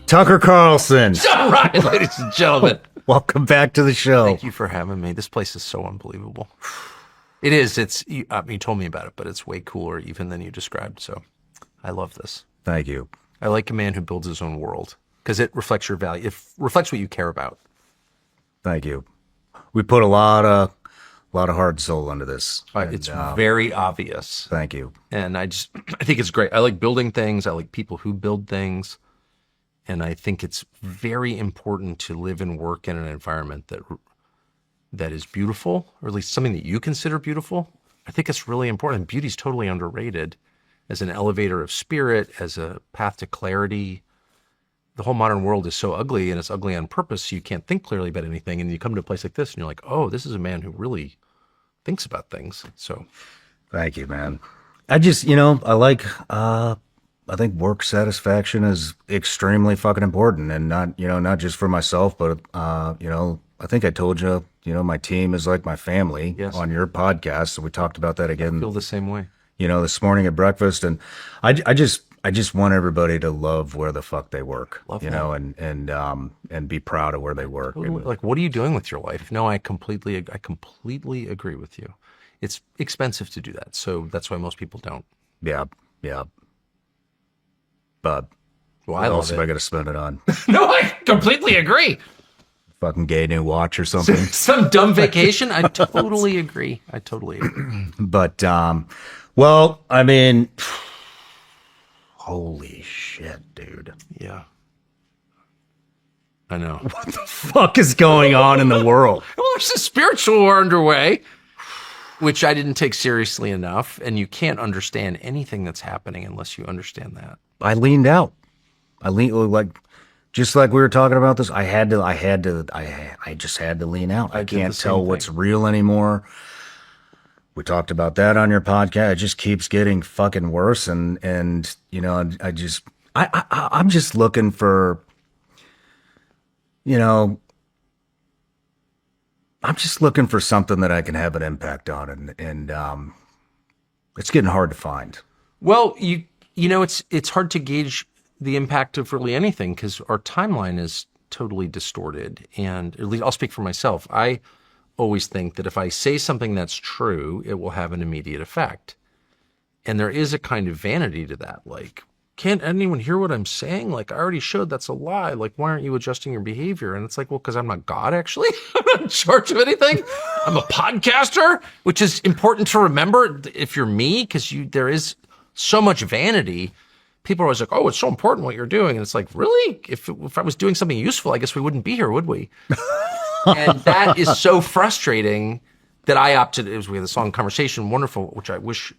Tucker Carlson. All right, ladies and gentlemen. Welcome back to the show. Thank you for having me. This place is so unbelievable. It is. You told me about it, but it's way cooler even than you described. So I love this. Thank you. I like a man who builds his own world because it reflects your value. It reflects what you care about. Thank you. We put a lot of heart and soul into this. It's very obvious. Thank you. And I think it's great. I like building things. I like people who build things. And I think it's very important to live and work in an environment that is beautiful, or at least something that you consider beautiful. I think it's really important. Beauty is totally underrated as an elevator of spirit, as a path to clarity. The whole modern world is so ugly, and it's ugly on purpose, so you can't think clearly about anything. And you come to a place like this, and you're like, oh, this is a man who really thinks about things. So thank you, man. I think work satisfaction is extremely fucking important, and not just for myself, but I think I told you, my team is like my family. Yes. On your podcast. So we talked about that again. I feel the same way. This morning at breakfast, and I just want everybody to love where the fuck they work. Love that. and be proud of where they work. Totally. Like, what are you doing with your life? No, I completely agree with you. It's expensive to do that, so that's why most people don't. Yeah. But well, what else am I going to spend it on? No, I completely agree. Fucking gay new watch or something. Some dumb vacation. I totally agree. But, well, I mean, holy shit, dude. Yeah. I know. What the fuck is going on in the world? Well, there's a spiritual war underway, which I didn't take seriously enough. And you can't understand anything that's happening unless you understand that. I leaned out. Just like we were talking about this, I just had to lean out. I can't tell what's real anymore. We talked about that on your podcast. It just keeps getting fucking worse. And I'm just looking for, I'm just looking for something that I can have an impact on. And it's getting hard to find. Well, it's hard to gauge the impact of really anything because our timeline is totally distorted. And at least I'll speak for myself. I always think that if I say something that's true, it will have an immediate effect. And there is a kind of vanity to that. Like, can't anyone hear what I'm saying? Like, I already showed that's a lie. Like, why aren't you adjusting your behavior? And it's like, well, because I'm not God, actually. I'm not in charge of anything. I'm a podcaster, which is important to remember if you're me, because there is so much vanity. People are always like, oh, it's so important what you're doing. And it's like, really? If I was doing something useful, I guess we wouldn't be here, would we? And that is so frustrating that I opted. We had the song Conversation, wonderful, which I wish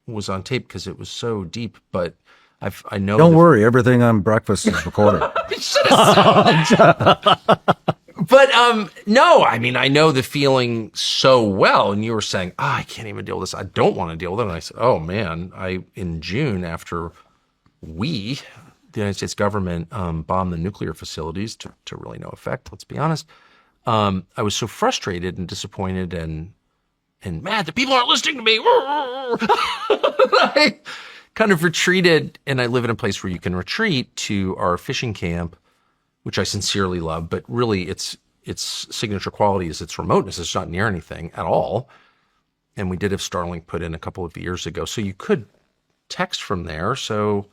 was on tape because it was so deep. But I know. Don't worry, everything on breakfast is recorded. But no, I mean, I know the feeling so well. And you were saying, I can't even deal with this. I don't want to deal with it. And I said, oh man, in June, after the United States government bombed the nuclear facilities to really no effect, let's be honest. I was so frustrated and disappointed and mad that people aren't listening to me. I kind of retreated, and I live in a place where you can retreat to our fishing camp, which I sincerely love, but really its signature quality is its remoteness. It's not near anything at all. And we did have Starlink put in a couple of years ago, so you could text from there. So,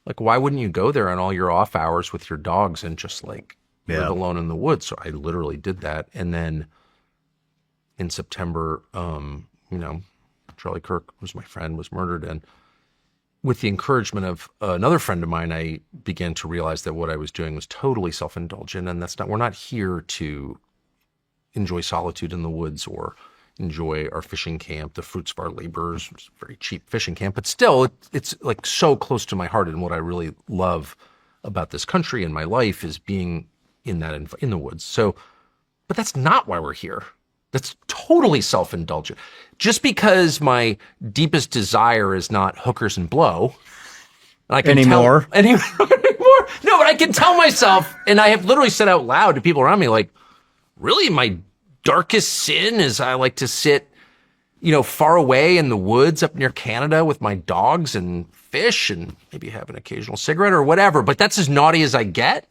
like, why wouldn't you go there on all your off hours with your dogs and just live alone in the woods? So I literally did that. And then in September, Charlie Kirk, who's my friend, was murdered. And with the encouragement of another friend of mine, I began to realize that what I was doing was totally self-indulgent. And we're not here to enjoy solitude in the woods or enjoy our fishing camp, the fruits of our labors. It's a very cheap fishing camp, but still it's like so close to my heart. And what I really love about this country and my life is being in the woods. So, but that's not why we're here. That's totally self-indulgent. Just because my deepest desire is not hookers and blow. And I can anymore. No, but I can tell myself, and I have literally said out loud to people around me, like, really, my darkest sin is I like to sit far away in the woods up near Canada with my dogs and fish and maybe have an occasional cigarette or whatever, but that's as naughty as I get.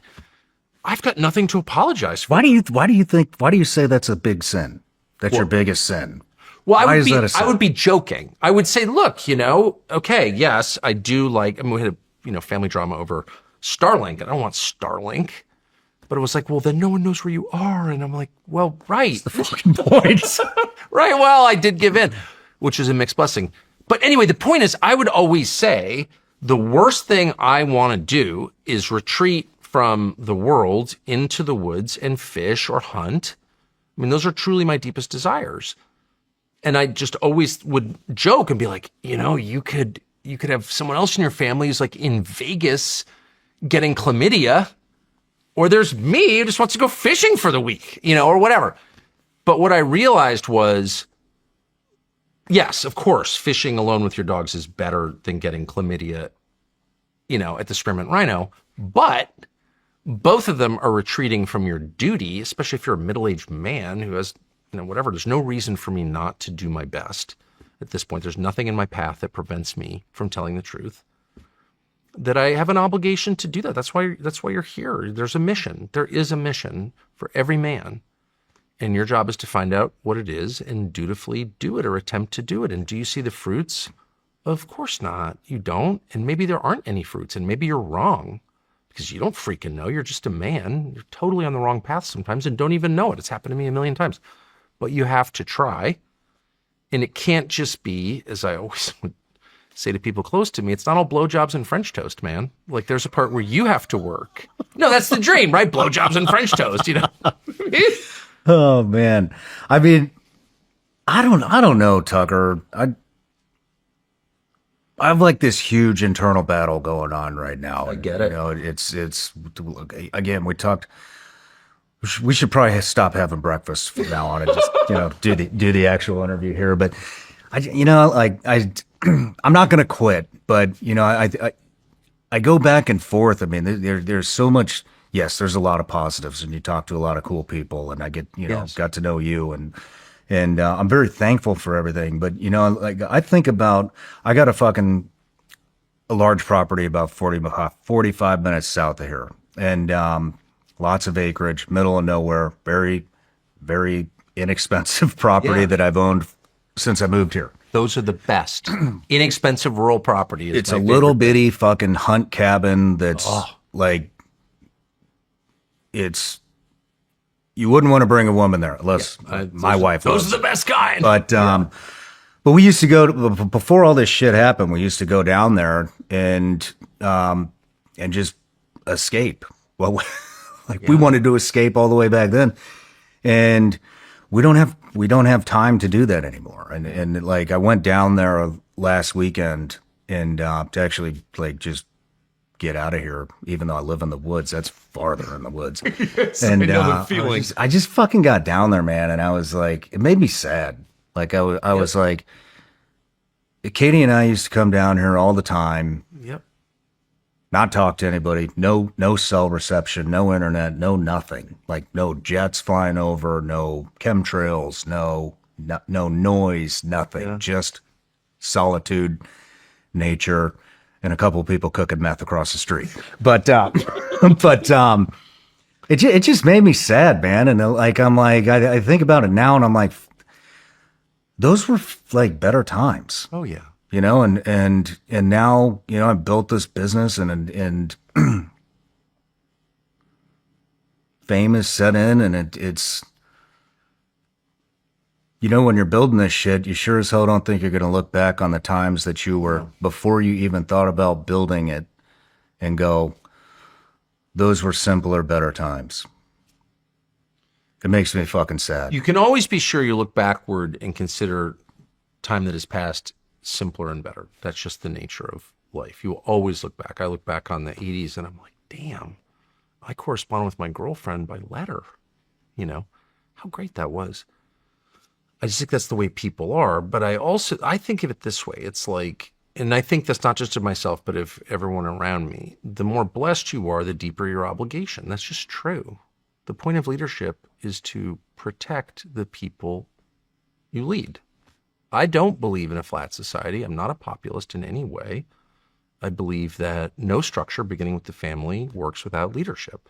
I've got nothing to apologize for. Why do you say that's a big sin? That's your biggest sin? Well, I would be joking. I would say, look, okay, yes, I do like, we had a, family drama over Starlink. I don't want Starlink. But it was like, well, then no one knows where you are. And I'm like, well, right. That's the fucking point. Right. Well, I did give in, which is a mixed blessing. But anyway, the point is, I would always say the worst thing I want to do is retreat from the world into the woods and fish or hunt. I mean, those are truly my deepest desires. And I just always would joke and be like, you could have someone else in your family who's like in Vegas getting chlamydia. Or there's me who just wants to go fishing for the week, or whatever. But what I realized was, yes, of course, fishing alone with your dogs is better than getting chlamydia, at the Spearmint Rhino. But both of them are retreating from your duty, especially if you're a middle-aged man who has, whatever. There's no reason for me not to do my best at this point. There's nothing in my path that prevents me from telling the truth. That I have an obligation to do that. That's why you're here. There's a mission. There is a mission for every man. And your job is to find out what it is and dutifully do it or attempt to do it. And do you see the fruits? Of course not. You don't. And maybe there aren't any fruits. And maybe you're wrong because you don't freaking know. You're just a man. You're totally on the wrong path sometimes and don't even know it. It's happened to me a million times. But you have to try. And it can't just be, as I always would say to people close to me, it's not all blowjobs and French toast, man. Like there's a part where you have to work. No, that's the dream, right? Blowjobs and French toast, Oh man. I mean, I don't know, Tucker. I have like this huge internal battle going on right now. I get it. It's again, we should probably stop having breakfast from now on and just, do the actual interview here. But I'm not going to quit, but I go back and forth. I mean, there's so much. Yes, there's a lot of positives, and you talk to a lot of cool people, and I get got to know you, and I'm very thankful for everything. But I think about I got a large property about 45 minutes south of here, and lots of acreage, middle of nowhere, very very inexpensive property that I've owned since I moved here. Those are the best. Inexpensive rural property. It's a little bitty fucking hunt cabin that's you wouldn't want to bring a woman there unless my wife Those was. are the best kind. But we used to go before all this shit happened. We used to go down there and just escape. Well, we wanted to escape all the way back then, and we don't have time to do that anymore. And like I went down there last weekend and to actually like just get out of here, even though I live in the woods. That's farther in the woods. Yes, and I know the feeling. I just fucking got down there, man, and I was like, it made me sad. Like I was like, Katie and I used to come down here all the time. Yep. Not talk to anybody, no cell reception, no internet, no nothing. Like no jets flying over, no chemtrails, no noise, nothing. Yeah. Just solitude, nature, and a couple of people cooking meth across the street. But it just made me sad, man. And like I think about it now, and I'm like, those were like better times. Oh yeah. And now, I built this business and fame is set in, and it's, when you're building this shit, you sure as hell don't think you're going to look back on the times that you were before you even thought about building it and go, those were simpler, better times. It makes me fucking sad. You can always be sure you look backward and consider time that has passed simpler and better. That's just the nature of life. You will always look back. I look back on the 80s and I'm like, damn, I corresponded with my girlfriend by letter. How great that was. I just think that's the way people are. But I think of it this way. It's like, and I think that's not just of myself, but of everyone around me. The more blessed you are, the deeper your obligation. That's just true. The point of leadership is to protect the people you lead. I don't believe in a flat society. I'm not a populist in any way. I believe that no structure, beginning with the family, works without leadership.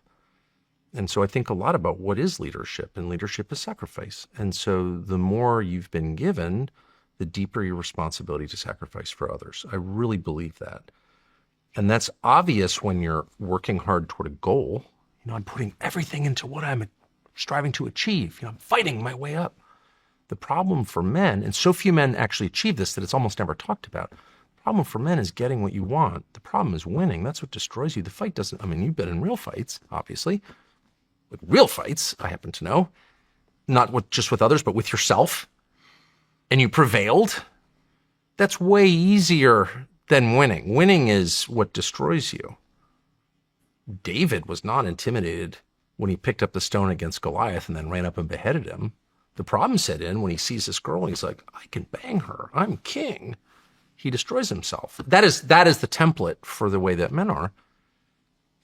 And so I think a lot about what is leadership, and leadership is sacrifice. And so the more you've been given, the deeper your responsibility to sacrifice for others. I really believe that. And that's obvious when you're working hard toward a goal. You know, I'm putting everything into what I'm striving to achieve. You know, I'm fighting my way up. The problem for men, and so few men actually achieve this that it's almost never talked about. The problem for men is getting what you want. The problem is winning. That's what destroys you. The fight doesn't, I mean, you've been in real fights, obviously. With real fights, I happen to know. Not with just with others, but with yourself. And you prevailed. That's way easier than winning. Winning is what destroys you. David was not intimidated when he picked up the stone against Goliath and then ran up and beheaded him. The problem set in when he sees this girl and he's like, I can bang her. I'm king. He destroys himself. That is the template for the way that men are.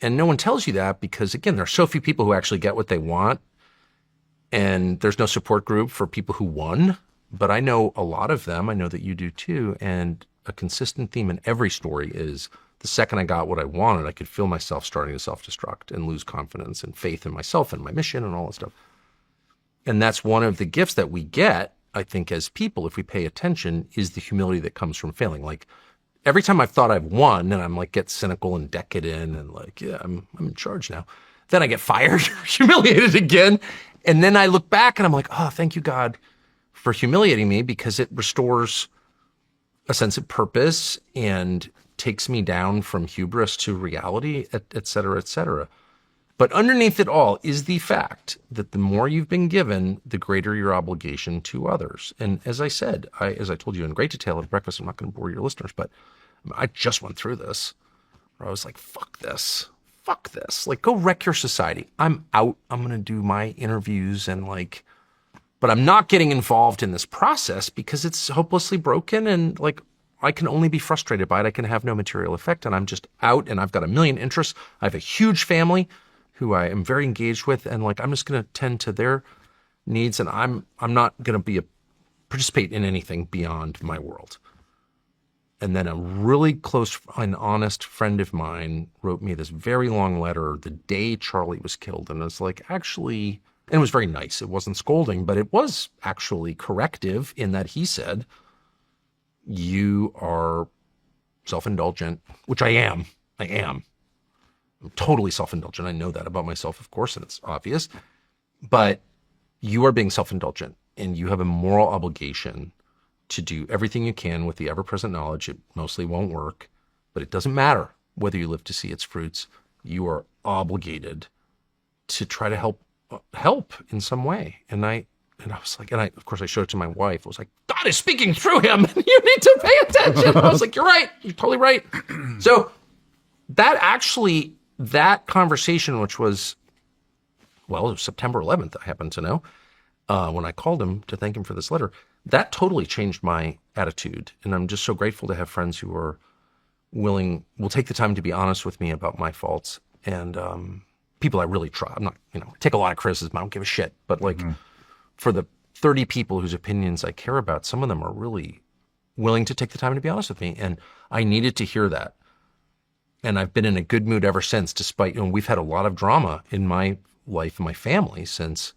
And no one tells you that because, again, there are so few people who actually get what they want. And there's no support group for people who won. But I know a lot of them. I know that you do too. And a consistent theme in every story is the second I got what I wanted, I could feel myself starting to self-destruct and lose confidence and faith in myself and my mission and all that stuff. And that's one of the gifts that we get, I think, as people, if we pay attention, is the humility that comes from failing. Like every time I've thought I've won and I'm like, get cynical and decadent and like, yeah, I'm in charge now. Then I get fired, humiliated again. And then I look back and I'm like, oh, thank you, God, for humiliating me, because it restores a sense of purpose and takes me down from hubris to reality, et cetera, et cetera. But underneath it all is the fact that the more you've been given, the greater your obligation to others. And as I said, as I told you in great detail at breakfast, I'm not going to bore your listeners, but I just went through this where I was like, fuck this. Like, go wreck your society. I'm out. I'm going to do my interviews and like, but I'm not getting involved in this process because it's hopelessly broken and like, I can only be frustrated by it. I can have no material effect and I'm just out and I've got a million interests. I have a huge family who I am very engaged with, and like I'm just going to tend to their needs, and I'm not going to participate in anything beyond my world. And then a really close and honest friend of mine wrote me this very long letter the day Charlie was killed, and it's like, actually, and it was very nice. It wasn't scolding, but it was actually corrective in that he said, you are self-indulgent, which I am. I'm totally self-indulgent. I know that about myself, of course, and it's obvious. But you are being self-indulgent, and you have a moral obligation to do everything you can with the ever-present knowledge. It mostly won't work, but it doesn't matter whether you live to see its fruits. You are obligated to try to help in some way. And I was like, of course I showed it to my wife. I was like, God is speaking through him. You need to pay attention. I was like, you're right. You're totally right. So that conversation, which was, well, it was September 11th, I happen to know, when I called him to thank him for this letter, that totally changed my attitude. And I'm just so grateful to have friends who are will take the time to be honest with me about my faults. And people I really trust. I'm not, I take a lot of criticism. I don't give a shit. But like for the 30 people whose opinions I care about, some of them are really willing to take the time to be honest with me. And I needed to hear that. And I've been in a good mood ever since, despite, we've had a lot of drama in my life and my family since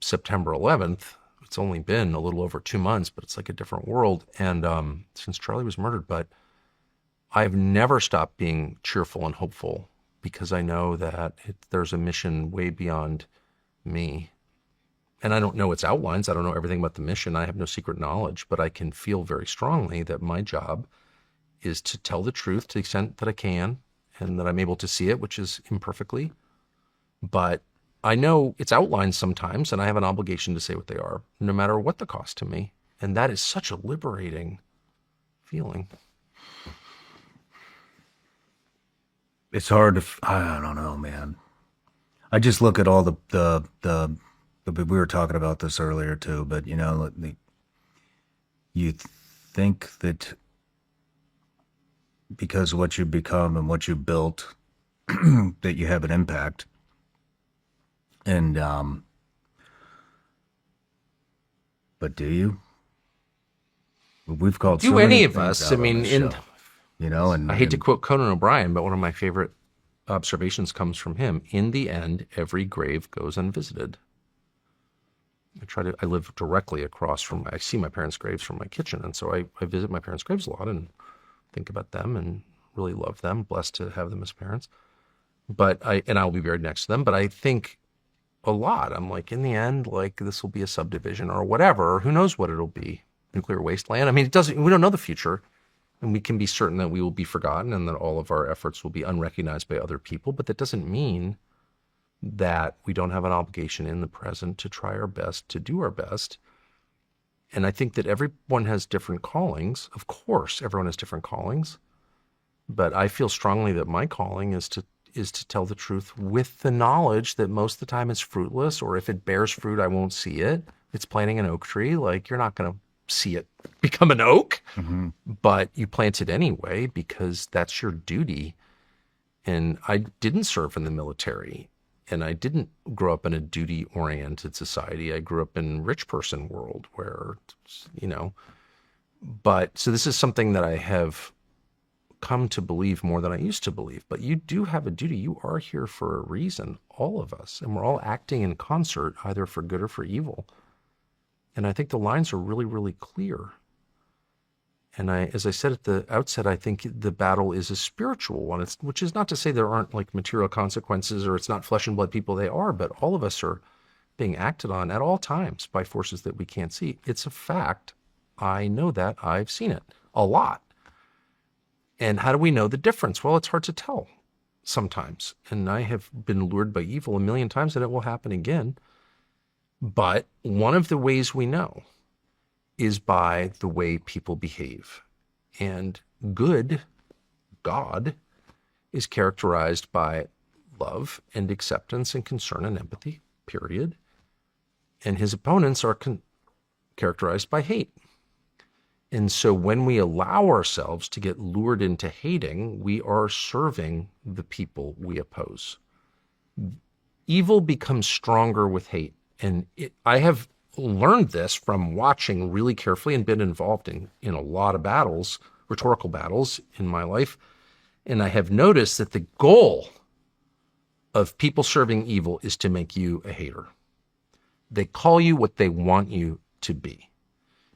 September 11th. It's only been a little over 2 months, but it's like a different world. And since Charlie was murdered, but I've never stopped being cheerful and hopeful because I know that there's a mission way beyond me. And I don't know its outlines. I don't know everything about the mission. I have no secret knowledge, but I can feel very strongly that my job is to tell the truth to the extent that I can and that I'm able to see it, which is imperfectly. But I know its outlines sometimes, and I have an obligation to say what they are, no matter what the cost to me. And that is such a liberating feeling. It's hard to, I don't know, man. I just look at all the we were talking about this earlier too, but you think that because of what you become and what you built, that you have an impact. And, but do you? We've called Do so any many of things us? out I mean, on this in show, you know, and I hate to quote Conan O'Brien, but one of my favorite observations comes from him. In the end, every grave goes unvisited. I live directly across from, I see my parents' graves from my kitchen. And so I visit my parents' graves a lot and think about them and really love them, blessed to have them as parents. And I'll be buried next to them. But I think a lot, I'm like, in the end, like this will be a subdivision or whatever, or who knows what it'll be, nuclear wasteland. I mean, we don't know the future. And we can be certain that we will be forgotten and that all of our efforts will be unrecognized by other people. But that doesn't mean that we don't have an obligation in the present to try our best, to do our best. And I think that everyone has different callings. Of course, everyone has different callings. But I feel strongly that my calling is to tell the truth with the knowledge that most of the time it's fruitless, or if it bears fruit, I won't see it. It's planting an oak tree. Like, you're not going to see it become an oak, but you plant it anyway because that's your duty. And I didn't serve in the military, and I didn't grow up in a duty-oriented society. I grew up in rich person world where, but so this is something that I have come to believe more than I used to believe. But you do have a duty. You are here for a reason, all of us, and we're all acting in concert, either for good or for evil. And I think the lines are really, really clear. And as I said at the outset, I think the battle is a spiritual one, which is not to say there aren't like material consequences or it's not flesh and blood people. They are, but all of us are being acted on at all times by forces that we can't see. It's a fact. I know that. I've seen it a lot. And how do we know the difference? Well, it's hard to tell sometimes. And I have been lured by evil a million times, and it will happen again. But one of the ways we know is by the way people behave. And good, God, is characterized by love and acceptance and concern and empathy, period. And his opponents are characterized by hate. And so when we allow ourselves to get lured into hating, we are serving the people we oppose. Evil becomes stronger with hate. And I have learned this from watching really carefully and been involved in a lot of battles, rhetorical battles in my life. And I have noticed that the goal of people serving evil is to make you a hater. They call you what they want you to be.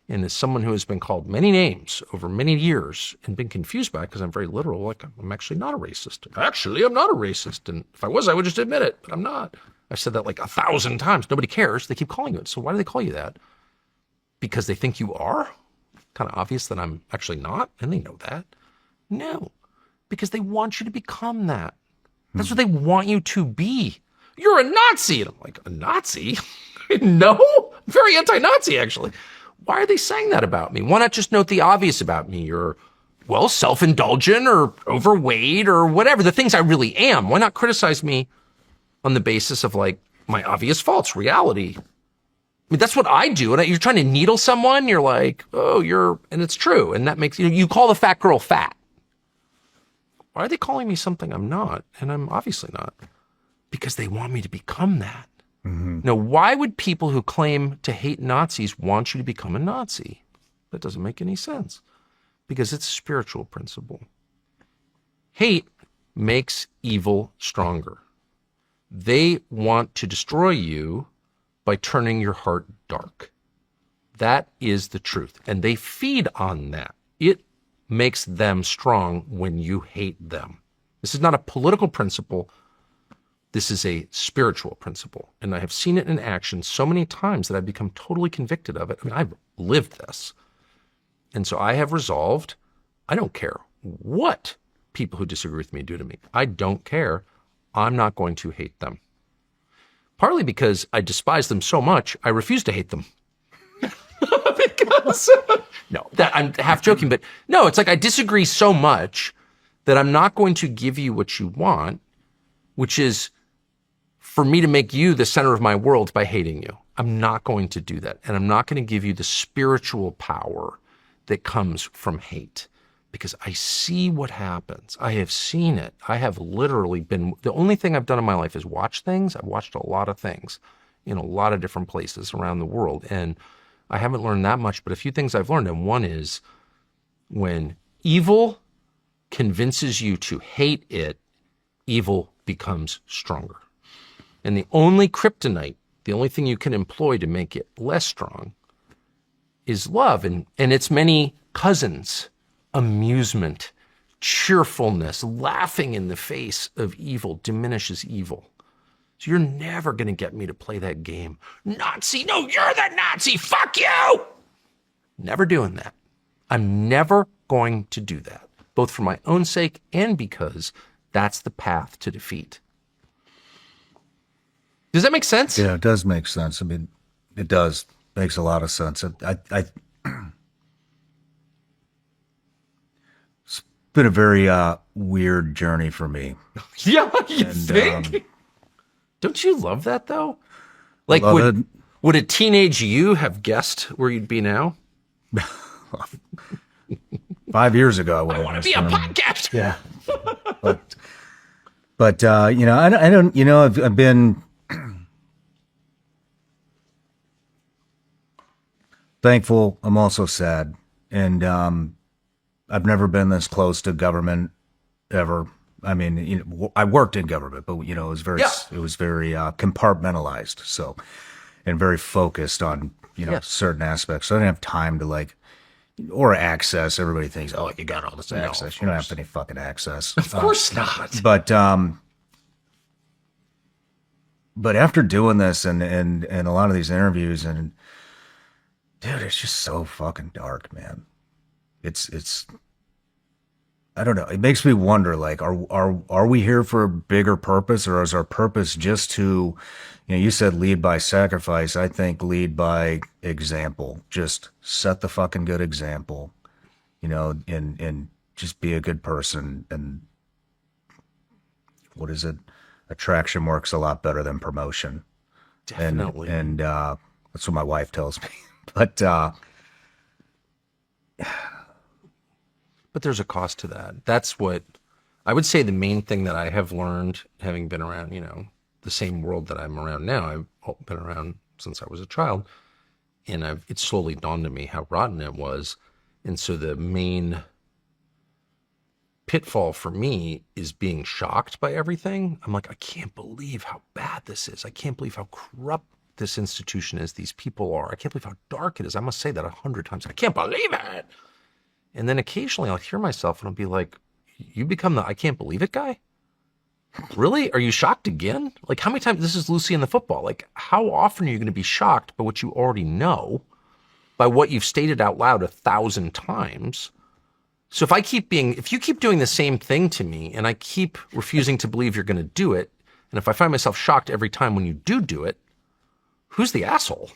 And as someone who has been called many names over many years and been confused by it because I'm very literal, like I'm actually not a racist. Actually, I'm not a racist. And if I was, I would just admit it, but I'm not. I've said that like 1,000 times. Nobody cares. They keep calling you it. So why do they call you that? Because they think you are? Kind of obvious that I'm actually not, and they know that. No, because they want you to become that. That's what they want you to be. You're a Nazi. And I'm like, a Nazi? No, I'm very anti-Nazi, actually. Why are they saying that about me? Why not just note the obvious about me? You're, well, self-indulgent or overweight or whatever, the things I really am. Why not criticize me on the basis of like my obvious faults, reality? I mean, that's what I do. And you're trying to needle someone. You're like, oh, and it's true. And that makes, you call the fat girl fat. Why are they calling me something I'm not? And I'm obviously not. Because they want me to become that. Mm-hmm. Now, why would people who claim to hate Nazis want you to become a Nazi? That doesn't make any sense. Because it's a spiritual principle. Hate makes evil stronger. They want to destroy you by turning your heart dark. That is the truth. And they feed on that. It makes them strong when you hate them. This is not a political principle. This is a spiritual principle. And I have seen it in action so many times that I've become totally convicted of it. I mean, I've lived this. And so I have resolved, I don't care what people who disagree with me do to me. I don't care. I'm not going to hate them. Partly because I despise them so much, I refuse to hate them. Because, no, that I'm half joking, but no, it's like I disagree so much that I'm not going to give you what you want, which is for me to make you the center of my world by hating you. I'm not going to do that. And I'm not going to give you the spiritual power that comes from hate. Because I see what happens. I have seen it. I have literally been, the only thing I've done in my life is watch things. I've watched a lot of things in a lot of different places around the world. And I haven't learned that much, but a few things I've learned. And one is when evil convinces you to hate it, evil becomes stronger. And the only kryptonite, the only thing you can employ to make it less strong is love and its many cousins: amusement, cheerfulness. Laughing in the face of evil diminishes evil. So you're never going to get me to play that game. Nazi, no, you're the Nazi, fuck you! Never doing that. I'm never going to do that, both for my own sake and because that's the path to defeat. Does that make sense? Yeah, it does make sense. I mean, it does. Makes a lot of sense. It's been a very weird journey for me. Yeah, you think? Don't you love that, though? Like, would a teenage you have guessed where you'd be now? 5 years ago. I want to be a podcast. Yeah. but you know, I don't, you know, I've been thankful. I'm also sad. And I've never been this close to government ever. I mean, you know, I worked in government, but you know, it was very compartmentalized. So, and very focused on, you know, certain aspects. So I didn't have time to like, or access. Everybody thinks, oh, you got all this access. You don't have any fucking access. Of course not. But after doing this and a lot of these interviews, and dude, it's just so fucking dark, man. It's I don't know. It makes me wonder, like, are we here for a bigger purpose, or is our purpose just to, you know, you said lead by sacrifice. I think lead by example. Just set the fucking good example, you know, and just be a good person. And what is it? Attraction works a lot better than promotion. Definitely. And that's what my wife tells me. But there's a cost to that. That's what I would say the main thing that I have learned, having been around, you know, the same world that I'm around now. I've been around since I was a child, and it slowly dawned on me how rotten it was. And so the main pitfall for me is being shocked by everything. I'm like, I can't believe how bad this is. I can't believe how corrupt this institution is. These people are. I can't believe how dark it is. I must say that 100 times. I can't believe it. And then occasionally I'll hear myself and I'll be like, you become the I can't believe it guy? Really? Are you shocked again? Like, how many times? This is Lucy in the football. Like, how often are you going to be shocked by what you already know, by what you've stated out loud 1,000 times? So if you keep doing the same thing to me and I keep refusing to believe you're going to do it, and if I find myself shocked every time when you do it, who's the asshole?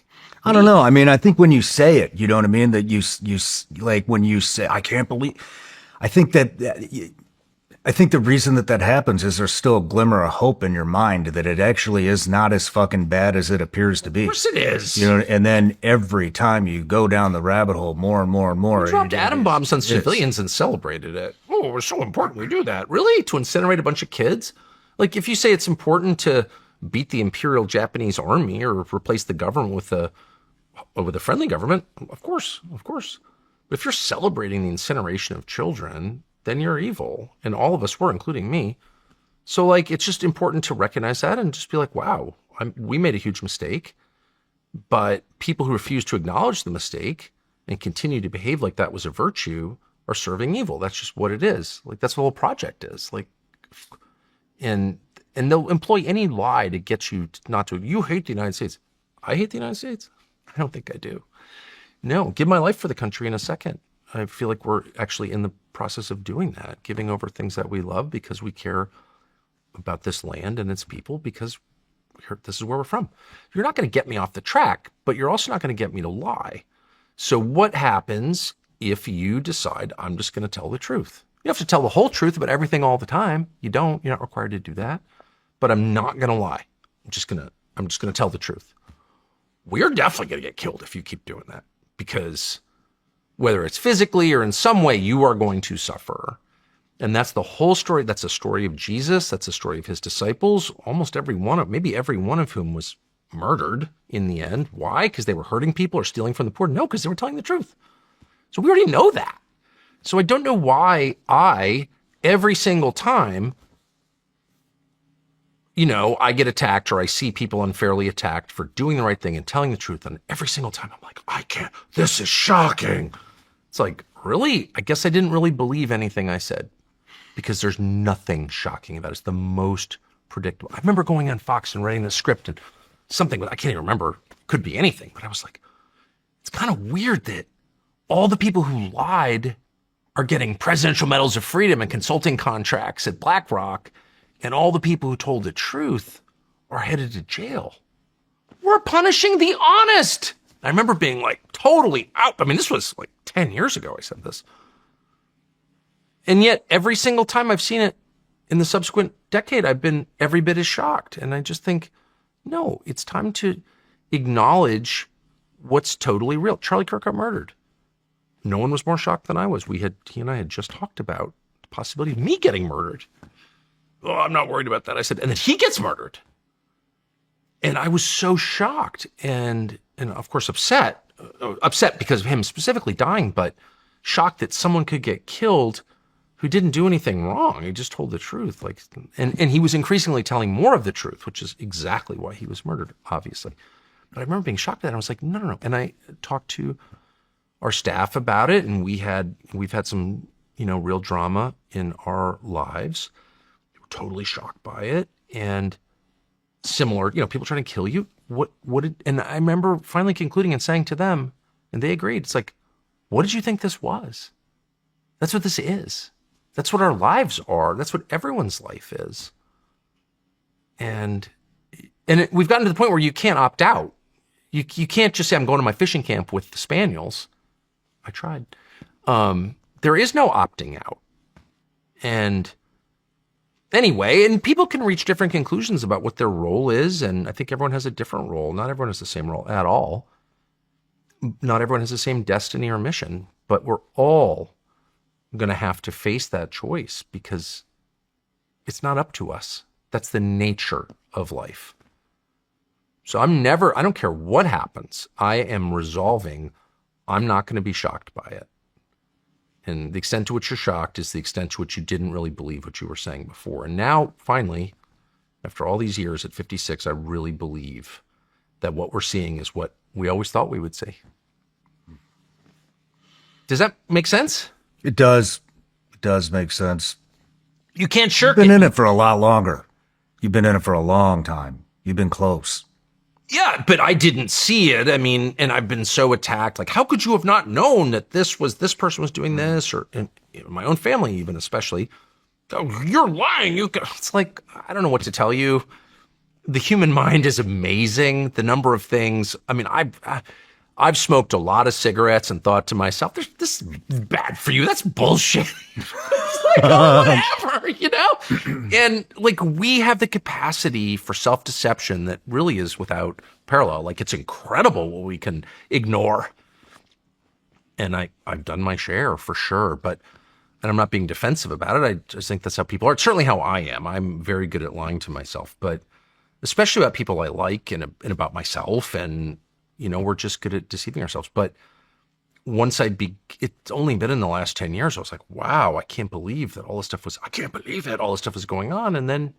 I don't know. I mean, I think when you say it, you know what I mean? That you like when you say, I can't believe, I think the reason that happens is there's still a glimmer of hope in your mind that it actually is not as fucking bad as it appears to be. Of course it is. You know, and then every time you go down the rabbit hole more and more and more. We dropped atom bombs on civilians and celebrated it. Oh, it was so important we do that. Really? To incinerate a bunch of kids? Like, if you say it's important to beat the Imperial Japanese army or replace the government with a friendly government, of course. But if you're celebrating the incineration of children, then you're evil. And all of us were, including me. So, like, it's just important to recognize that and just be like, wow, we made a huge mistake. But people who refuse to acknowledge the mistake and continue to behave like that was a virtue are serving evil. That's just what it is. Like, that's what the whole project is. Like, and they'll employ any lie to get you not to. You hate the United States. I hate the United States? I don't think I do. No, give my life for the country in a second. I feel like we're actually in the process of doing that, giving over things that we love because we care about this land and its people, because this is where we're from. You're not going to get me off the track, but you're also not going to get me to lie. So what happens if you decide I'm just going to tell the truth? You have to tell the whole truth about everything all the time. You don't. You're not required to do that. But I'm not going to lie. I'm just going to tell the truth. We're definitely going to get killed if you keep doing that, because whether it's physically or in some way, you are going to suffer. And that's the whole story. That's a story of Jesus. That's a story of his disciples. Maybe every one of whom was murdered in the end. Why? Because they were hurting people or stealing from the poor? No, because they were telling the truth. So we already know that. So I don't know why every single time, I get attacked or I see people unfairly attacked for doing the right thing and telling the truth. And every single time I'm like, I can't, this is shocking. It's like, really? I guess I didn't really believe anything I said because there's nothing shocking about it. It's the most predictable. I remember going on Fox and writing the script and something, I can't even remember, could be anything, but I was like, it's kind of weird that all the people who lied are getting presidential medals of freedom and consulting contracts at BlackRock, and all the people who told the truth are headed to jail. We're punishing the honest. I remember being like totally out. I mean, this was like 10 years ago I said this. And yet every single time I've seen it in the subsequent decade, I've been every bit as shocked. And I just think, no, it's time to acknowledge what's totally real. Charlie Kirk got murdered. No one was more shocked than I was. He and I had just talked about the possibility of me getting murdered. Oh, I'm not worried about that. I said, and then he gets murdered. And I was so shocked and of course upset because of him specifically dying, but shocked that someone could get killed who didn't do anything wrong. He just told the truth. And he was increasingly telling more of the truth, which is exactly why he was murdered, obviously. But I remember being shocked at that. I was like, no. And I talked to our staff about it, and we've had some, real drama in our lives. We were totally shocked by it. And similar, people trying to kill you. And I remember finally concluding and saying to them, and they agreed, it's like, what did you think this was? That's what this is. That's what our lives are. That's what everyone's life is. And we've gotten to the point where you can't opt out. You can't just say, I'm going to my fishing camp with the spaniels. I tried. There is no opting out. And anyway, and people can reach different conclusions about what their role is. And I think everyone has a different role. Not everyone has the same role at all. Not everyone has the same destiny or mission, but we're all going to have to face that choice because it's not up to us. That's the nature of life. So I don't care what happens. I am resolving, I'm not going to be shocked by it. And the extent to which you're shocked is the extent to which you didn't really believe what you were saying before. And now, finally, after all these years at 56, I really believe that what we're seeing is what we always thought we would see. Does that make sense? It does. It does make sense. You can't shirk it. You've been in it for a lot longer. You've been in it for a long time. You've been close. Yeah, but I didn't see it. I mean, and I've been so attacked. Like, how could you have not known that this person was doing this? Or in my own family, even especially. Oh, you're lying. It's like, I don't know what to tell you. The human mind is amazing. The number of things. I mean, I've smoked a lot of cigarettes and thought to myself, this is bad for you. That's bullshit. It's like, oh, whatever, And like, we have the capacity for self-deception that really is without parallel. Like, it's incredible what we can ignore. And I've done my share for sure, and I'm not being defensive about it. I just think that's how people are. It's certainly how I am. I'm very good at lying to myself, but especially about people I like and about myself. And, we're just good at deceiving ourselves. But once it's only been in the last 10 years, I was like, wow, I can't believe that all this stuff was going on. And then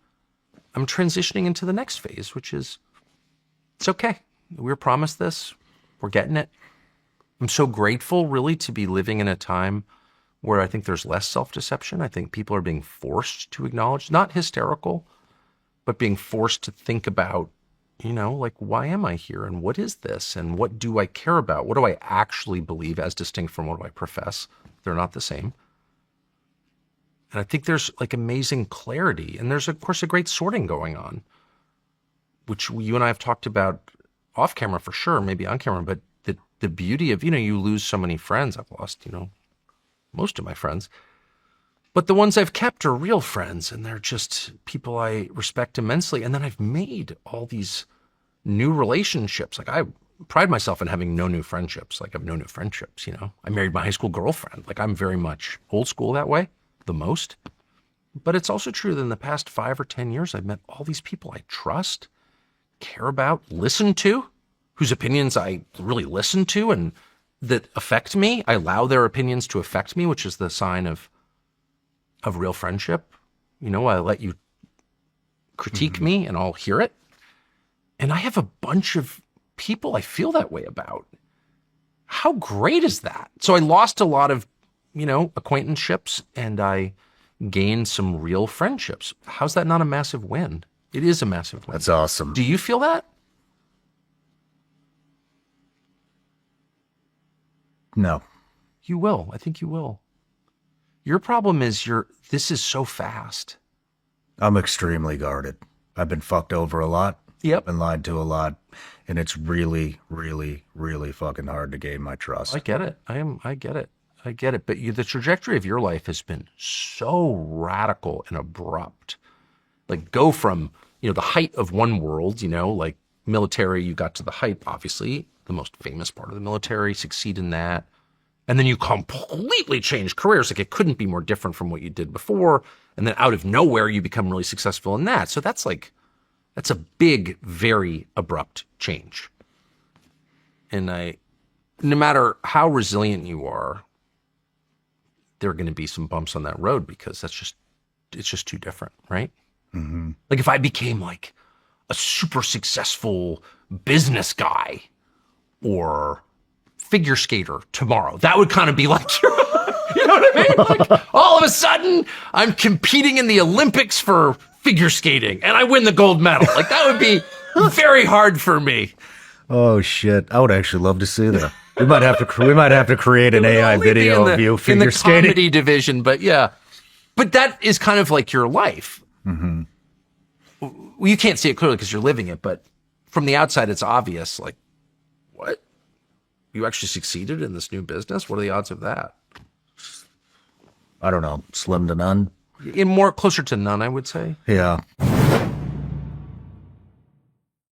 I'm transitioning into the next phase, which is, it's okay. We were promised this. We're getting it. I'm so grateful really to be living in a time where I think there's less self-deception. I think people are being forced to acknowledge, not hysterical, but being forced to think about, like, why am I here? And what is this? And what do I care about? What do I actually believe as distinct from what do I profess? They're not the same. And I think there's like amazing clarity. And there's, of course, a great sorting going on, which you and I have talked about off camera for sure, maybe on camera, but the beauty of, you lose so many friends. I've lost, most of my friends. But the ones I've kept are real friends, and they're just people I respect immensely. And then I've made all these new relationships. Like, I pride myself in having no new friendships. Like, I've no new friendships, I married my high school girlfriend. Like, I'm very much old school that way, the most. But it's also true that in the past 5 or 10 years, I've met all these people I trust, care about, listen to, whose opinions I really listen to and that affect me. I allow their opinions to affect me, which is the sign of real friendship. You know, I let you critique me and I'll hear it. And I have a bunch of people I feel that way about. How great is that? So I lost a lot of, acquaintanceships and I gained some real friendships. How's that not a massive win? It is a massive win. That's awesome. Do you feel that? No. You will. I think you will. Your problem is this is so fast. I'm extremely guarded. I've been fucked over a lot. Yep. Been lied to a lot. And it's really, really, really fucking hard to gain my trust. I get it. I get it. But the trajectory of your life has been so radical and abrupt. Like go from, the height of one world, like military, you got to the height, obviously, the most famous part of the military, succeed in that. And then you completely change careers. Like it couldn't be more different from what you did before. And then out of nowhere, you become really successful in that. So that's a big, very abrupt change. And no matter how resilient you are, there are going to be some bumps on that road because it's just too different, right? Mm-hmm. Like if I became like a super successful business guy or figure skater tomorrow, that would kind of be like, you know what I mean? Like all of a sudden I'm competing in the Olympics for figure skating and I win the gold medal. Like that would be very hard for me. Oh shit. I would actually love to see that. We might have to create an AI video of you figure skating. In the comedy division, but yeah. But that is kind of like your life. Mm-hmm. Well, you can't see it clearly because you're living it, but from the outside, it's obvious. Like, what? You actually succeeded in this new business? What are the odds of that? I don't know. Slim to none. Closer to none, I would say. Yeah.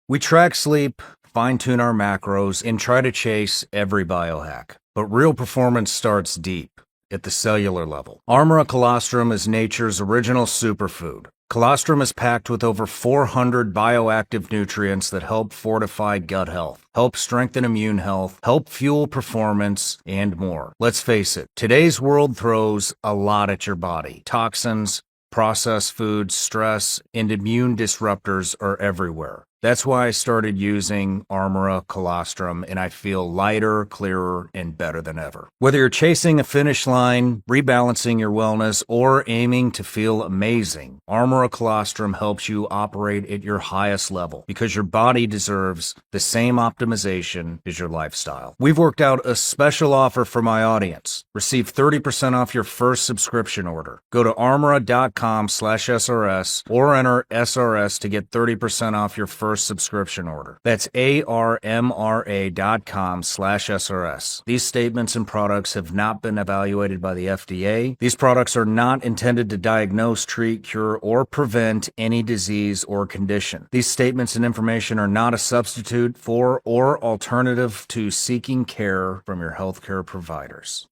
We track sleep, fine-tune our macros, and try to chase every biohack. But real performance starts deep, at the cellular level. Armora colostrum is nature's original superfood. Colostrum is packed with over 400 bioactive nutrients that help fortify gut health, help strengthen immune health, help fuel performance, and more. Let's face it, today's world throws a lot at your body. Toxins, processed foods, stress, and immune disruptors are everywhere. That's why I started using Armora colostrum, and I feel lighter, clearer, and better than ever. Whether you're chasing a finish line, rebalancing your wellness, or aiming to feel amazing, Armora colostrum helps you operate at your highest level because your body deserves the same optimization as your lifestyle. We've worked out a special offer for my audience. Receive 30% off your first subscription order. Go to armora.com/SRS or enter SRS to get 30% off your first subscription order. That's armra.com/SRS. These statements and products have not been evaluated by the FDA. These products are not intended to diagnose, treat, cure, or prevent any disease or condition. These statements and information are not a substitute for or alternative to seeking care from your healthcare providers.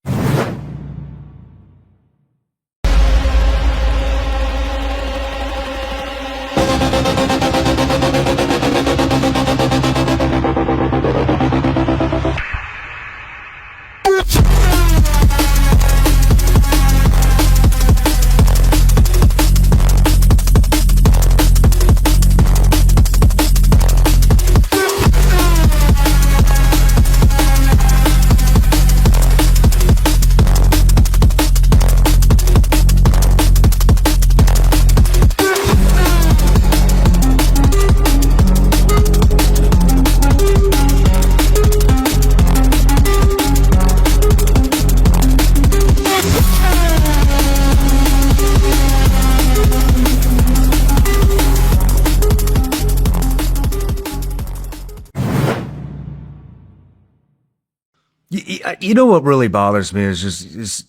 You know what really bothers me is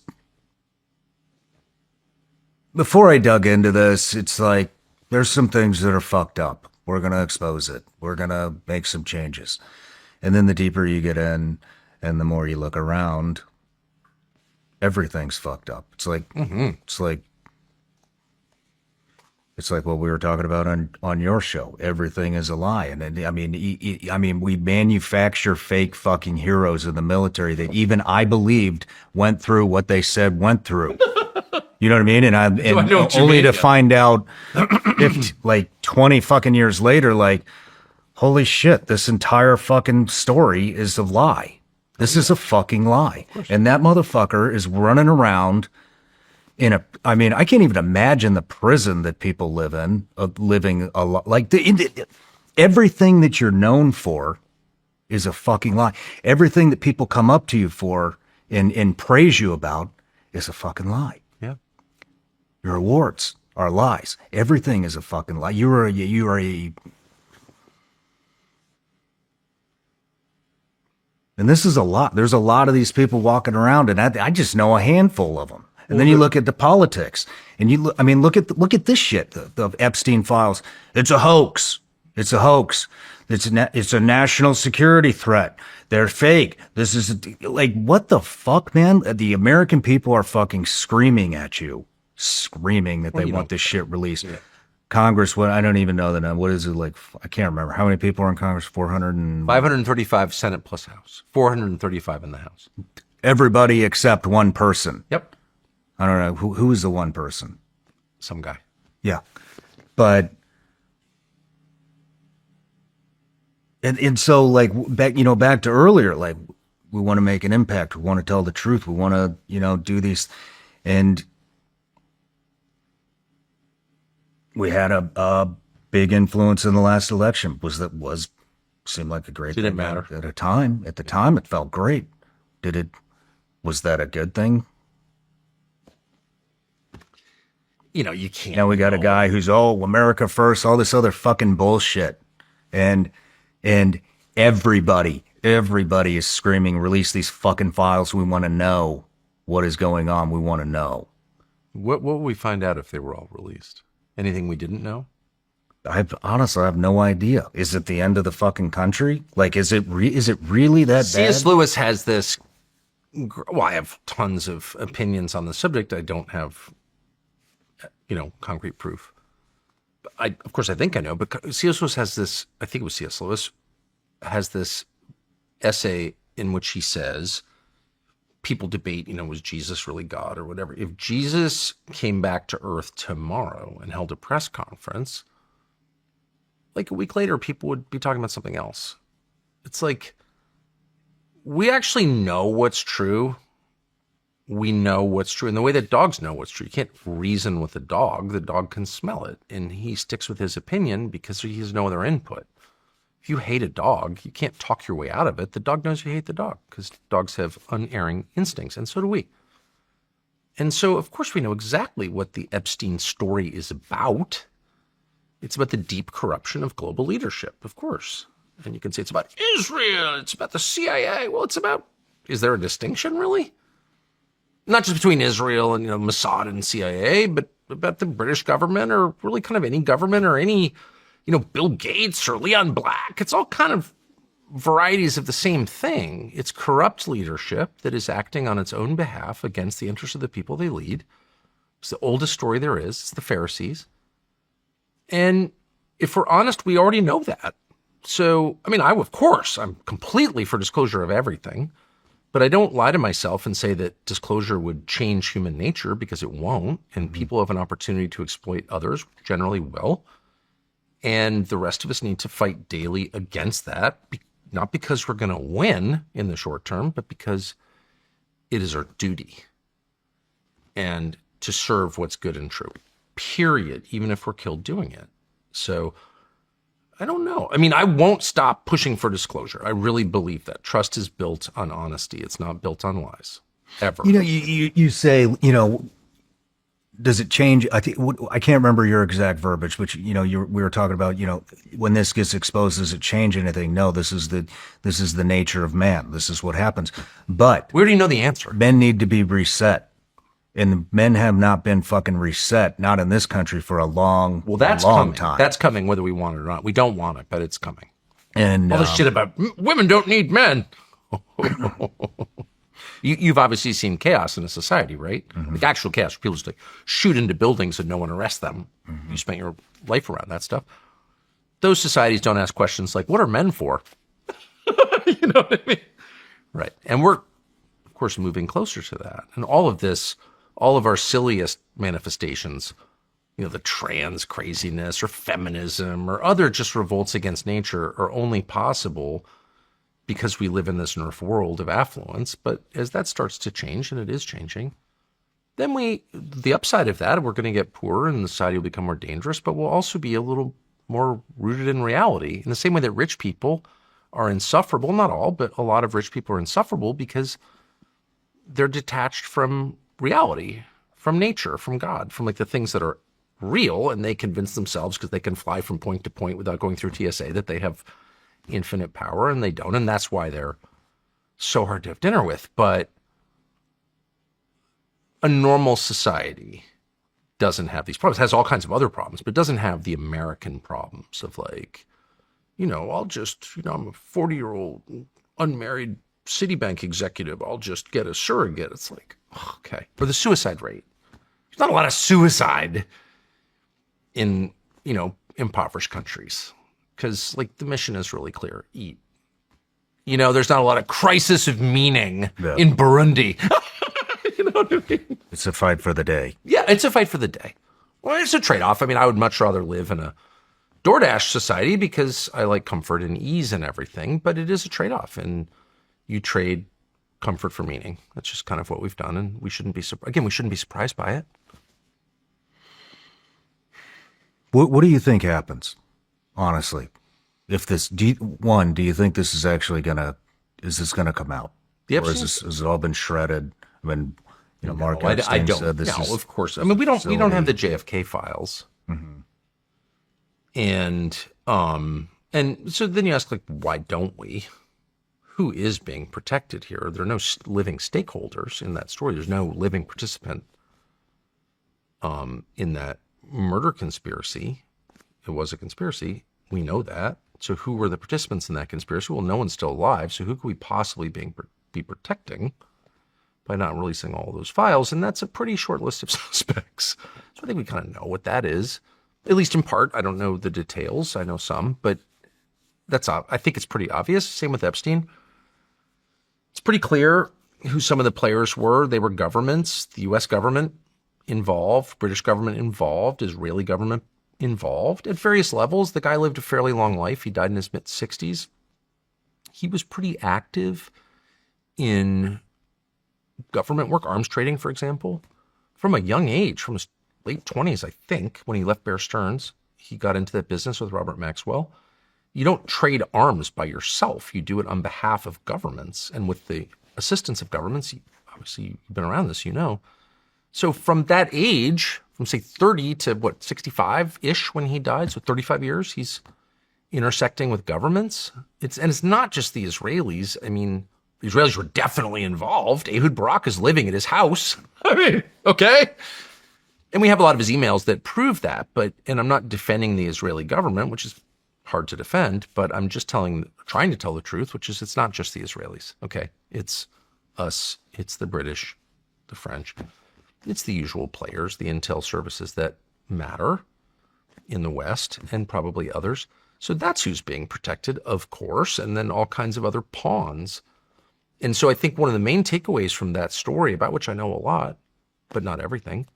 before I dug into this, it's like there's some things that are fucked up. We're going to expose it. We're going to make some changes. And then the deeper you get in and the more you look around, everything's fucked up. It's like, It's like what we were talking about on your show. Everything is a lie. And I mean, we manufacture fake fucking heroes in the military that even I believed went through what they said went through. You know what I mean? And only to find out like 20 fucking years later, like, holy shit, this entire fucking story is a lie. This is a fucking lie. And that motherfucker is running around I mean, I can't even imagine the prison that people live in, living a lot. Like, everything that you're known for is a fucking lie. Everything that people come up to you for and praise you about is a fucking lie. Yeah. Your awards are lies. Everything is a fucking lie. You are a. And this is a lot. There's a lot of these people walking around, and I just know a handful of them. And then you look at the politics, and look at this shit, the Epstein files. It's a hoax. It's a hoax. It's a national security threat. They're fake. This is like, what the fuck, man? The American people are fucking screaming at you, screaming that they want this shit released. Yeah. Congress, I don't even know the number. What is it like? I can't remember. How many people are in Congress? 535 Senate plus House. 435 in the House. Everybody except one person. Yep. I don't know who is the one person. Some guy. Yeah, but and so like back to earlier, like we want to make an impact. We want to tell the truth. We want to do these, and we had a big influence in the last election. Seemed like a great thing. Didn't matter at the time. At the time, it felt great. Was that a good thing? You can't. Now we got a guy who's, America first, all this other fucking bullshit. And everybody is screaming, release these fucking files. We want to know what is going on. We want to know. What will we find out if they were all released? Anything we didn't know? Honestly, I have no idea. Is it the end of the fucking country? Like, is it really that bad? C.S. Lewis has this, I have tons of opinions on the subject. I don't have concrete proof. But of course, I think I know, but C.S. Lewis has this, I think it was C.S. Lewis, has this essay in which he says, people debate, was Jesus really God or whatever. If Jesus came back to earth tomorrow and held a press conference, like a week later, people would be talking about something else. It's like, we actually know what's true. We know what's true. And the way that dogs know what's true, you can't reason with a dog. The dog can smell it. And he sticks with his opinion because he has no other input. If you hate a dog, you can't talk your way out of it. The dog knows you hate the dog because dogs have unerring instincts, and so do we. And so, of course, we know exactly what the Epstein story is about. It's about the deep corruption of global leadership, of course. And you can say it's about Israel, it's about the CIA. Well, is there a distinction, really? Not just between Israel and, Mossad and CIA, but about the British government or really kind of any government or any, Bill Gates or Leon Black. It's all kind of varieties of the same thing. It's corrupt leadership that is acting on its own behalf against the interests of the people they lead. It's the oldest story there is. It's the Pharisees. And if we're honest, we already know that. So, I'm completely for disclosure of everything. But I don't lie to myself and say that disclosure would change human nature, because it won't. And people have an opportunity to exploit others, generally will. And the rest of us need to fight daily against that, not because we're going to win in the short term, but because it is our duty and to serve what's good and true, period, even if we're killed doing it. So I don't know. I won't stop pushing for disclosure. I really believe that. Trust is built on honesty. It's not built on lies, ever. You say, does it change? I can't remember your exact verbiage, but we were talking about, when this gets exposed, does it change anything? No, this is the nature of man. This is what happens. But we already know the answer. Men need to be reset. And men have not been fucking reset, not in this country, for a long time. That's coming whether we want it or not. We don't want it, but it's coming. And all this shit about women don't need men. You've obviously seen chaos in a society, right? Like actual chaos, where people just like shoot into buildings and no one arrests them. You spent your life around that stuff. Those societies don't ask questions like, what are men for? You know what I mean? Right. And we're, of course, moving closer to that. And all of this, all of our silliest manifestations, the trans craziness or feminism or other just revolts against nature are only possible because we live in this nerf world of affluence. But as that starts to change, and it is changing, then the upside of that, we're going to get poorer and the society will become more dangerous, but we'll also be a little more rooted in reality. In the same way that rich people are insufferable, not all, but a lot of rich people are insufferable because they're detached from reality, from nature, from God, from like the things that are real, and they convince themselves because they can fly from point to point without going through TSA that they have infinite power, and they don't, and that's why they're so hard to have dinner with. But a normal society doesn't have these problems. It has all kinds of other problems, but it doesn't have the American problems of like, I'm a 40-year-old unmarried Citibank executive. I'll just get a surrogate. It's like, okay. Or the suicide rate. There's not a lot of suicide in, impoverished countries because like the mission is really clear. Eat. There's not a lot of crisis of meaning in Burundi. You know what I mean? It's a fight for the day. Yeah, it's a fight for the day. Well, it's a trade-off. I mean, I would much rather live in a DoorDash society because I like comfort and ease and everything, but it is a trade-off, and you trade comfort for meaning. That's just kind of what we've done, and we shouldn't be surprised by it. What do you think happens, honestly? If this, do you think this is actually is this gonna come out? Or has it all been shredded? I mean, Mark Epstein said this is... of course. I mean, we don't have the JFK files. And so then you ask, like, why don't we? Who is being protected here? There are no living stakeholders in that story. There's no living participant in that murder conspiracy. It was a conspiracy. We know that. So who were the participants in that conspiracy? Well, no one's still alive. So who could we possibly be protecting by not releasing all of those files? And that's a pretty short list of suspects. So I think we kind of know what that is, at least in part. I don't know the details. I know some, but I think it's pretty obvious. Same with Epstein. It's pretty clear who some of the players were. They were governments, the U.S. government involved, British government involved, Israeli government involved at various levels. The guy lived a fairly long life. He died in his mid-60s. He was pretty active in government work, arms trading, for example, from a young age, from his late 20s, I think, when he left Bear Stearns. He got into that business with Robert Maxwell. You don't trade arms by yourself. You do it on behalf of governments and with the assistance of governments. Obviously, you've been around this, So from that age, from say 30 to 65-ish when he died, so 35 years, he's intersecting with governments. It's not just the Israelis. I mean, the Israelis were definitely involved. Ehud Barak is living at his house. I mean, okay. And we have a lot of his emails that prove that, and I'm not defending the Israeli government, which is hard to defend, but I'm just trying to tell the truth, which is it's not just the Israelis. Okay. It's us. It's the British, the French. It's the usual players, the intel services that matter in the West and probably others. So that's who's being protected, of course, and then all kinds of other pawns. And so I think one of the main takeaways from that story, about which I know a lot, but not everything,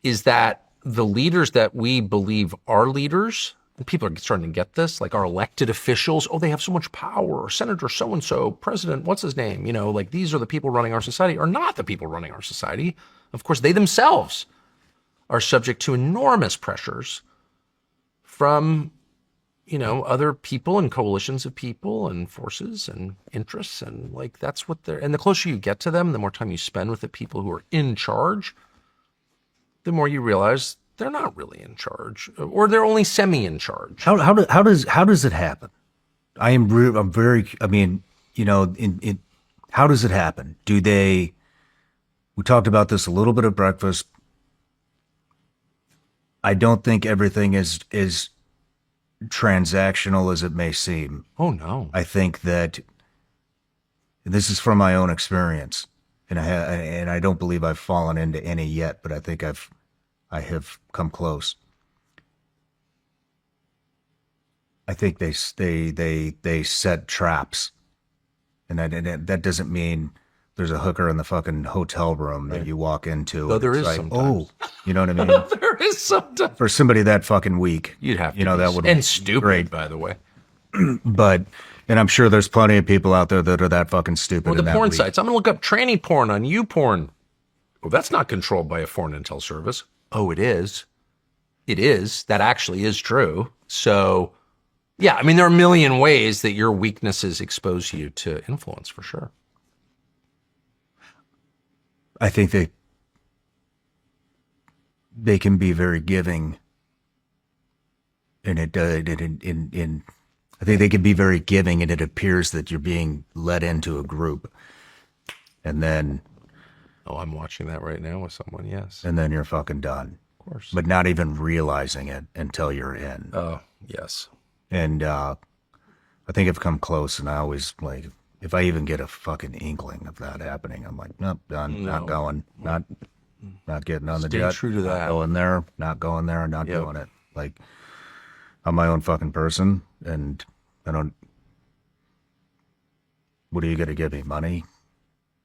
is that the leaders that we believe are leaders, and people are starting to get this, like our elected officials, they have so much power, Senator so-and-so, President, what's his name? Like these are the people running our society, are not the people running our society. Of course, they themselves are subject to enormous pressures from, other people and coalitions of people and forces and interests. And like, that's what and the closer you get to them, the more time you spend with the people who are in charge, the more you realize they're not really in charge, or they're only semi in charge. How does it happen? I'm very, how does it happen? We talked about this a little bit at breakfast. I don't think everything is transactional as it may seem. Oh no. I think that And this is from my own experience. And I don't believe I've fallen into any yet, but I think I have come close. I think they set traps. And that doesn't mean there's a hooker in the fucking hotel room that you walk into. Though there is sometimes. Oh, you know what I mean? There is sometimes. For somebody that fucking weak. You'd have to you know, be, that would and be stupid, great. by the way. But, and I'm sure there's plenty of people out there that are that fucking stupid. Or the and porn that weak. sites. I'm going to look up tranny porn on YouPorn. Well, that's not controlled by a foreign intel service. Oh, it is. It is. That actually is true. So, yeah, I mean, there are a million ways that your weaknesses expose you to influence, for sure. I think they can be very giving, and I think they can be very giving, and it appears that you're being led into a group, and then I'm watching that right now with someone. Yes, and then you're fucking done. Of course, but not even realizing it until you're in. Oh, yes. And I think I've come close, and I always like. If I even get a fucking inkling of that happening, I'm like, nope, done, not going, not getting on the jet. Stay true to that. Not going there, not going there, not doing it. Like, I'm my own fucking person, and I don't. What are you gonna give me? Money?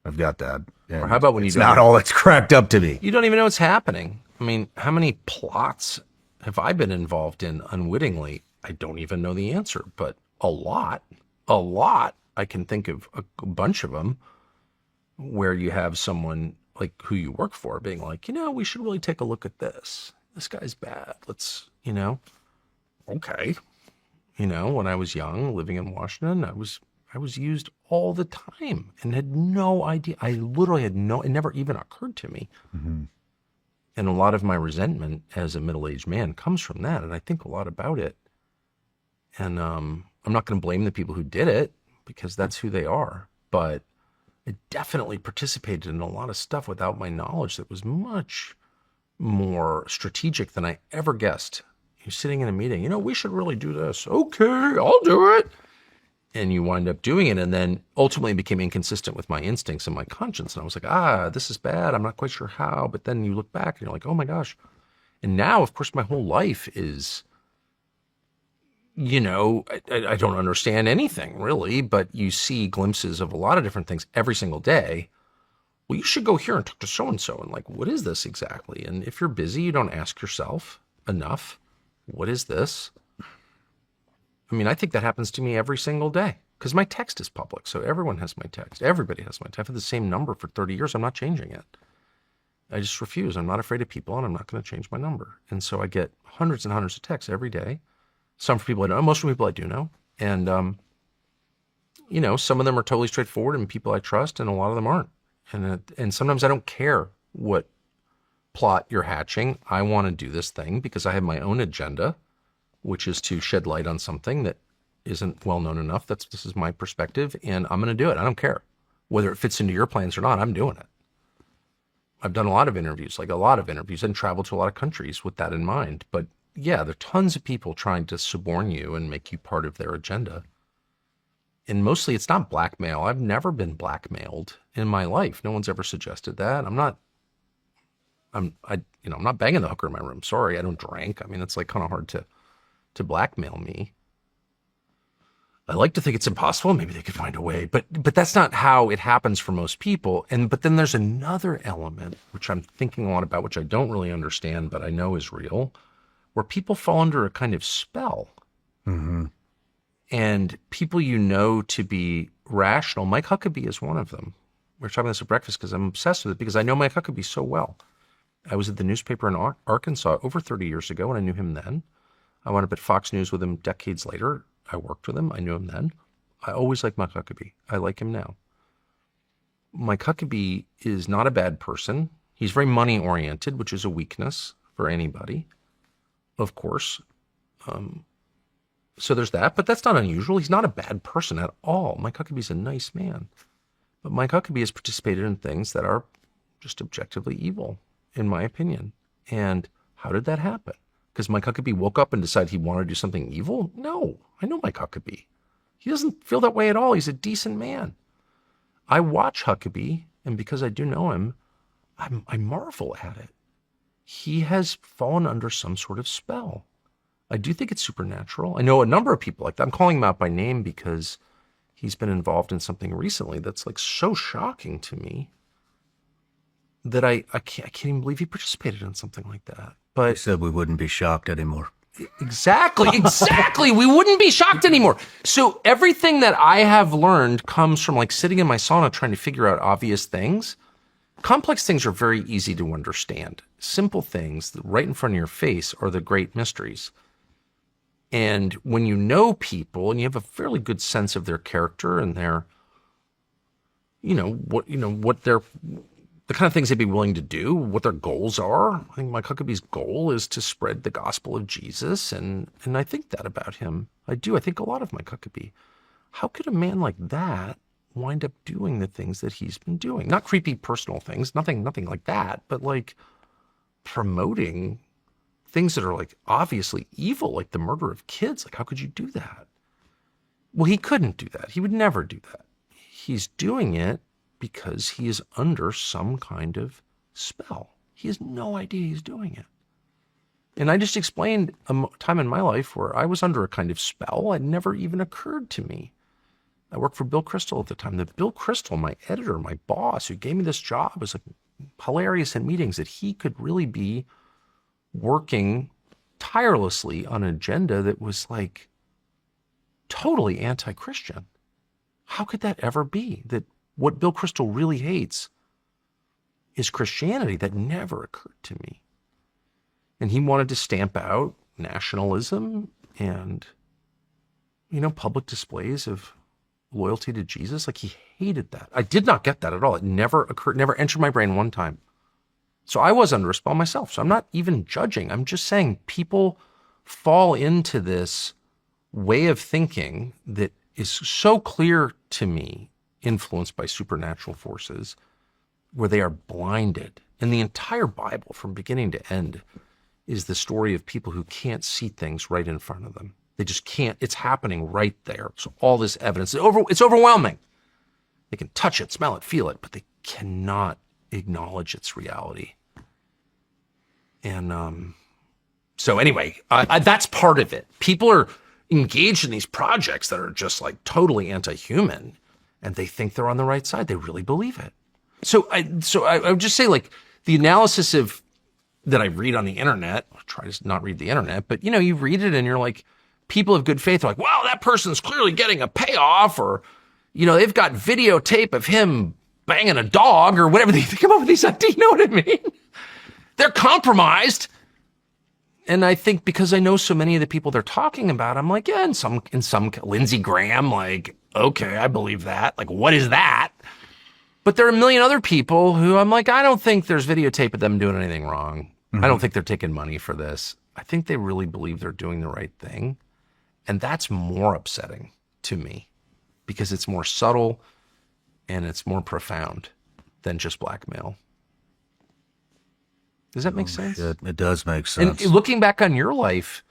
I've got that. And or how about when it's not all it's cracked up to be? You don't even know what's happening. I mean, how many plots have I been involved in unwittingly? I don't even know the answer, but a lot. I can think of a bunch of them where you have someone like who you work for being like, we should really take a look at this. This guy's bad. Let's, okay. When I was young, living in Washington, I was used all the time and had no idea. I literally had it never even occurred to me. Mm-hmm. And a lot of my resentment as a middle-aged man comes from that. And I think a lot about it. And I'm not going to blame the people who did it, because that's who they are. But I definitely participated in a lot of stuff without my knowledge that was much more strategic than I ever guessed. You're sitting in a meeting, we should really do this. Okay, I'll do it. And you wind up doing it, and then ultimately became inconsistent with my instincts and my conscience. And I was like, this is bad. I'm not quite sure how. But then you look back and you're like, oh my gosh. And now, of course, my whole life is... I don't understand anything really, but you see glimpses of a lot of different things every single day. Well, you should go here and talk to so-and-so and like, what is this exactly? And if you're busy, you don't ask yourself enough, what is this? I mean, I think that happens to me every single day because my text is public. So everyone has my text. Everybody has my text. I've had the same number for 30 years. I'm not changing it. I just refuse. I'm not afraid of people, and I'm not going to change my number. And so I get hundreds and hundreds of texts every day. Some for people I know, most of the people I do know. And, some of them are totally straightforward and people I trust, and a lot of them aren't. And sometimes I don't care what plot you're hatching. I want to do this thing because I have my own agenda, which is to shed light on something that isn't well known enough. This is my perspective, and I'm going to do it. I don't care whether it fits into your plans or not. I'm doing it. I've done a lot of interviews, and traveled to a lot of countries with that in mind. But yeah, there are tons of people trying to suborn you and make you part of their agenda. And mostly it's not blackmail. I've never been blackmailed in my life. No one's ever suggested that. I'm not banging the hooker in my room. Sorry, I don't drink. I mean, it's like kind of hard to blackmail me. I like to think it's impossible. Maybe they could find a way, but that's not how it happens for most people. But then there's another element, which I'm thinking a lot about, which I don't really understand, but I know is real, where people fall under a kind of spell. Mm-hmm. And people to be rational. Mike Huckabee is one of them. We were talking about this at breakfast because I'm obsessed with it because I know Mike Huckabee so well. I was at the newspaper in Arkansas over 30 years ago, and I knew him then. I wound up at Fox News with him decades later. I worked with him. I knew him then. I always liked Mike Huckabee. I like him now. Mike Huckabee is not a bad person. He's very money-oriented, which is a weakness for anybody, of course. So there's that, but that's not unusual. He's not a bad person at all. Mike Huckabee's a nice man. But Mike Huckabee has participated in things that are just objectively evil, in my opinion. And how did that happen? Because Mike Huckabee woke up and decided he wanted to do something evil? No, I know Mike Huckabee. He doesn't feel that way at all. He's a decent man. I watch Huckabee, and because I do know him, I marvel at it. He has fallen under some sort of spell. I do think it's supernatural. I know a number of people like that. I'm calling him out by name because he's been involved in something recently that's like so shocking to me that I can't even believe he participated in something like that. But He said we wouldn't be shocked anymore. Exactly. We wouldn't be shocked anymore. So everything that I have learned comes from like sitting in my sauna trying to figure out obvious things. Complex things are very easy to understand. Simple things right in front of your face are the great mysteries. And when you know people and you have a fairly good sense of their character and their, what they're, the kind of things they'd be willing to do, what their goals are. I think Mike Huckabee's goal is to spread the gospel of Jesus. And I think that about him. I do. I think a lot of Mike Huckabee. How could a man like that wind up doing the things that he's been doing? Not creepy personal things, nothing like that, but like promoting things that are like obviously evil, like the murder of kids. Like, how could you do that? Well, he couldn't do that. He would never do that. He's doing it because he is under some kind of spell. He has no idea he's doing it. And I just explained a time in my life where I was under a kind of spell. It never even occurred to me. I worked for Bill Kristol at the time. The Bill Kristol, my editor, my boss, who gave me this job, was like hilarious in meetings that he could really be working tirelessly on an agenda that was like totally anti-Christian. How could that ever be? That what Bill Kristol really hates is Christianity. That never occurred to me. And he wanted to stamp out nationalism and, public displays of loyalty to Jesus. Like, he hated that. I did not get that at all. It never occurred, never entered my brain one time. So I was under a spell myself. So I'm not even judging. I'm just saying people fall into this way of thinking that is so clear to me, influenced by supernatural forces, where they are blinded. And the entire Bible, from beginning to end, is the story of people who can't see things right in front of them. They just can't. It's happening right there. So all this evidence, it's overwhelming. They can touch it, smell it, feel it, but they cannot acknowledge its reality. And so anyway, that's part of it. People are engaged in these projects that are just like totally anti-human, and they think they're on the right side. They really believe it. So I would just say, like, the analysis of that I read on the internet, I try to not read the internet, but you read it and you're like, people of good faith are like, wow, that person's clearly getting a payoff, or, they've got videotape of him banging a dog or whatever. They come up with these ideas. You know what I mean? They're compromised. And I think because I know so many of the people they're talking about, I'm like, yeah, in some Lindsey Graham, like, okay, I believe that. Like, what is that? But there are a million other people who I'm like, I don't think there's videotape of them doing anything wrong. Mm-hmm. I don't think they're taking money for this. I think they really believe they're doing the right thing. And that's more upsetting to me because it's more subtle and it's more profound than just blackmail. Does that make sense? Shit. It does make sense. And looking back on your life,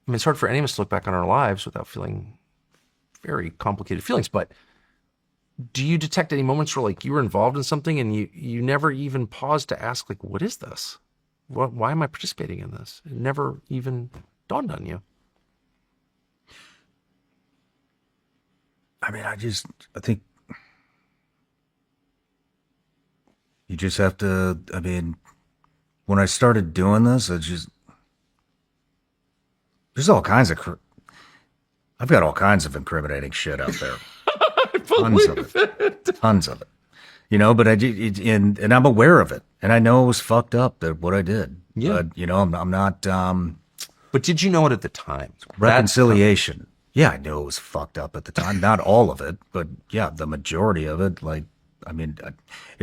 I mean, it's hard for any of us to look back on our lives without feeling very complicated feelings, but do you detect any moments where like you were involved in something and you never even paused to ask, like, what is this? Why am I participating in this? It never even dawned on you. I mean, I think you just have to, when I started doing this, there's all kinds of, I've got all kinds of incriminating shit out there. Tons of it, but and I'm aware of it, and I know it was fucked up that what I did. Yeah. But, I'm not, but did you know it at the time? Reconciliation. Yeah, I knew it was fucked up at the time. Not all of it, but yeah, the majority of it. Like, I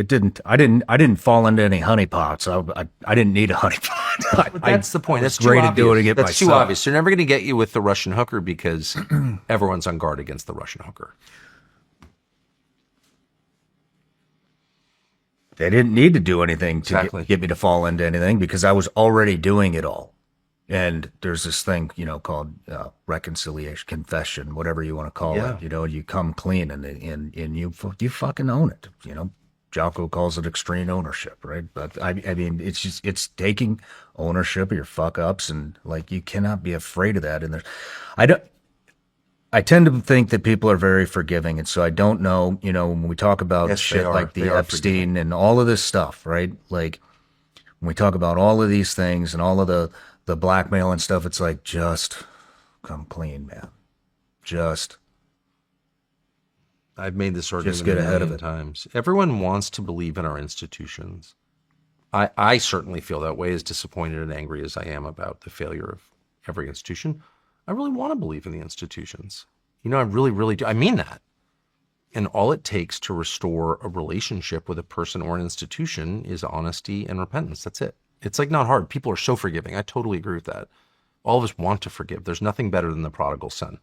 didn't fall into any honeypots. I didn't need a honeypot. But that's the point. That's great at doing it That's myself. too obvious. They're never going to get you with the Russian hooker because everyone's on guard against the Russian hooker. They didn't need to do anything to get me to fall into anything because I was already doing it all. And there's this thing, called reconciliation, confession, whatever you want to call Yeah. it. You come clean and you fucking own it. Jocko calls it extreme ownership, right? But I mean, it's taking ownership of your fuck ups, and like you cannot be afraid of that. And I don't. I tend to think that people are very forgiving, and so I don't know. When we talk about Yes, shit they are. like They the are Epstein forgiving. and all of this stuff, right? Like when we talk about all of these things and all of the blackmail and stuff, it's like just come clean, man. Just I've made this argument get a ahead of million it. times. Everyone wants to believe in our institutions. I certainly feel that way, as disappointed and angry as I am about the failure of every institution. I really want to believe in the institutions. I really, really do. I mean that. And all it takes to restore a relationship with a person or an institution is honesty and repentance. That's it. It's like not hard. People are so forgiving. I totally agree with that. All of us want to forgive. There's nothing better than the prodigal son.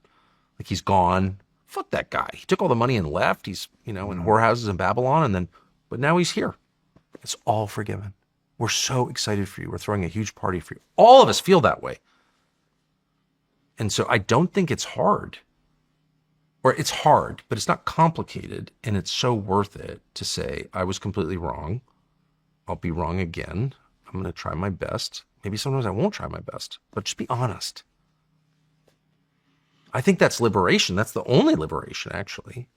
Like he's gone. Fuck that guy. He took all the money and left. He's, in whorehouses in Babylon, but now he's here. It's all forgiven. We're so excited for you. We're throwing a huge party for you. All of us feel that way. And so I don't think it's hard. Or it's hard, but it's not complicated. And it's so worth it to say, I was completely wrong. I'll be wrong again. I'm going to try my best. Maybe sometimes I won't try my best, but just be honest. I think that's liberation. That's the only liberation, actually.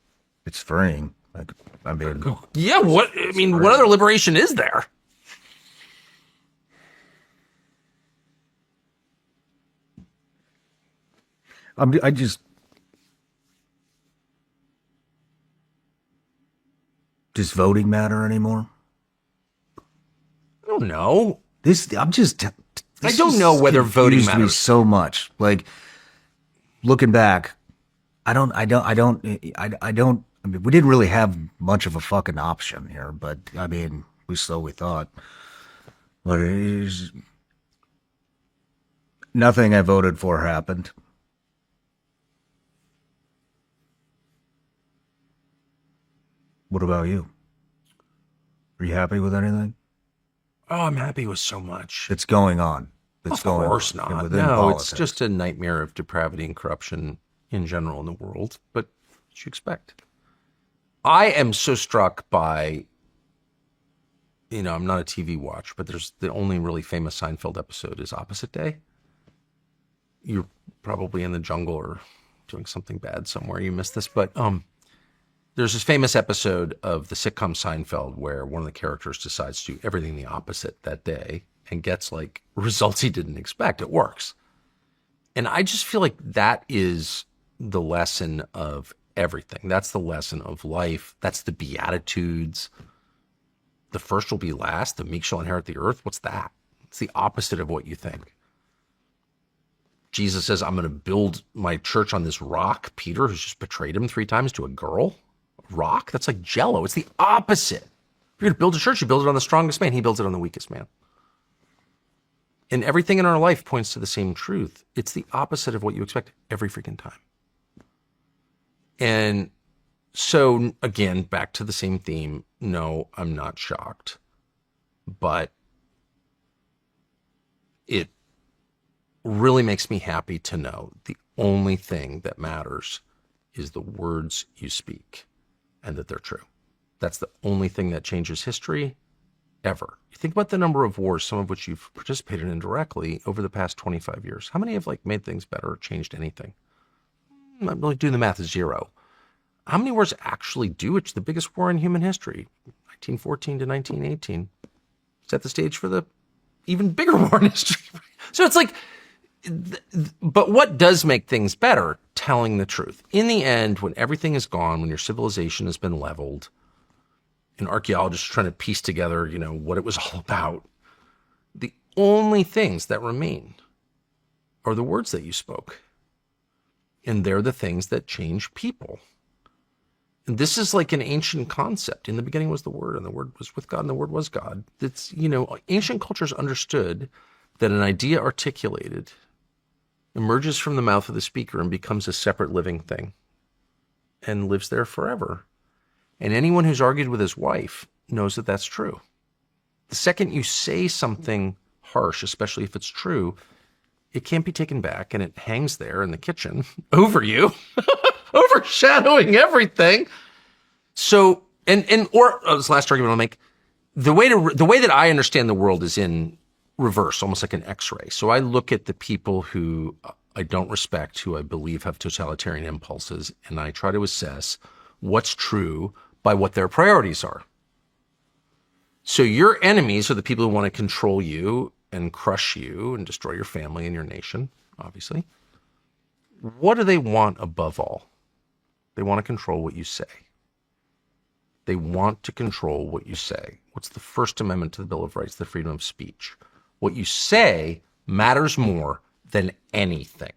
It's freeing. Like, I mean, Yeah, what other liberation is there? I just does voting matter anymore? I don't know. I'm just. I don't know whether voting confused me matters. so much. Like looking back, I mean, we didn't really have much of a fucking option here, but I mean, we so we thought. But it is, nothing I voted for happened. What about you? Are you happy with anything Oh, I'm happy with so much. that's going on? Of course not. within No, politics? it's just a nightmare of depravity and corruption in general in the world, but what you expect. I am so struck by, I'm not a TV watch, but there's the only really famous Seinfeld episode is Opposite Day. You're probably in the jungle or doing something bad somewhere. You missed this, but there's this famous episode of the sitcom Seinfeld where one of the characters decides to do everything the opposite that day and gets like results he didn't expect. It works. And I just feel like that is the lesson of everything. That's the lesson of life. That's the Beatitudes. The first will be last. The meek shall inherit the earth. What's that? It's the opposite of what you think. Jesus says, I'm going to build my church on this rock. Peter, who's just betrayed him 3 times to a girl. Rock? That's like Jello. It's the opposite. If you're going to build a church, you build it on the strongest man. He builds it on the weakest man. And everything in our life points to the same truth. It's the opposite of what you expect every freaking time. And so, again, back to the same theme. No, I'm not shocked. But it really makes me happy to know the only thing that matters is the words you speak and that they're true. That's the only thing that changes history ever. You think about the number of wars, some of which you've participated in directly over the past 25 years. How many have made things better or changed anything? I'm not really doing the math, is 0. How many wars actually do? It's the biggest war in human history, 1914 to 1918. Set the stage for the even bigger war in history. So it's like, but what does make things better? Telling the truth. In the end, when everything is gone, when your civilization has been leveled, and archaeologists are trying to piece together, what it was all about, the only things that remain are the words that you spoke. And they're the things that change people. And this is like an ancient concept. In the beginning was the Word, and the Word was with God, and the Word was God. It's, ancient cultures understood that an idea articulated emerges from the mouth of the speaker and becomes a separate living thing and lives there forever. And anyone who's argued with his wife knows that that's true. The second you say something harsh, especially if it's true, it can't be taken back, and it hangs there in the kitchen over you, overshadowing everything. So, or this last argument I'll make, the way that I understand the world is in reverse, almost like an X-ray. So I look at the people who I don't respect, who I believe have totalitarian impulses, and I try to assess what's true by what their priorities are. So your enemies are the people who want to control you and crush you and destroy your family and your nation, obviously. What do they want above all? They want to control what you say. They want to control what you say. What's the First Amendment to the Bill of Rights? The freedom of speech. What you say matters more than anything.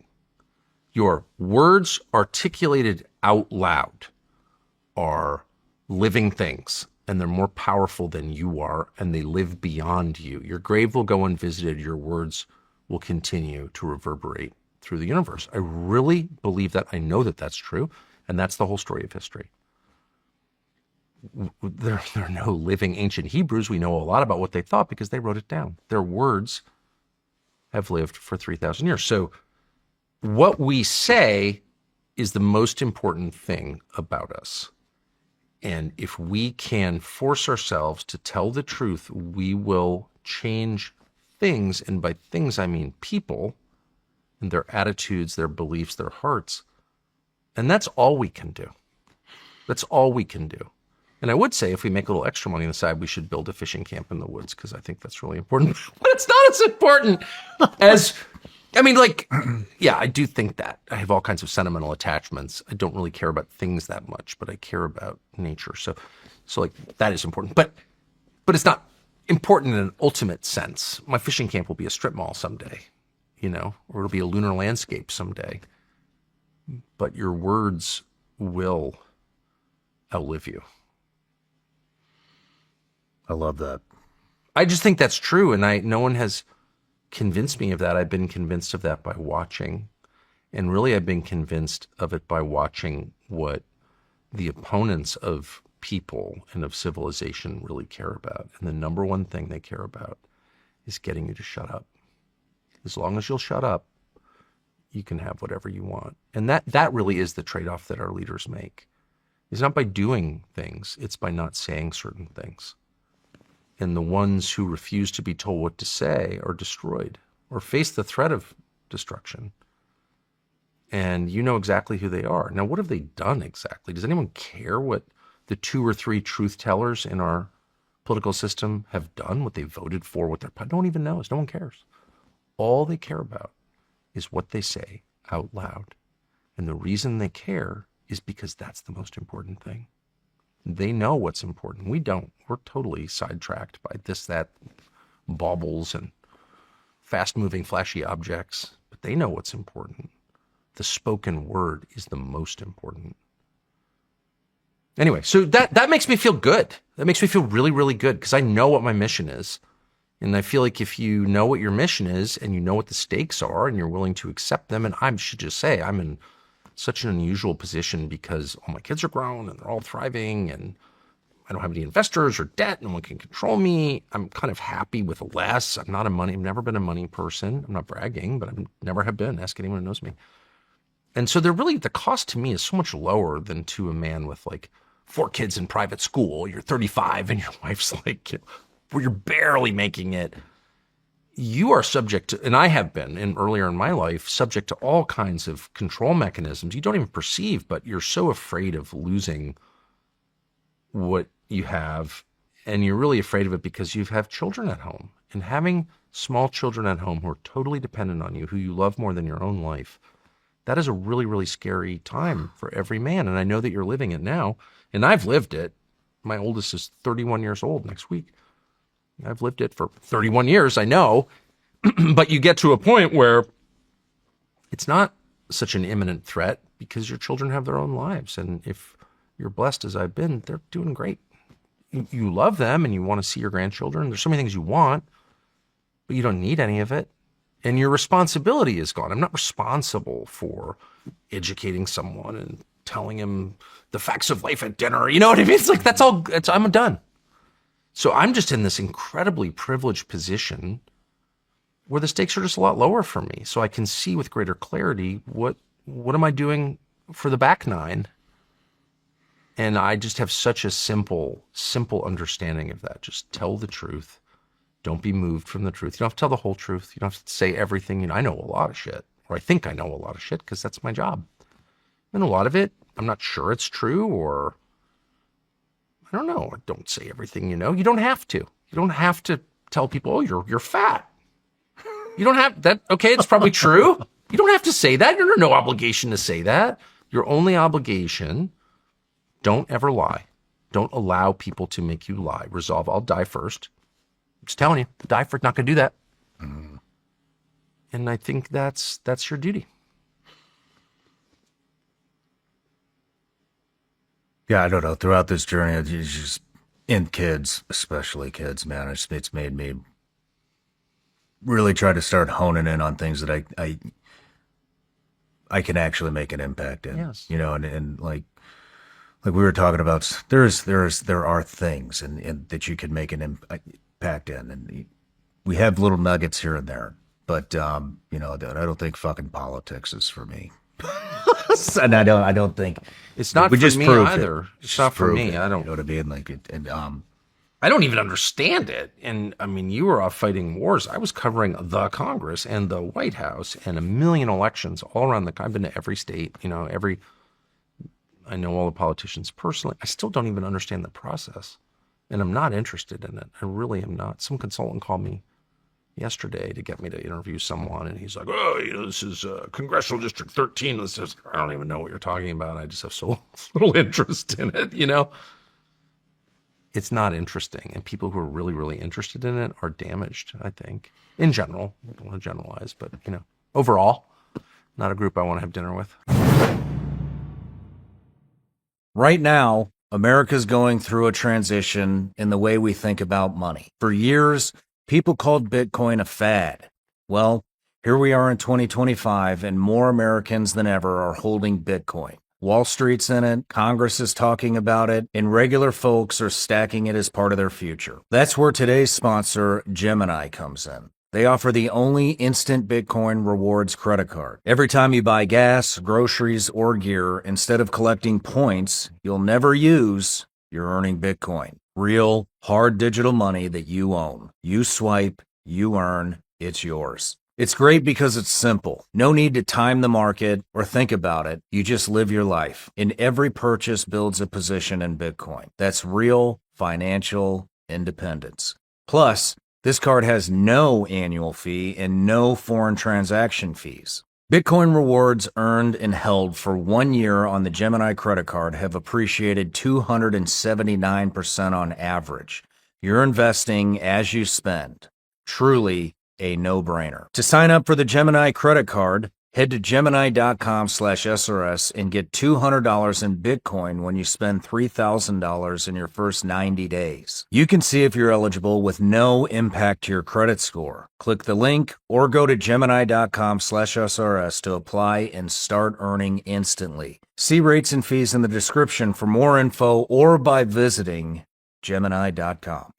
Your words articulated out loud are living things, and they're more powerful than you are, and they live beyond you. Your grave will go unvisited. Your words will continue to reverberate through the universe. I really believe that. I know that that's true, and that's the whole story of history. There are no living ancient Hebrews. We know a lot about what they thought because they wrote it down. Their words have lived for 3,000 years. So what we say is the most important thing about us. And if we can force ourselves to tell the truth, we will change things. And by things, I mean people and their attitudes, their beliefs, their hearts. And that's all we can do. That's all we can do. And I would say if we make a little extra money on the side, we should build a fishing camp in the woods, because I think that's really important. But it's not as important as, I mean, like, yeah, I do think that. I have all kinds of sentimental attachments. I don't really care about things that much, but I care about nature. So like, that is important. But it's not important in an ultimate sense. My fishing camp will be a strip mall someday, or it'll be a lunar landscape someday. But your words will outlive you. I love that. I just think that's true, and no one has convinced me of that. I've been convinced of that by watching, and really I've been convinced of it by watching what the opponents of people and of civilization really care about. And the number one thing they care about is getting you to shut up. As long as you'll shut up, you can have whatever you want. And that really is the trade-off that our leaders make. It's not by doing things, it's by not saying certain things. And the ones who refuse to be told what to say are destroyed or face the threat of destruction. And you know exactly who they are. Now, what have they done exactly? Does anyone care what the 2 or 3 truth tellers in our political system have done, what they voted for, what they're... No one even knows. No one cares. All they care about is what they say out loud. And the reason they care is because that's the most important thing. They know what's important. We don't. We're totally sidetracked by this, that, baubles and fast-moving, flashy objects. But they know what's important. The spoken word is the most important. Anyway, so that makes me feel good. That makes me feel really, really good, because I know what my mission is. And I feel like if you know what your mission is and you know what the stakes are and you're willing to accept them, and I should just say I'm in such an unusual position because all my kids are grown and they're all thriving and I don't have any investors or debt. No one can control me. I'm kind of happy with less. I've never been a money person. I'm not bragging, but I never have been. Ask anyone who knows me. And so the cost to me is so much lower than to a man with like 4 kids in private school. You're 35 and your wife's like, you're barely making it. You are subject to, and I have been earlier in my life, subject to all kinds of control mechanisms you don't even perceive, but you're so afraid of losing what you have. And you're really afraid of it because you have children at home. And having small children at home who are totally dependent on you, who you love more than your own life, that is a really, really scary time for every man. And I know that you're living it now. And I've lived it. My oldest is 31 years old next week. I've lived it for 31 years, I know. But you get to a point where it's not such an imminent threat because your children have their own lives. And if you're blessed as I've been, they're doing great. You love them and you want to see your grandchildren. There's so many things you want, but you don't need any of it. And your responsibility is gone. I'm not responsible for educating someone and telling him the facts of life at dinner. You know what I mean? It's like, I'm done. So I'm just in this incredibly privileged position where the stakes are just a lot lower for me. So I can see with greater clarity what am I doing for the back nine. And I just have such a simple understanding of that. Just tell the truth. Don't be moved from the truth. You don't have to tell the whole truth. You don't have to say everything. I know a lot of shit, or I think I know a lot of shit because that's my job. And a lot of it, I'm not sure it's true, or I don't know. Don't say everything you know. You don't have to. You don't have to tell people, oh, you're fat. You don't have that. Okay, it's probably true. You don't have to say that. You're under no obligation to say that. Your only obligation, don't ever lie. Don't allow people to make you lie. Resolve, I'll die first. I'm just telling you, die first, not going to do that. And I think that's your duty. Yeah, I don't know. Throughout this journey, it's just, in kids, especially kids, man, it's made me really try to start honing in on things that I can actually make an impact in. Yes. And like we were talking about, there are things and that you can make an impact in, and we have little nuggets here and there, but I don't think fucking politics is for me. And I don't think it's not we for just me proved either. It. It's not for me. I don't. You know what I mean? Like it, and I don't even understand it. And I mean, you were off fighting wars. I was covering the Congress and the White House and a million elections all around I've been to every state. I know all the politicians personally. I still don't even understand the process, and I'm not interested in it. I really am not. Some consultant called me yesterday to get me to interview someone, and he's like, oh, this is Congressional District 13. This is, I don't even know what you're talking about. I just have so little interest in it, It's not interesting, and people who are really, really interested in it are damaged, I think, in general. I don't want to generalize, but, overall, not a group I want to have dinner with. Right now, America's going through a transition in the way we think about money. For years, people called Bitcoin a fad. Well, here we are in 2025, and more Americans than ever are holding Bitcoin. Wall Street's in it, Congress is talking about it, and regular folks are stacking it as part of their future. That's where today's sponsor, Gemini, comes in. They offer the only instant Bitcoin rewards credit card. Every time you buy gas, groceries, or gear, instead of collecting points you'll never use, you're earning Bitcoin. Real, hard digital money that you own. You swipe, you earn, it's yours. It's great because it's simple. No need to time the market or think about it. You just live your life. And every purchase builds a position in Bitcoin. That's real financial independence. Plus, this card has no annual fee and no foreign transaction fees. Bitcoin rewards earned and held for 1 year on the Gemini credit card have appreciated 279% on average. You're investing as you spend. Truly a no-brainer. To sign up for the Gemini credit card, head to Gemini.com/SRS and get $200 in Bitcoin when you spend $3,000 in your first 90 days. You can see if you're eligible with no impact to your credit score. Click the link or go to Gemini.com/SRS to apply and start earning instantly. See rates and fees in the description for more info or by visiting Gemini.com.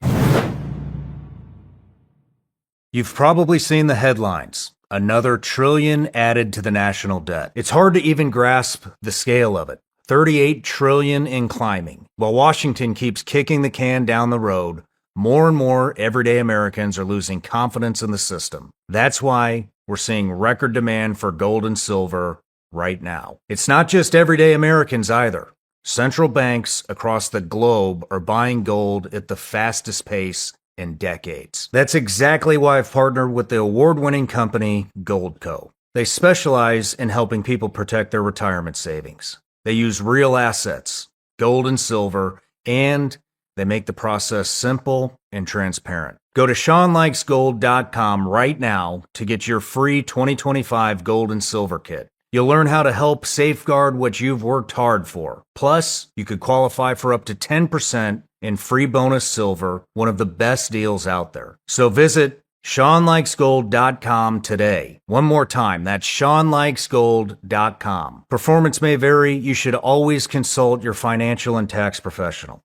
You've probably seen the headlines. Another trillion added to the national debt. It's hard to even grasp the scale of it. 38 trillion in climbing. While Washington keeps kicking the can down the road, more and more everyday Americans are losing confidence in the system. That's why we're seeing record demand for gold and silver right now. It's not just everyday Americans either. Central banks across the globe are buying gold at the fastest pace in decades. That's exactly why I've partnered with the award-winning company Goldco. They specialize in helping people protect their retirement savings. They use real assets, gold and silver, and they make the process simple and transparent. Go to SeanLikesGold.com right now to get your free 2025 gold and silver kit. You'll learn how to help safeguard what you've worked hard for. Plus, you could qualify for up to 10% in free bonus silver, one of the best deals out there. So visit SeanLikesGold.com today. One more time, that's SeanLikesGold.com. Performance may vary. You should always consult your financial and tax professional.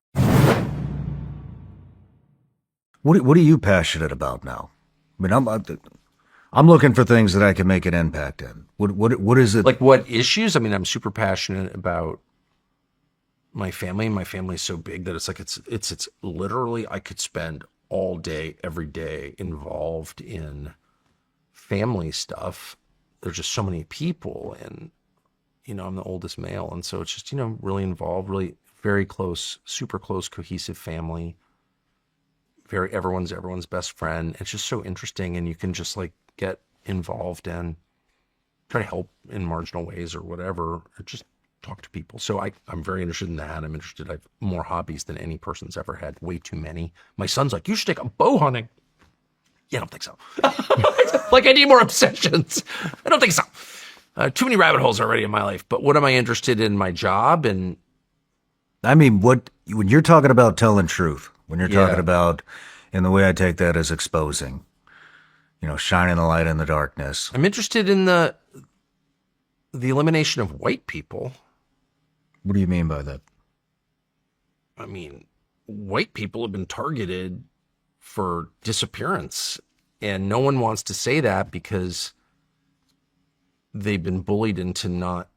What are you passionate about now? I mean, I'm looking for things that I can make an impact in. What is it? Like what issues? I mean, I'm super passionate about my family. My family is so big that it's literally, I could spend all day, every day involved in family stuff. There's just so many people, and, you know, I'm the oldest male. And so it's just, you know, really involved, really very close, super close, cohesive family. Everyone's best friend. It's just so interesting. And you can just like get involved and try to help in marginal ways or whatever, or just talk to people. So I'm very interested in that. I'm interested. I have more hobbies than any person's ever had, way too many. My son's like, you should take up bow hunting. Yeah, I don't think so. Like, I need more obsessions. I don't think so. Too many rabbit holes already in my life. But what am I interested in? My job? And I mean, when you're talking about telling truth, when you're talking about, and the way I take that is exposing, you know, shining the light in the darkness. I'm interested in the elimination of white people. What do you mean by that? I mean, white people have been targeted for disappearance, and no one wants to say that because they've been bullied into not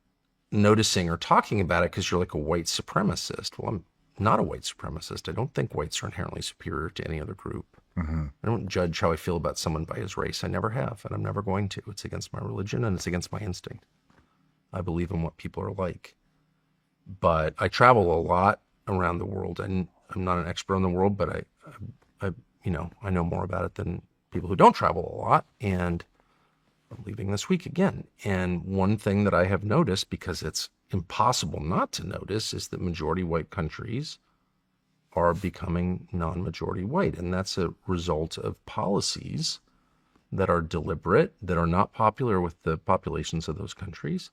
noticing or talking about it because you're like a white supremacist. Well, I'm not a white supremacist. I don't think whites are inherently superior to any other group. Mm-hmm. I don't judge how I feel about someone by his race. I never have, and I'm never going to. It's against my religion, and it's against my instinct. I believe in what people are like. But I travel a lot around the world, and I'm not an expert on the world, but I I know more about it than people who don't travel a lot. And I'm leaving this week again. And one thing that I have noticed, because it's impossible not to notice, is that majority white countries are becoming non-majority white. And that's a result of policies that are deliberate, that are not popular with the populations of those countries,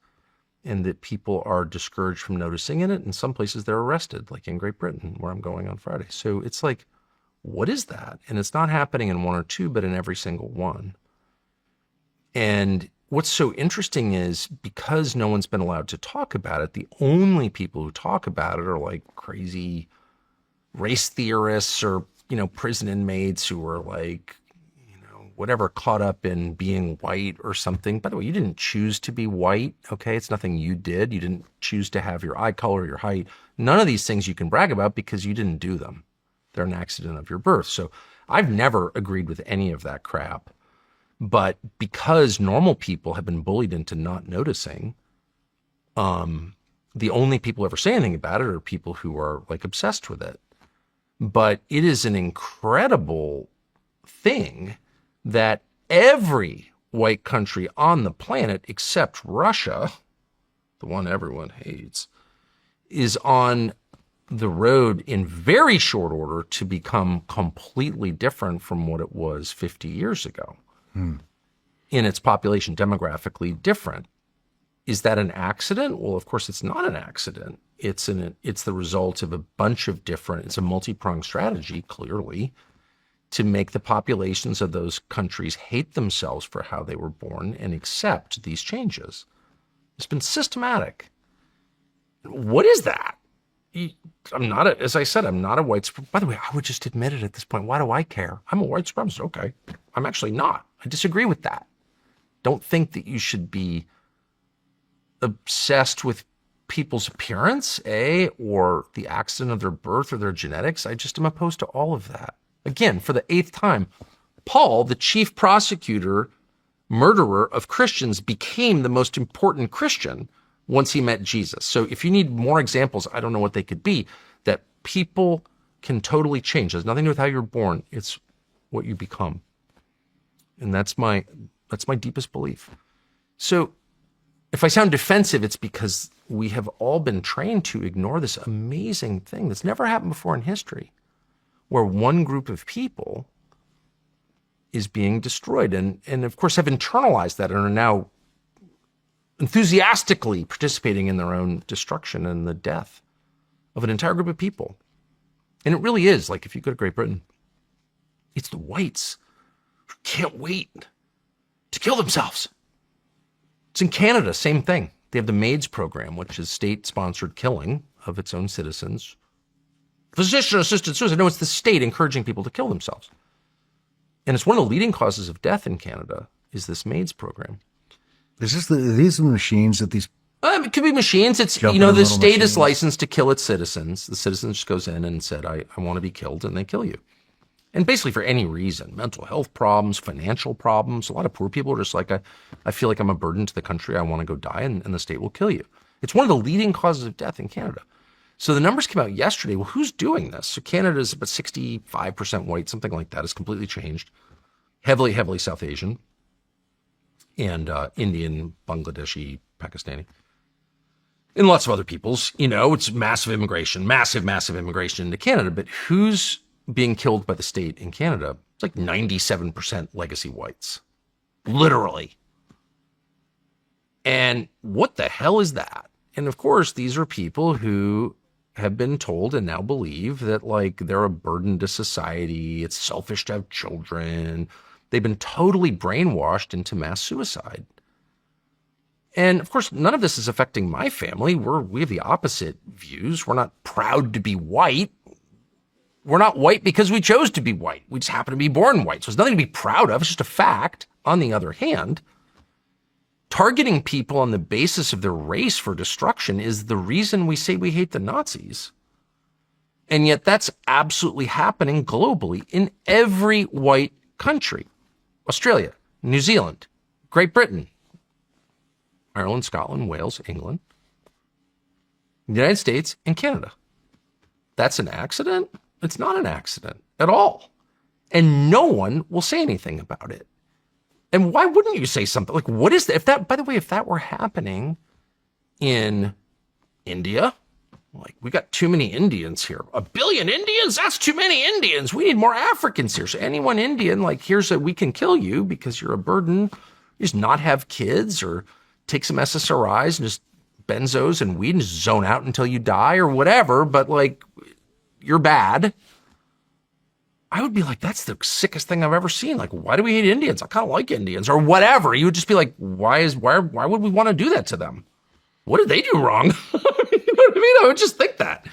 and that people are discouraged from noticing in it. In some places they're arrested, like in Great Britain, where I'm going on Friday. So it's like, what is that? And it's not happening in one or two, but in every single one. And what's so interesting is, because no one's been allowed to talk about it, the only people who talk about it are like crazy race theorists or, you know, prison inmates who are like, whatever, caught up in being white or something. By the way, you didn't choose to be white, okay? It's nothing you did. You didn't choose to have your eye color, your height. None of these things you can brag about because you didn't do them. They're an accident of your birth. So I've never agreed with any of that crap. But because normal people have been bullied into not noticing, the only people who ever say anything about it are people who are like obsessed with it. But it is an incredible thing that every white country on the planet, except Russia, the one everyone hates, is on the road in very short order to become completely different from what it was 50 years ago. In its population, demographically different. Is that an accident? Well, of course, it's not an accident. It's the result of a bunch of different, it's a multi-pronged strategy, clearly, to make the populations of those countries hate themselves for how they were born and accept these changes. It's been systematic. What is that? As I said, I'm not a white supremacist. By the way, I would just admit it at this point. Why do I care? I'm a white supremacist. Okay. I'm actually not. I disagree with that. Don't think that you should be obsessed with people's appearance, or the accident of their birth or their genetics. I just am opposed to all of that. Again, for the 8th time, Paul, the chief prosecutor, murderer of Christians, became the most important Christian once he met Jesus. So if you need more examples, I don't know what they could be, that people can totally change. It has nothing to do with how you're born. It's what you become. And that's my deepest belief. So if I sound defensive, it's because we have all been trained to ignore this amazing thing that's never happened before in history, where one group of people is being destroyed, and of course have internalized that and are now enthusiastically participating in their own destruction and the death of an entire group of people. And it really is, like, if you go to Great Britain, it's the whites who can't wait to kill themselves. It's in Canada, same thing. They have the MAIDS program, which is state-sponsored killing of its own citizens. Physician-assisted suicide. No, it's the state encouraging people to kill themselves. And it's one of the leading causes of death in Canada is this MAIDS program. Is this these are the machines that these? It could be machines. It's, the state is licensed to kill its citizens. The citizen just goes in and said, I want to be killed, and they kill you. And basically for any reason, mental health problems, financial problems. A lot of poor people are just like, I feel like I'm a burden to the country. I want to go die, and the state will kill you. It's one of the leading causes of death in Canada. So the numbers came out yesterday. Well, who's doing this? So Canada is about 65% white, something like that. It's completely changed. Heavily, heavily South Asian and Indian, Bangladeshi, Pakistani. And lots of other peoples. It's massive immigration into Canada. But who's being killed by the state in Canada? It's like 97% legacy whites. Literally. And what the hell is that? And of course, these are people who have been told and now believe that they're a burden to society. It's selfish to have children. They've been totally brainwashed into mass suicide. And of course, none of this is affecting my family. We have the opposite views. We're not proud to be white. We're not white because we chose to be white. We just happen to be born white. So it's nothing to be proud of. It's just a fact. On the other hand, targeting people on the basis of their race for destruction is the reason we say we hate the Nazis. And yet that's absolutely happening globally in every white country. Australia, New Zealand, Great Britain, Ireland, Scotland, Wales, England, the United States, and Canada. That's an accident? It's not an accident at all. And no one will say anything about it. And why wouldn't you say something? What is that? By the way, if that were happening in India, we got too many Indians here. 1 billion Indians? That's too many Indians. We need more Africans here. So anyone Indian, we can kill you because you're a burden. You just not have kids or take some SSRIs and just benzos and weed and just zone out until you die or whatever. But you're bad. I would be like, that's the sickest thing I've ever seen. Why do we hate Indians? I kind of like Indians or whatever. You would just be like, why would we want to do that to them? What did they do wrong? You know what I mean? I would just think that.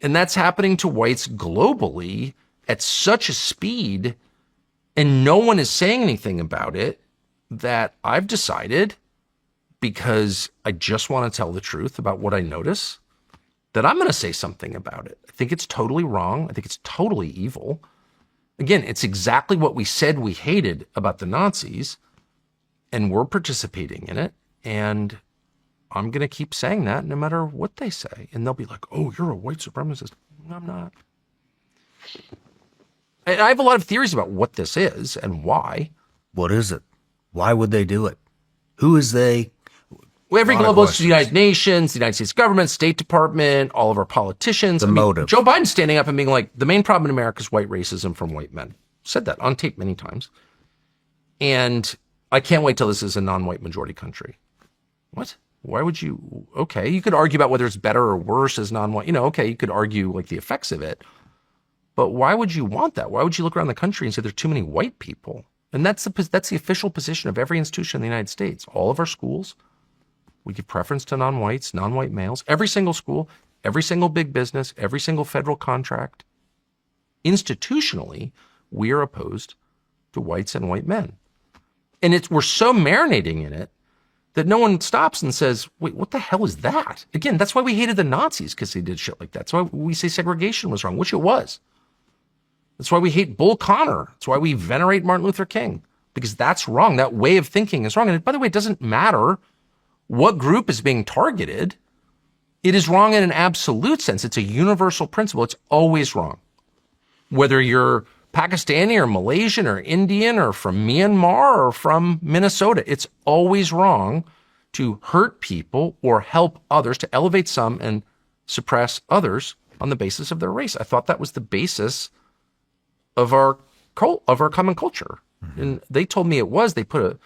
And that's happening to whites globally at such a speed, and no one is saying anything about it, that I've decided, because I just want to tell the truth about what I notice, that I'm going to say something about it. I think it's totally wrong. I think it's totally evil. Again, it's exactly what we said we hated about the Nazis, and we're participating in it. And I'm going to keep saying that no matter what they say. And they'll be like, oh, you're a white supremacist. No, I'm not. And I have a lot of theories about what this is and why. What is it? Why would they do it? Who is they? Well, every globalist, the United Nations, the United States government, State Department, all of our politicians. Motive. Joe Biden's standing up and being like, the main problem in America is white racism from white men. Said that on tape many times. And I can't wait till this is a non-white majority country. What? Why would you? Okay, you could argue about whether it's better or worse as non-white. Okay, you could argue the effects of it. But why would you want that? Why would you look around the country and say there's too many white people? And that's the official position of every institution in the United States. All of our schools, we give preference to non-whites, non-white males. Every single school, every single big business, every single federal contract. Institutionally, we are opposed to whites and white men. And we're so marinating in it that no one stops and says, wait, what the hell is that? Again, that's why we hated the Nazis, because they did shit like that. That's why we say segregation was wrong, which it was. That's why we hate Bull Connor. That's why we venerate Martin Luther King, because that's wrong. That way of thinking is wrong. And by the way, it doesn't matter what group is being targeted. It is wrong in an absolute sense. It's a universal principle. It's always wrong. Whether you're Pakistani or Malaysian or Indian or from Myanmar or from Minnesota, it's always wrong to hurt people or help others, to elevate some and suppress others on the basis of their race. I thought that was the basis of our common culture. Mm-hmm. And they told me it was. They put a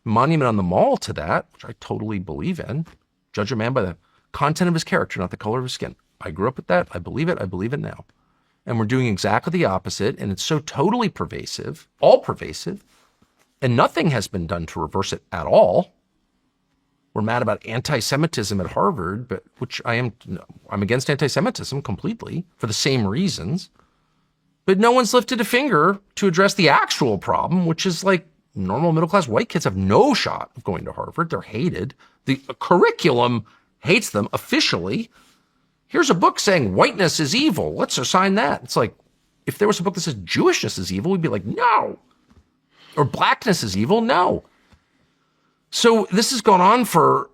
monument on the mall to that, which I totally believe in. Judge a man by the content of his character, not the color of his skin. I grew up with that. I believe it. I believe it now. And we're doing exactly the opposite. And it's so totally pervasive, all pervasive. And nothing has been done to reverse it at all. We're mad about anti-Semitism at Harvard, but I'm against anti-Semitism completely for the same reasons. But no one's lifted a finger to address the actual problem, which is normal middle-class white kids have no shot of going to Harvard. They're hated. The curriculum hates them officially. Here's a book saying whiteness is evil. Let's assign that. It's like, if there was a book that says Jewishness is evil, we'd be like, no. Or blackness is evil, no. So this has gone on for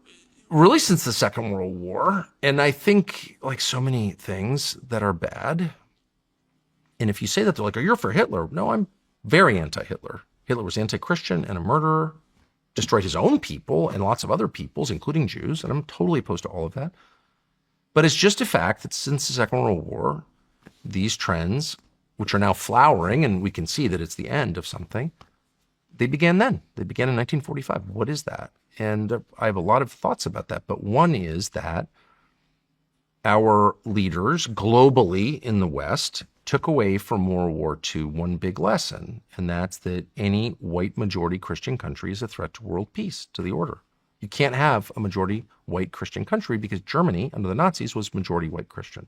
really since the Second World War. And I think, like so many things that are bad, and if you say that, they're like, oh, you're for Hitler. No, I'm very anti-Hitler. Hitler was anti-Christian and a murderer, destroyed his own people and lots of other peoples, including Jews, and I'm totally opposed to all of that. But it's just a fact that since the Second World War, these trends, which are now flowering, and we can see that it's the end of something, they began then. They began in 1945. What is that? And I have a lot of thoughts about that. But one is that our leaders globally in the West took away from World War II one big lesson, and that's that any white majority Christian country is a threat to world peace, to the order. You can't have a majority white Christian country because Germany, under the Nazis, was majority white Christian.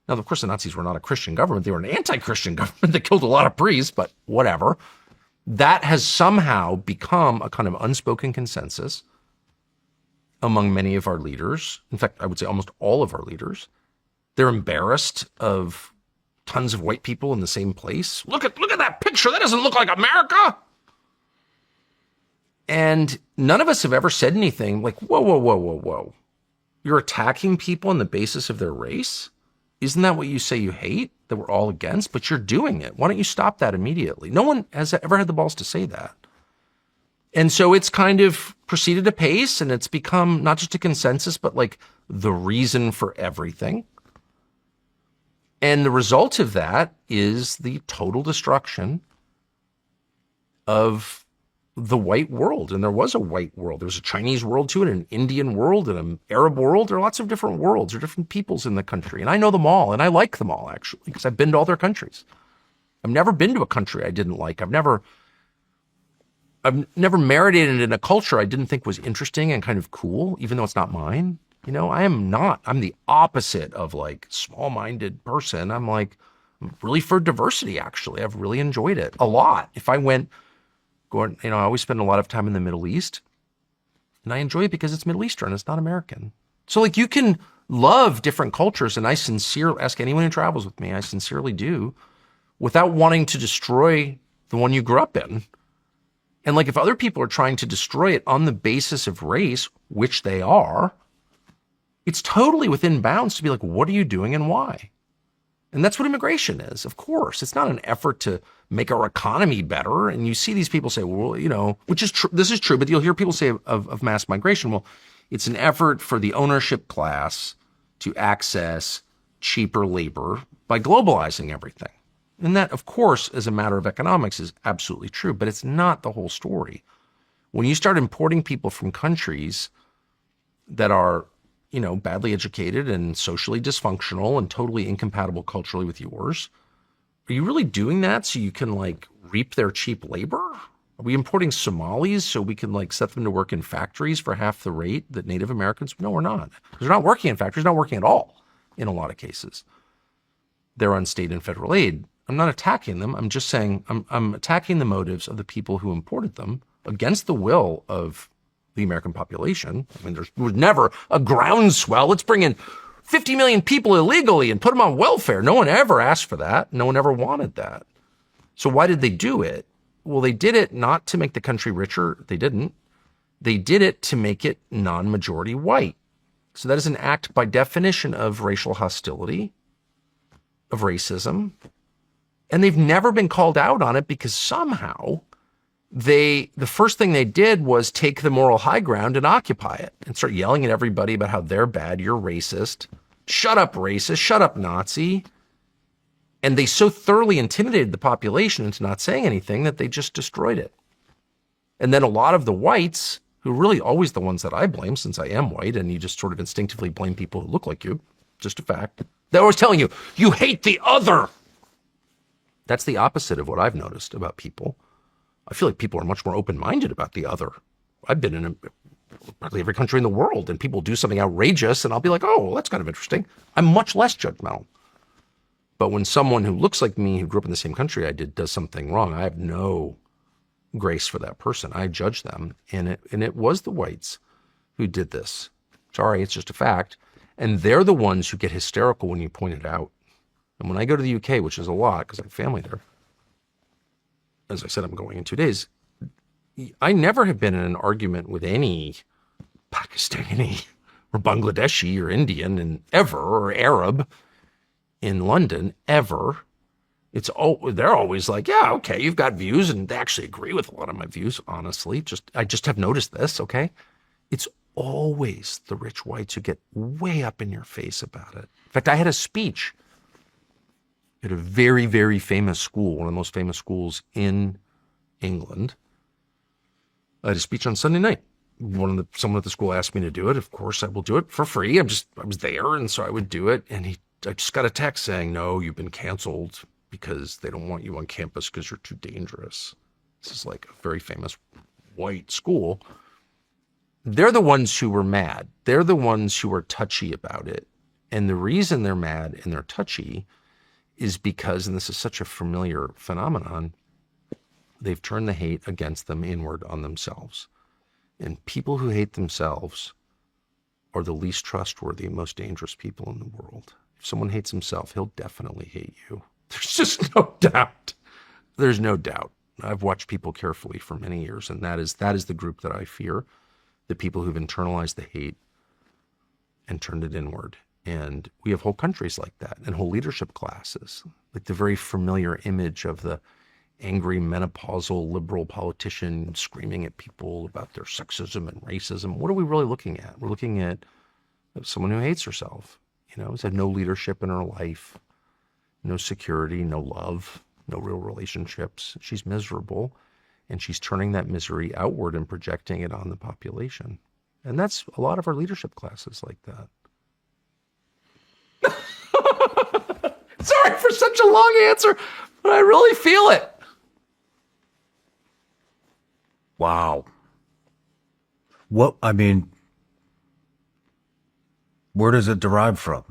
Now, of course, the Nazis were not a Christian government. They were an anti-Christian government that killed a lot of priests, but whatever. That has somehow become a kind of unspoken consensus among many of our leaders. In fact, I would say almost all of our leaders. They're embarrassed of tons of white people in the same place. Look at that picture. That doesn't look like America. And none of us have ever said anything like, whoa, whoa, whoa, whoa, whoa. You're attacking people on the basis of their race? Isn't that what you say you hate, that we're all against? But you're doing it. Why don't you stop that immediately? No one has ever had the balls to say that. And so it's kind of proceeded apace, and it's become not just a consensus, but like the reason for everything. And the result of that is the total destruction of the white world. And there was a white world. There was a Chinese world too, and an Indian world, and an Arab world. There are lots of different worlds or different peoples in the country. And I know them all, and I like them all, actually, because I've been to all their countries. I've never been to a country I didn't like. I've never marinated in a culture I didn't think was interesting and kind of cool, even though it's not mine. You know, I'm the opposite of like small-minded person. I'm really for diversity, actually. I've really enjoyed it a lot. If I went, I always spend a lot of time in the Middle East, and I enjoy it because it's Middle Eastern. It's not American. So like you can love different cultures, and I sincerely ask anyone who travels with me, I sincerely do, without wanting to destroy the one you grew up in. And like if other people are trying to destroy it on the basis of race, which they are, it's totally within bounds to be like, what are you doing and why? And that's what immigration is, of course. It's not an effort to make our economy better. And you see these people say, well, which is true. This is true, but you'll hear people say of mass migration, well, it's an effort for the ownership class to access cheaper labor by globalizing everything. And that, of course, as a matter of economics is absolutely true, but it's not the whole story. When you start importing people from countries that are, badly educated and socially dysfunctional and totally incompatible culturally with yours, are you really doing that so you can reap their cheap labor? Are we importing Somalis so we can set them to work in factories for half the rate that Native Americans? No, we're not. Because they're not working in factories, not working at all in a lot of cases. They're on state and federal aid. I'm not attacking them. I'm just saying I'm attacking the motives of the people who imported them against the will of the American population. I mean, there was never a groundswell. Let's bring in 50 million people illegally and put them on welfare. No one ever asked for that. No one ever wanted that. So why did they do it? Well, they did it not to make the country richer. They didn't. They did it to make it non-majority white. So that is an act by definition of racial hostility, of racism. And they've never been called out on it because somehow the first thing they did was take the moral high ground and occupy it and start yelling at everybody about how they're bad, you're racist, shut up racist, shut up Nazi. And they so thoroughly intimidated the population into not saying anything that they just destroyed it. And then a lot of the whites, who are really always the ones that I blame since I am white, and you just sort of instinctively blame people who look like you, just a fact. They're always telling you, you hate the other. That's the opposite of what I've noticed about people. I feel like people are much more open-minded about the other. I've been in probably every country in the world, and people do something outrageous, and I'll be like, oh, well, that's kind of interesting. I'm much less judgmental. But when someone who looks like me, who grew up in the same country I did, does something wrong, I have no grace for that person. I judge them. And it was the whites who did this. Sorry, it's just a fact. And they're the ones who get hysterical when you point it out. And when I go to the UK, which is a lot because I have family there, as I said, I'm going in 2 days. I never have been in an argument with any Pakistani or Bangladeshi or Indian and ever, or Arab in London ever. They're always like, yeah, okay, you've got views, and they actually agree with a lot of my views, honestly. I just have noticed this, okay? It's always the rich whites who get way up in your face about it. In fact, I had a speech at a very, very famous school, one of the most famous schools in England. I had a speech on Sunday night. Someone at the school asked me to do it. Of course, I will do it for free. I was there, and so I would do it. And I just got a text saying, no, you've been canceled because they don't want you on campus because you're too dangerous. This is like a very famous white school. They're the ones who were mad. They're the ones who are touchy about it. And the reason they're mad and they're touchy is because, and this is such a familiar phenomenon, they've turned the hate against them inward on themselves. And people who hate themselves are the least trustworthy, most dangerous people in the world. If someone hates himself, he'll definitely hate you. There's just no doubt. There's no doubt. I've watched people carefully for many years, and that is the group that I fear, the people who've internalized the hate and turned it inward. And we have whole countries like that, and whole leadership classes, like the very familiar image of the angry menopausal liberal politician screaming at people about their sexism and racism. What are we really looking at? We're looking at someone who hates herself, has had no leadership in her life, no security, no love, no real relationships. She's miserable, and she's turning that misery outward and projecting it on the population. And that's a lot of our leadership classes like that. Sorry for such a long answer, but I really feel it. Wow. Where does it derive from?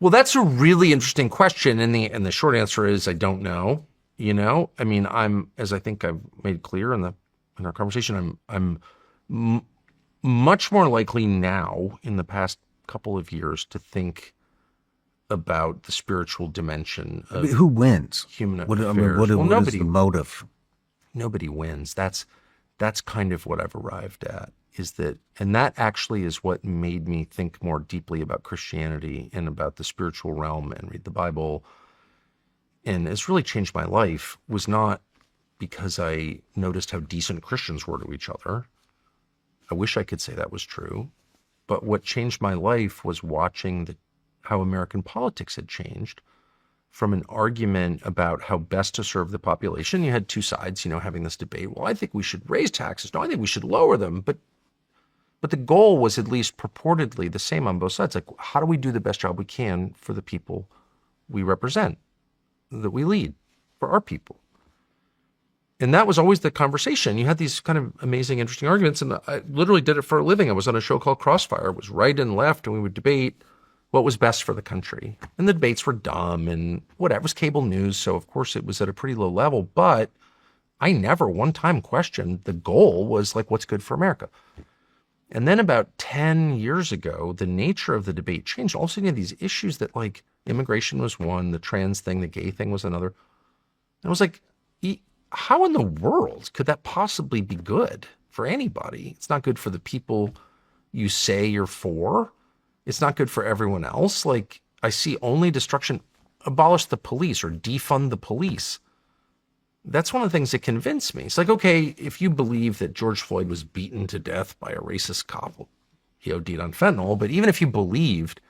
Well, that's a really interesting question. And the short answer is I don't know. I'm, as I think I've made clear in our conversation, I'm much more likely now in the past couple of years to think about the spiritual dimension of who wins? Human what affairs. What is the motive? Nobody wins. That's kind of what I've arrived at, is that, and that actually is what made me think more deeply about Christianity and about the spiritual realm and read the Bible. And it's really changed my life, was not because I noticed how decent Christians were to each other. I wish I could say that was true. But what changed my life was watching how American politics had changed from an argument about how best to serve the population. You had two sides, having this debate. Well, I think we should raise taxes. No, I think we should lower them. But the goal was at least purportedly the same on both sides. Like, how do we do the best job we can for the people we represent, that we lead, for our people? And that was always the conversation. You had these kind of amazing, interesting arguments. And I literally did it for a living. I was on a show called Crossfire. It was right and left, and we would debate what was best for the country. And the debates were dumb and whatever. It was cable news, so of course it was at a pretty low level. But I never one time questioned the goal was like, what's good for America? And then about 10 years ago, the nature of the debate changed. All of a sudden you had these issues that, like, immigration was one, the trans thing, the gay thing was another. And I was like, how in the world could that possibly be good for anybody? It's not good for the people you say you're for. It's not good for everyone else. Like, I see only destruction. Abolish the police or defund the police. That's one of the things that convinced me. It's like, okay, if you believe that George Floyd was beaten to death by a racist cop, he OD'd on fentanyl, but even if you believed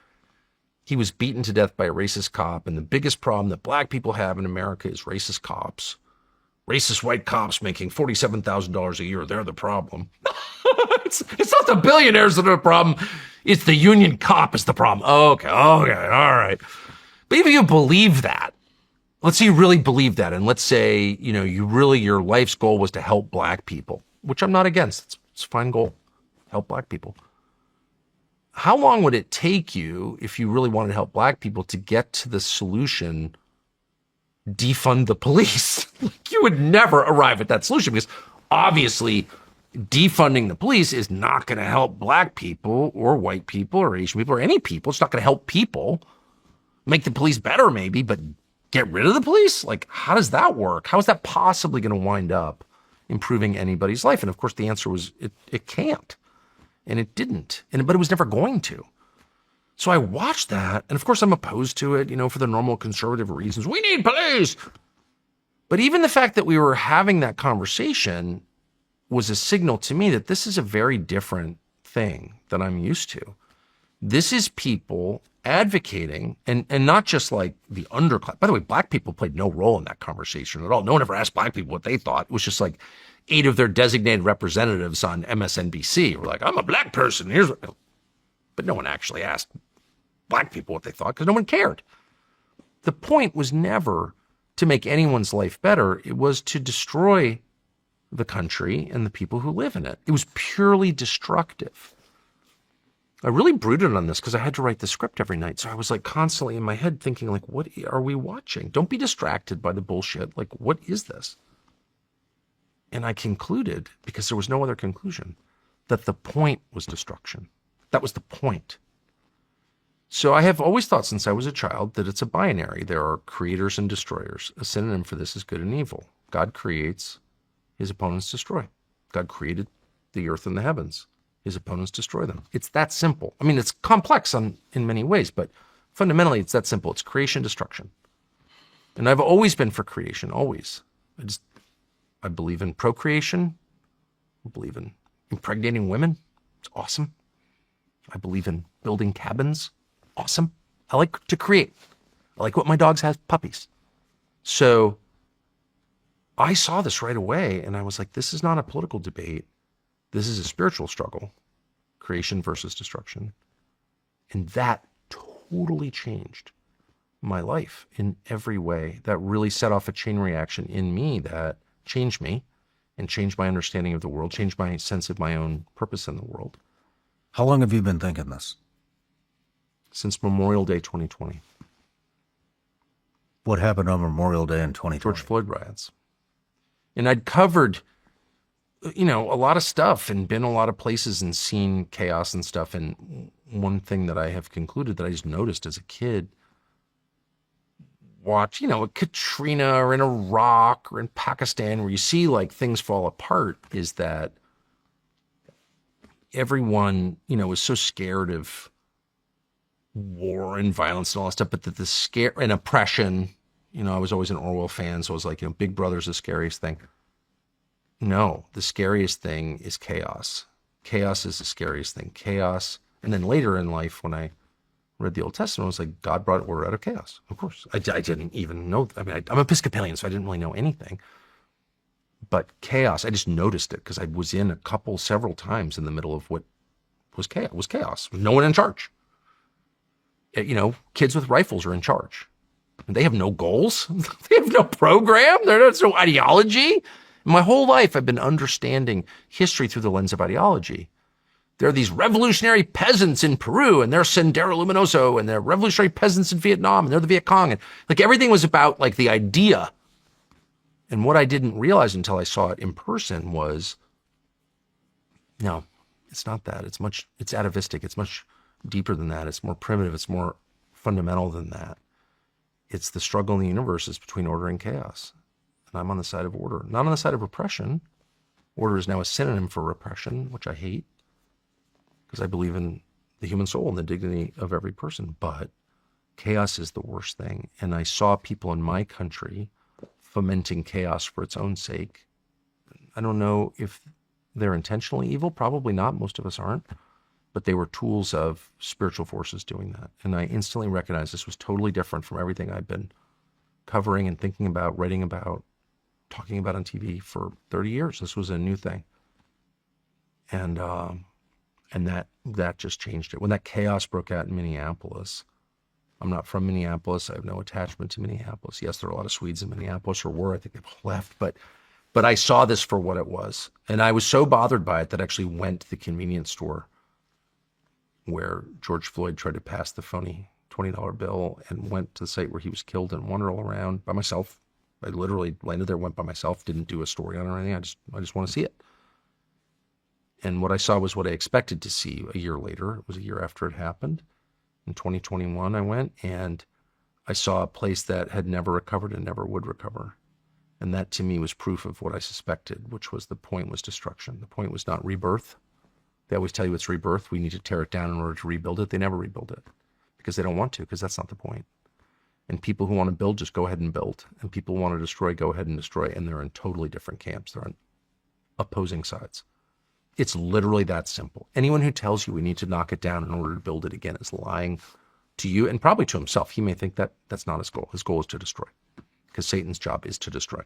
he was beaten to death by a racist cop, and the biggest problem that black people have in America is racist cops, racist white cops making $47,000 a year, they're the problem. It's not the billionaires that are the problem. It's the union cop is the problem. Okay, all right. But even if you believe that, let's say you really believe that, and let's say, your life's goal was to help black people, which I'm not against. It's a fine goal. Help black people. How long would it take you, if you really wanted to help black people, to get to the solution defund the police. Like, you would never arrive at that solution, because obviously defunding the police is not going to help black people or white people or Asian people or any people. It's not going to help people. Make the police better maybe, but get rid of the police? Like, how does that work? How is that possibly going to wind up improving anybody's life? And of course the answer was it can't. And it didn't. But it was never going to. So I watched that, and of course I'm opposed to it, for the normal conservative reasons. We need police. But even the fact that we were having that conversation was a signal to me that this is a very different thing than I'm used to. This is people advocating, and not just like the underclass. By the way, black people played no role in that conversation at all. No one ever asked black people what they thought. It was just like 8 of their designated representatives on MSNBC were like, I'm a black person. But no one actually asked black people what they thought, because no one cared. The point was never to make anyone's life better. It was to destroy the country and the people who live in it. It was purely destructive. I really brooded on this because I had to write the script every night. So I was like constantly in my head thinking, like, what are we watching? Don't be distracted by the bullshit. Like, what is this? And I concluded, because there was no other conclusion, that the point was destruction. That was the point. So I have always thought since I was a child that it's a binary. There are creators and destroyers. A synonym for this is good and evil. God creates, his opponents destroy. God created the earth and the heavens. His opponents destroy them. It's that simple. I mean, it's complex in many ways, but fundamentally it's that simple. It's creation, destruction. And I've always been for creation, always. I believe in procreation. I believe in impregnating women. It's awesome. I believe in building cabins. Awesome. I like to create. I like what my dogs have, puppies. So I saw this right away, and I was like, this is not a political debate. This is a spiritual struggle, creation versus destruction. And that totally changed my life in every way. That really set off a chain reaction in me that changed me and changed my understanding of the world, changed my sense of my own purpose in the world. How long have you been thinking this? Since Memorial Day 2020. What happened on Memorial Day in 2020? George Floyd riots. And I'd covered a lot of stuff and been a lot of places and seen chaos and stuff. And one thing that I have concluded that I just noticed as a kid, watch, a Katrina or in Iraq or in Pakistan where you see like things fall apart, is that everyone, is so scared of war and violence and all that stuff, but that the scare and oppression, I was always an Orwell fan. So I was like, Big Brother's the scariest thing. No, the scariest thing is chaos. Chaos is the scariest thing. Chaos. And then later in life, when I read the Old Testament, I was like, God brought order out of chaos. Of course. I didn't even know. I'm Episcopalian, so I didn't really know anything. But chaos, I just noticed it because I was in several times in the middle of what was chaos. Was chaos. No one in charge. Kids with rifles are in charge. They have no goals. They have no program. There's no ideology. My whole life, I've been understanding history through the lens of ideology. There are these revolutionary peasants in Peru, and they're Sendero Luminoso, and they're revolutionary peasants in Vietnam, and they're the Viet Cong. And like everything was about like the idea. And what I didn't realize until I saw it in person was, no, it's not that. It's atavistic. It's much deeper than that. It's more primitive. It's more fundamental than that. It's the struggle in the universe is between order and chaos. And I'm on the side of order, not on the side of repression. Order is now a synonym for repression, which I hate, because I believe in the human soul and the dignity of every person. But chaos is the worst thing. And I saw people in my country fomenting chaos for its own sake. I don't know if they're intentionally evil. Probably not. Most of us aren't. But they were tools of spiritual forces doing that. And I instantly recognized this was totally different from everything I've been covering and thinking about, writing about, talking about on TV for 30 years. This was a new thing. And that just changed it. When that chaos broke out in Minneapolis, I'm not from Minneapolis. I have no attachment to Minneapolis. Yes, there are a lot of Swedes in Minneapolis, or were. I think they've left. But I saw this for what it was. And I was so bothered by it that I actually went to the convenience store where George Floyd tried to pass the phony $20 bill and went to the site where he was killed and wandered all around by myself. I literally landed there, went by myself, didn't do a story on it or anything. I just want to see it. And what I saw was what I expected to see a year later. It was a year after it happened. In 2021, I went and I saw a place that had never recovered and never would recover. And that to me was proof of what I suspected, which was the point was destruction. The point was not rebirth. They always tell you it's rebirth. We need to tear it down in order to rebuild it. They never rebuild it because they don't want to, because that's not the point. And people who want to build, just go ahead and build. And people who want to destroy, go ahead and destroy. And they're in totally different camps. They're on opposing sides. It's literally that simple. Anyone who tells you we need to knock it down in order to build it again is lying to you and probably to himself. He may think that that's not his goal. His goal is to destroy, because Satan's job is to destroy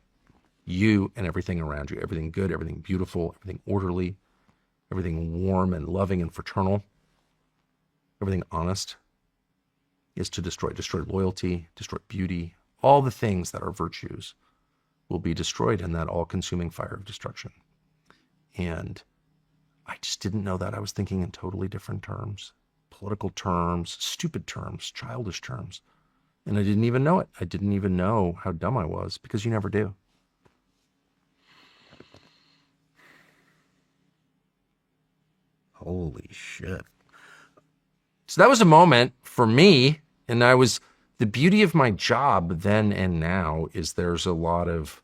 you and everything around you, everything good, everything beautiful, everything orderly, everything warm and loving and fraternal, everything honest is to destroy. Destroy loyalty, destroy beauty. All the things that are virtues will be destroyed in that all-consuming fire of destruction. And I just didn't know that. I was thinking in totally different terms, political terms, stupid terms, childish terms. And I didn't even know it. I didn't even know how dumb I was, because you never do. Holy shit. So that was a moment for me. And the beauty of my job then and now is there's a lot of,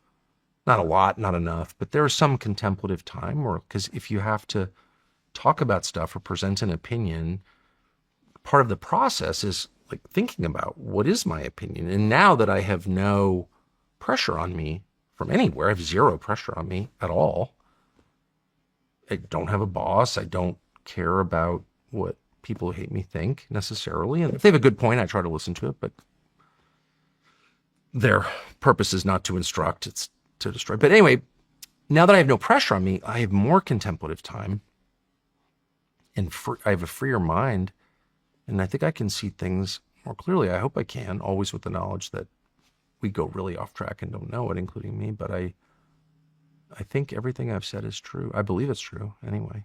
not enough, but there's some contemplative time where, because if you have to talk about stuff or present an opinion, part of the process is like thinking about what is my opinion. And now that I have no pressure on me from anywhere, I have zero pressure on me at all. I don't have a boss. I don't care about what people who hate me think necessarily. And if they have a good point, I try to listen to it, but their purpose is not to instruct, it's to destroy. But anyway, now that I have no pressure on me, I have more contemplative time and I have a freer mind. And I think I can see things more clearly. I hope I can, always with the knowledge that we go really off track and don't know it, including me. But I think everything I've said is true. I believe it's true anyway.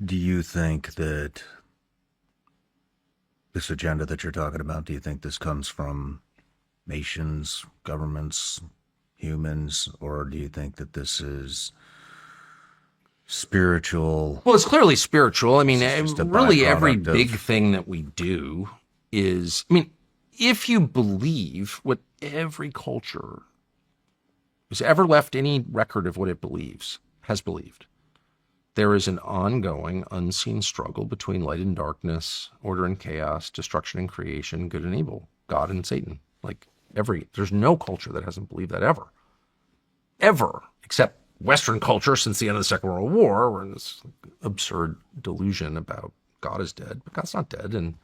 Do you think that this agenda that you're talking about, do you think this comes from nations, governments, humans, or do you think that this is spiritual? Well, it's clearly spiritual. I mean, really every byproduct big thing that we do is, I mean, if you believe what every culture has ever left any record of what it believes, has believed, there is an ongoing, unseen struggle between light and darkness, order and chaos, destruction and creation, good and evil, God and Satan. Like there's no culture that hasn't believed that ever, except Western culture since the end of the Second World War. We're in this absurd delusion about God is dead, but God's not dead. And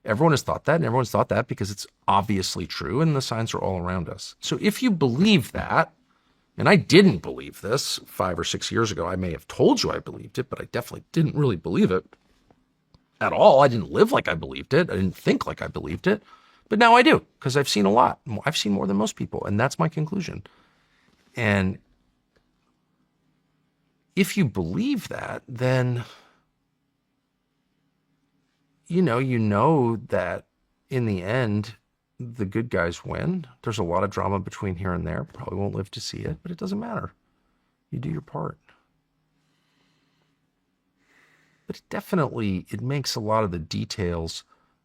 everyone has thought that, and everyone's thought that because it's obviously true, and the signs are all around us. So if you believe that, and I didn't believe this 5 or 6 years ago, I may have told you I believed it, but I definitely didn't really believe it at all. I didn't live like I believed it. I didn't think like I believed it. But now I do, because I've seen a lot. I've seen more than most people, and that's my conclusion. And if you believe that, then you know that in the end, the good guys win. There's a lot of drama between here and there. Probably won't live to see it, but it doesn't matter. You do your part. But it makes a lot of the details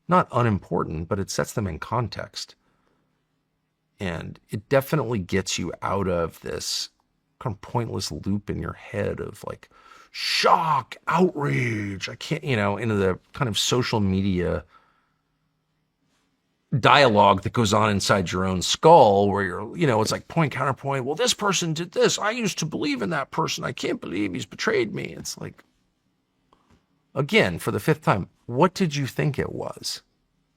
not unimportant, but it sets them in context. And it definitely gets you out of this kind of pointless loop in your head of like shock, outrage. I can't, into the kind of social media dialogue that goes on inside your own skull where you're, it's like point, counterpoint. Well, this person did this. I used to believe in that person. I can't believe he's betrayed me. It's like, again, for the 5th time, what did you think it was?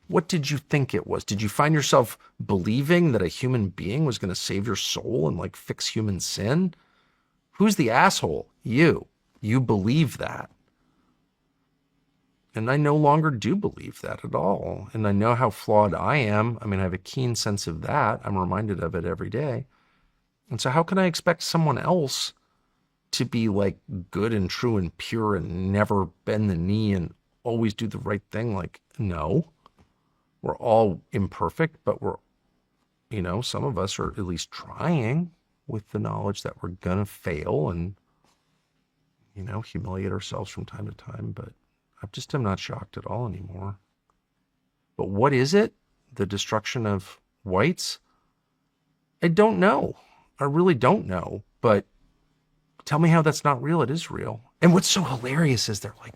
What did you think it was? Did you find yourself believing that a human being was going to save your soul and like fix human sin? Who's the asshole? You. You believe that. And I no longer do believe that at all. And I know how flawed I am. I mean, I have a keen sense of that. I'm reminded of it every day. And so how can I expect someone else to be like good and true and pure and never bend the knee and always do the right thing? Like, no. We're all imperfect, but we're, some of us are at least trying with the knowledge that we're going to fail and, humiliate ourselves from time to time. But I'm not shocked at all anymore. But what is it? The destruction of whites? I don't know. I really don't know. But tell me how that's not real. It is real. And what's so hilarious is they're like,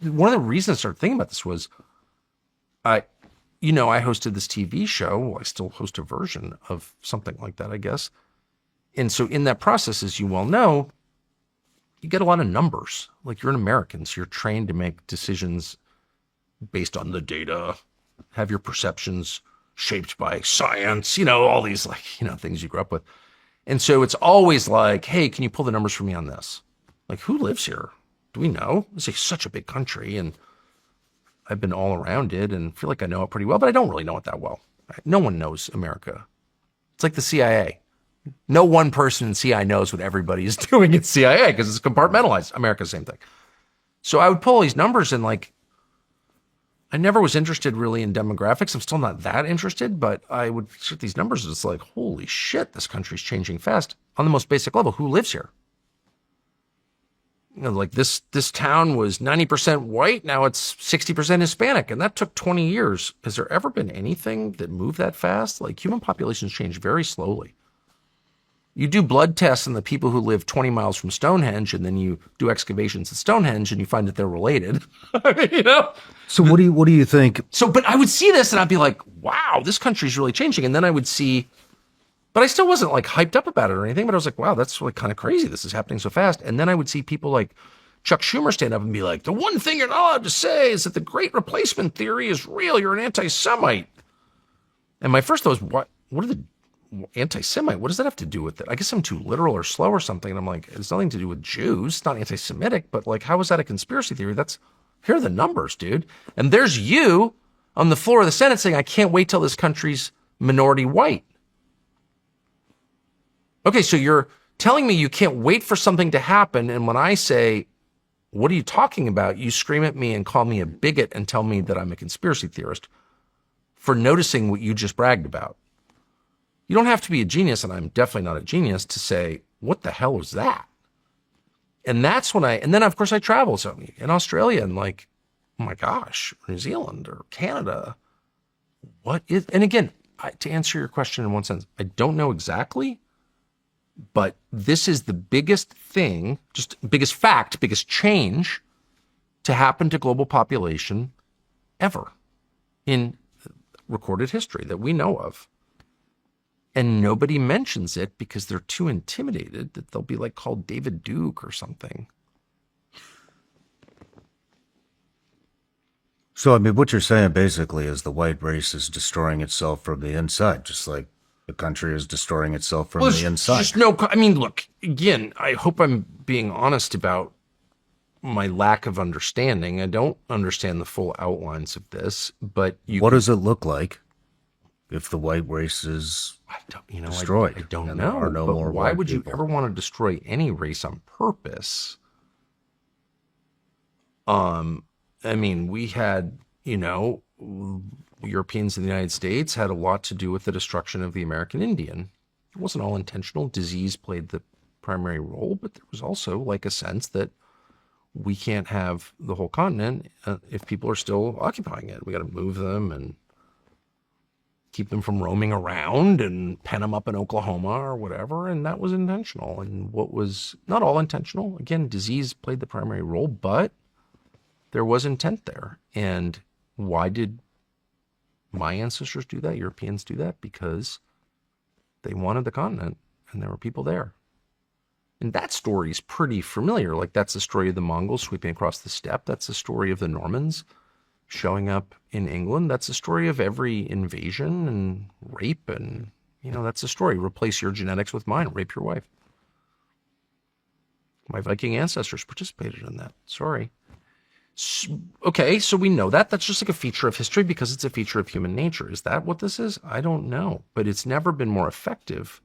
one of the reasons I started thinking about this was I hosted this TV show. Well, I still host a version of something like that, I guess. And so in that process, as you well know, you get a lot of numbers. Like, you're an American, so you're trained to make decisions based on the data, have your perceptions shaped by science, all these things you grew up with. And so it's always like, hey, can you pull the numbers for me on this? Like, who lives here? Do we know? It's like such a big country, and I've been all around it and feel like I know it pretty well, but I don't really know it that well. No one knows America. It's like the CIA. No one person in CIA knows what everybody is doing at CIA because it's compartmentalized. America, same thing. So I would pull all these numbers and I never was interested really in demographics. I'm still not that interested, but I would see these numbers and it's like, holy shit, this country's changing fast on the most basic level. Who lives here? Like this town was 90% white. Now it's 60% Hispanic. And that took 20 years. Has there ever been anything that moved that fast? Like, human populations change very slowly. You do blood tests on the people who live 20 miles from Stonehenge, and then you do excavations at Stonehenge and you find that they're related. So what do you think? So, but I would see this and I'd be like, wow, this country's really changing. And then I would see, but I still wasn't like hyped up about it or anything, but I was like, wow, that's really kind of crazy. This is happening so fast. And then I would see people like Chuck Schumer stand up and be like, the one thing you're not allowed to say is that the Great Replacement theory is real. You're an anti-Semite. And my first thought was, what are the anti-Semite? What does that have to do with it? I guess I'm too literal or slow or something. And I'm like, it's nothing to do with Jews. It's not anti-Semitic, but like, how is that a conspiracy theory? Here are the numbers, dude. And there's you on the floor of the Senate saying, I can't wait till this country's minority white. Okay, so you're telling me you can't wait for something to happen. And when I say, what are you talking about? You scream at me and call me a bigot and tell me that I'm a conspiracy theorist for noticing what you just bragged about. You don't have to be a genius, and I'm definitely not a genius, to say, what the hell was that? And that's when and then of course I travel. So in Australia and like, oh my gosh, New Zealand or Canada, and again, to answer your question in one sense, I don't know exactly, but this is the biggest thing, just biggest fact, biggest change to happen to global population ever in recorded history that we know of. And nobody mentions it because they're too intimidated that they'll be like called David Duke or something. So, I mean, what you're saying basically is the white race is destroying itself from the inside, just like the country is destroying itself from the inside. Look, again, I hope I'm being honest about my lack of understanding. I don't understand the full outlines of this, but what does it look like if the white race is destroyed? I don't know. No more why would people. you ever want to destroy any race on purpose? We had, Europeans in the United States had a lot to do with the destruction of the American Indian. It wasn't all intentional. Disease played the primary role, but there was also like a sense that we can't have the whole continent if people are still occupying it. We got to move them and keep them from roaming around and pen them up in Oklahoma or whatever. And that was intentional. And what was not all intentional, again, disease played the primary role, but there was intent there. And why did my ancestors do that? Europeans do that because they wanted the continent and there were people there. And that story is pretty familiar. Like, that's the story of the Mongols sweeping across the steppe. That's the story of the Normans showing up in England. That's the story of every invasion and rape. And, that's the story. Replace your genetics with mine. Rape your wife. My Viking ancestors participated in that. Sorry. Okay, so we know that. That's just like a feature of history because it's a feature of human nature. Is that what this is? I don't know. But it's never been more effective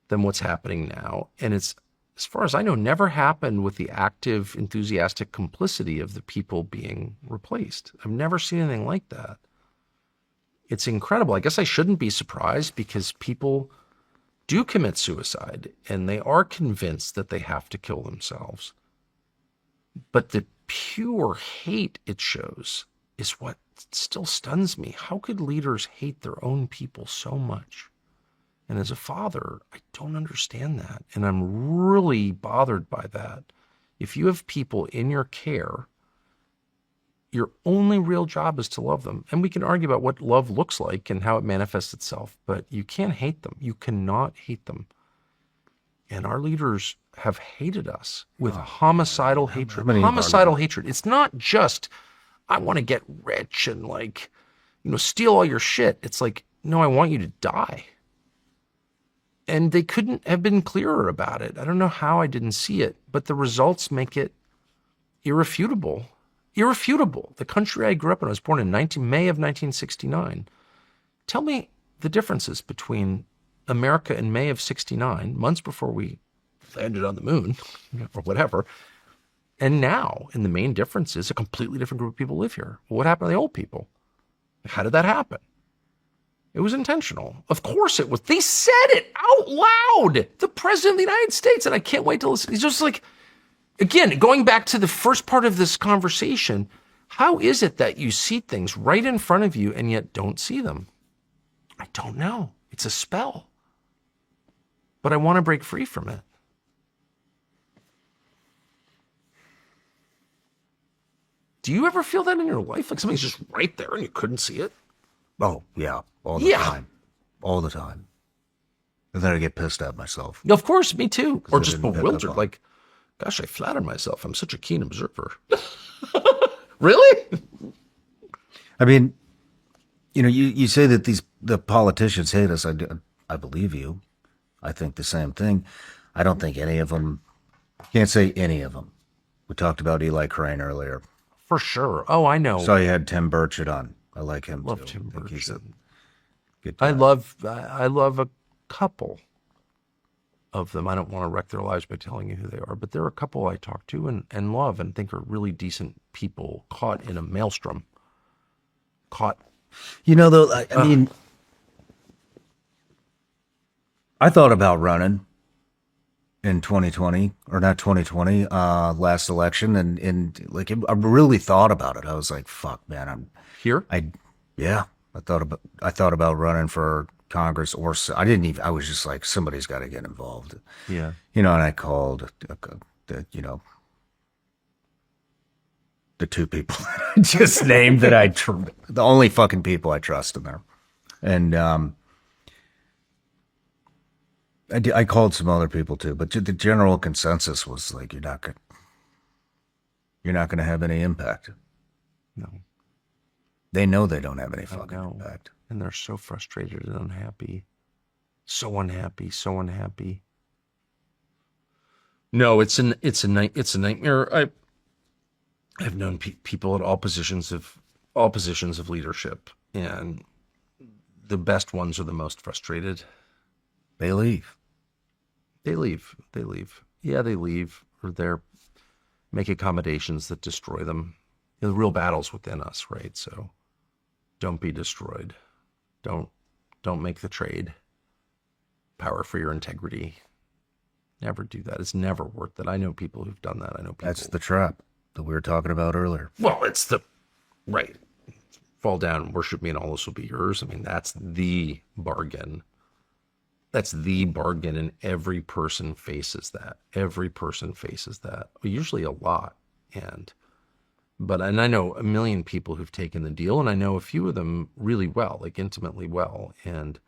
than what's happening now. And it's as far as I know, never happened with the active, enthusiastic complicity of the people being replaced. I've never seen anything like that. It's incredible. I guess I shouldn't be surprised because people do commit suicide and they are convinced that they have to kill themselves. But the pure hate it shows is what still stuns me. How could leaders hate their own people so much? And as a father, I don't understand that. And I'm really bothered by that. If you have people in your care, your only real job is to love them. And we can argue about what love looks like and how it manifests itself, but you can't hate them. You cannot hate them. And our leaders have hated us with homicidal hatred. Homicidal hatred. It's not just, I want to get rich and steal all your shit. It's like, no, I want you to die. And they couldn't have been clearer about it. I don't know how I didn't see it, but the results make it irrefutable. Irrefutable. The country I grew up in, I was born in May of 1969. Tell me the differences between America in May of 69, months before we landed on the moon or whatever, and now. And the main difference is a completely different group of people live here. Well, what happened to the old people? How did that happen? It was intentional. Of course it was. They said it out loud. The president of the United States, and I can't wait to listen. He's just like, again, going back to the first part of this conversation, how is it that you see things right in front of you and yet don't see them? I don't know. It's a spell. But I want to break free from it. Do you ever feel that in your life? Like something's just right there and you couldn't see it? Oh, yeah. All the time. All the time. And then I get pissed at myself. Of course, me too. Or just bewildered. Like, gosh, I flatter myself. I'm such a keen observer. Really? I mean, you say that the politicians hate us. I believe you. I think the same thing. I don't think any of them, can't say any of them. We talked about Eli Crane earlier. For sure. Oh, I know. So you had Tim Burchett on. I like him love too. Tim Burchett. Good guy. I love a couple of them. I don't want to wreck their lives by telling you who they are, but there are a couple I talk to and love and think are really decent people caught in a maelstrom. Though, I mean, I thought about running in 2020, or not 2020, last election, and I really thought about it. I was like, fuck, man, here. I thought about running for Congress, or I didn't even. I was just like, somebody's got to get involved. Yeah. And I called the two people I just named that the only fucking people I trust in there, and I called some other people too, but the general consensus was like, you're not going to have any impact. No. They know they don't have any fucking impact. And they're so frustrated and unhappy. So unhappy, so unhappy. No, it's a nightmare. I've known people at all positions of leadership, and the best ones are the most frustrated. They leave. Yeah, they leave, or they make accommodations that destroy them. The real battle's within us, right? So don't be destroyed. Don't make the trade. Power for your integrity. Never do that. It's never worth it. I know people who've done that. That's the trap that we were talking about earlier. Well, it's right. Fall down, worship me, and all this will be yours. I mean, that's the bargain. That's the bargain, and every person faces that. Well, usually a lot. But I know a million people who've taken the deal, and I know a few of them really well, like intimately well. And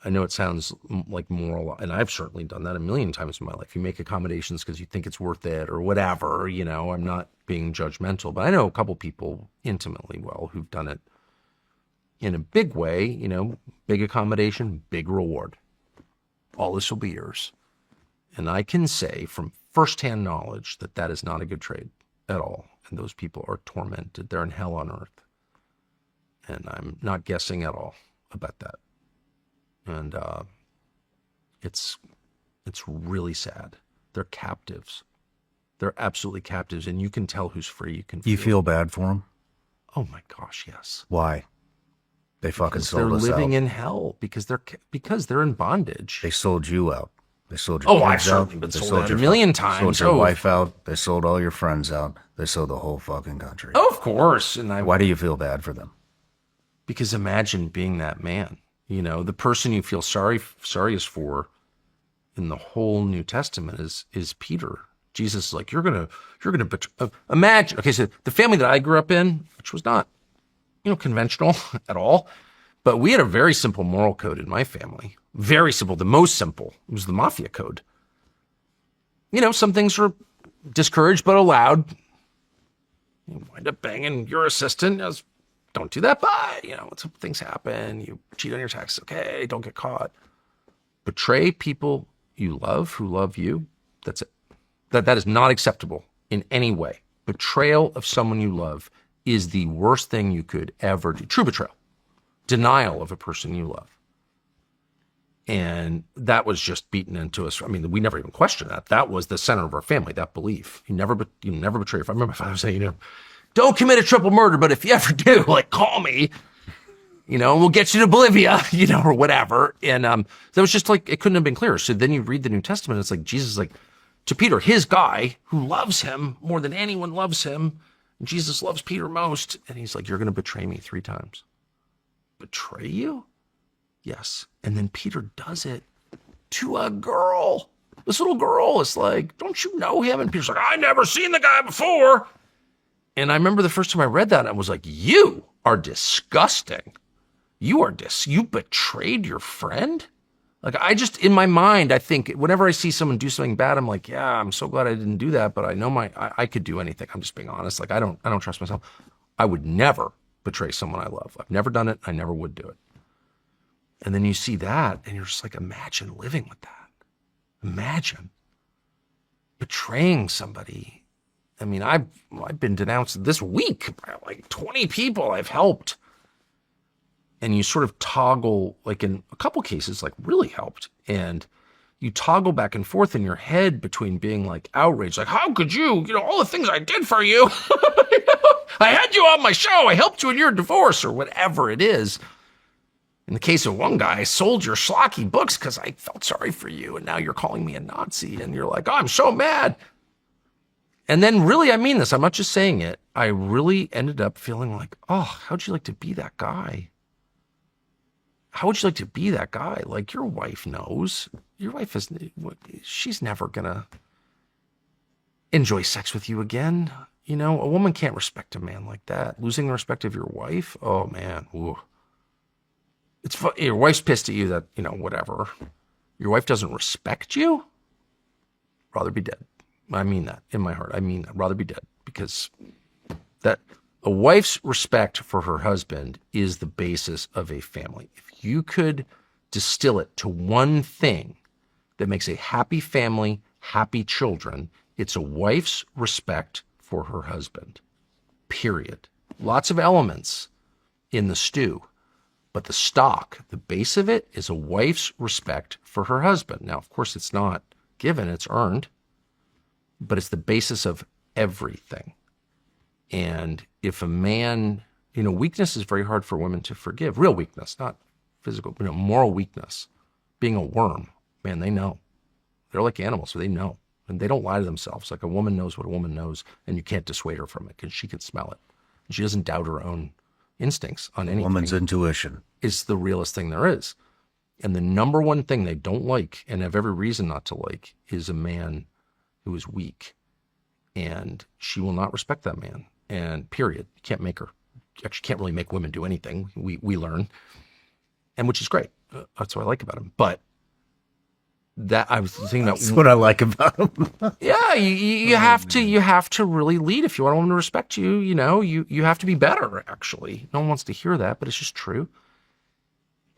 I know it sounds like moral, and I've certainly done that a million times in my life. You make accommodations because you think it's worth it or whatever, I'm not being judgmental, but I know a couple people intimately well who've done it in a big way, big accommodation, big reward. All this will be yours. And I can say from firsthand knowledge that is not a good trade at all. And those people are tormented. They're in hell on earth. And I'm not guessing at all about that. And it's really sad. They're captives. They're absolutely captives, and you can tell who's free. You feel bad for them? Oh my gosh, yes. Why? They fucking sold us out. They're living in hell because they're in bondage. They sold you out. They sold your kids out. I've certainly been sold out a million times. They sold your wife out. They sold all your friends out. They sold the whole fucking country. Oh, of course. And why do you feel bad for them? Because imagine being that man. You know, the person you feel sorriest for in the whole New Testament is Peter. Jesus is like, you're gonna imagine. Okay, so the family that I grew up in, which was not, conventional at all, but we had a very simple moral code in my family. Very simple, the most simple. It was the mafia code. Some things are discouraged but allowed. You wind up banging your assistant. Don't do that, but, some things happen. You cheat on your taxes. Okay, don't get caught. Betray people you love who love you. That's it. That is not acceptable in any way. Betrayal of someone you love is the worst thing you could ever do. True betrayal. Denial of a person you love. And that was just beaten into us. I mean, we never even questioned that. That was the center of our family, that belief. You never betray. I remember my father saying, don't commit a triple murder, but if you ever do, call me, and we'll get you to Bolivia, or whatever. And that was just it couldn't have been clearer. So then you read the New Testament, it's like Jesus is to Peter, his guy who loves him more than anyone loves him. And Jesus loves Peter most. And he's like, you're going to betray me 3 times. Betray you? Yes. And then Peter does it to a girl. This little girl is like, don't you know him? And Peter's like, I never seen the guy before. And I remember the first time I read that, I was like, you are disgusting. You betrayed your friend? In my mind, I think whenever I see someone do something bad, I'm like, yeah, I'm so glad I didn't do that, but I know I could do anything. I'm just being honest. I don't trust myself. I would never betray someone I love. I've never done it. I never would do it. And then you see that and you're just like, imagine living with that. Imagine betraying somebody. I mean, I've been denounced this week by 20 people I've helped. And you sort of toggle, in a couple cases, really helped. And you toggle back and forth in your head between being outraged, how could you, all the things I did for you. I had you on my show. I helped you in your divorce or whatever it is. In the case of one guy, I sold your schlocky books because I felt sorry for you. And now you're calling me a Nazi. And you're like, oh, I'm so mad. And then really, I mean this. I'm not just saying it. I really ended up feeling like, oh, how'd you like to be that guy? How would you like to be that guy? Your wife knows. Your wife she's never going to enjoy sex with you again. A woman can't respect a man like that. Losing the respect of your wife? Oh, man. Ooh. Your wife's pissed at you that, whatever. Your wife doesn't respect you? Rather be dead. I mean that in my heart. I mean that. Rather be dead. Because that a wife's respect for her husband is the basis of a family. If you could distill it to one thing that makes a happy family, happy children, it's a wife's respect for her husband. Period. Lots of elements in the stew. But the stock, the base of it, is a wife's respect for her husband. Now, of course, it's not given, it's earned, but it's the basis of everything. And if a man, weakness is very hard for women to forgive. Real weakness, not physical, moral weakness. Being a worm, man, they know. They're like animals, so they know. And they don't lie to themselves. A woman knows what a woman knows, and you can't dissuade her from it because she can smell it. And she doesn't doubt her own instincts on anything. Woman's intuition is the realest thing there is. And the number one thing they don't like, and have every reason not to like, is a man who is weak. And she will not respect that man. And period. You can't make her. You actually can't really make women do anything. We learn. And which is great. That's what I like about him. But that I was thinking about. That's what I like about him. Yeah, you have to really lead if you want a woman to respect you. You have to be better. Actually, no one wants to hear that, but it's just true.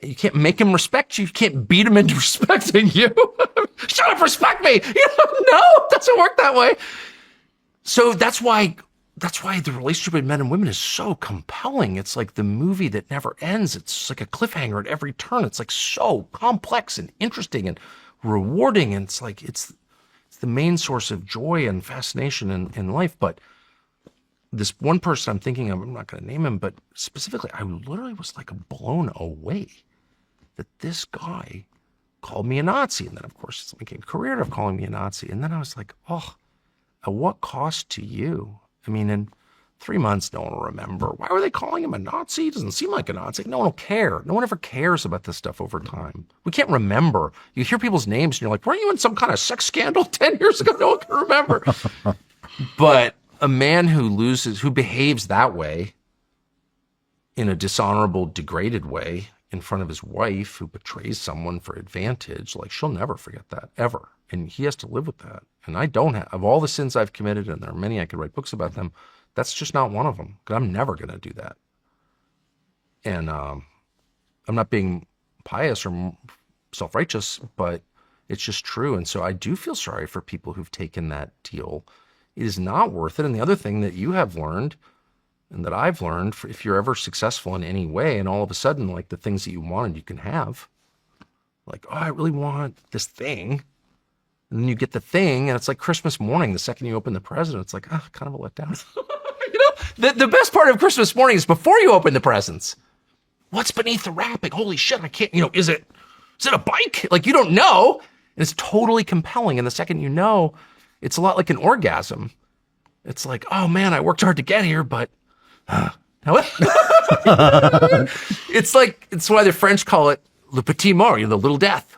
You can't make him respect you. You can't beat him into respecting you. Shut up, respect me. No, it doesn't work that way. So that's why the relationship with men and women is so compelling. It's like the movie that never ends. It's like a cliffhanger at every turn. It's so complex and interesting and rewarding. And it's It's the main source of joy and fascination in life. But this one person I'm thinking of, I'm not going to name him, but specifically, I literally was like blown away that this guy called me a Nazi. And then, of course, it's making a career of calling me a Nazi. And then I was like, oh, at what cost to you? I mean, in 3 months, no one will remember. Why were they calling him a Nazi? He doesn't seem like a Nazi. No one will care. No one ever cares about this stuff over time. We can't remember. You hear people's names and you're like, weren't you in some kind of sex scandal 10 years ago? No one can remember. But a man who behaves that way, in a dishonorable, degraded way, in front of his wife, who betrays someone for advantage, like, she'll never forget that, ever. And he has to live with that. And I don't have, of all the sins I've committed, and there are many, I could write books about them, that's just not one of them, because I'm never going to do that. And I'm not being pious or self-righteous, but it's just true. And so I do feel sorry for people who've taken that deal. It is not worth it. And the other thing that you have learned, and that I've learned, if you're ever successful in any way, and all of a sudden, like, the things that you wanted, you can have. Like, oh, I really want this thing. And then you get the thing, and it's like Christmas morning. The second you open the present, it's like, kind of a letdown. The best part of Christmas morning is before you open the presents. What's beneath the wrapping? Holy shit, I can't, is it a bike? Like, you don't know. And it's totally compelling. And the second you know, it's a lot like an orgasm. It's like, oh man, I worked hard to get here, but it's why the French call it le petit mort, the little death.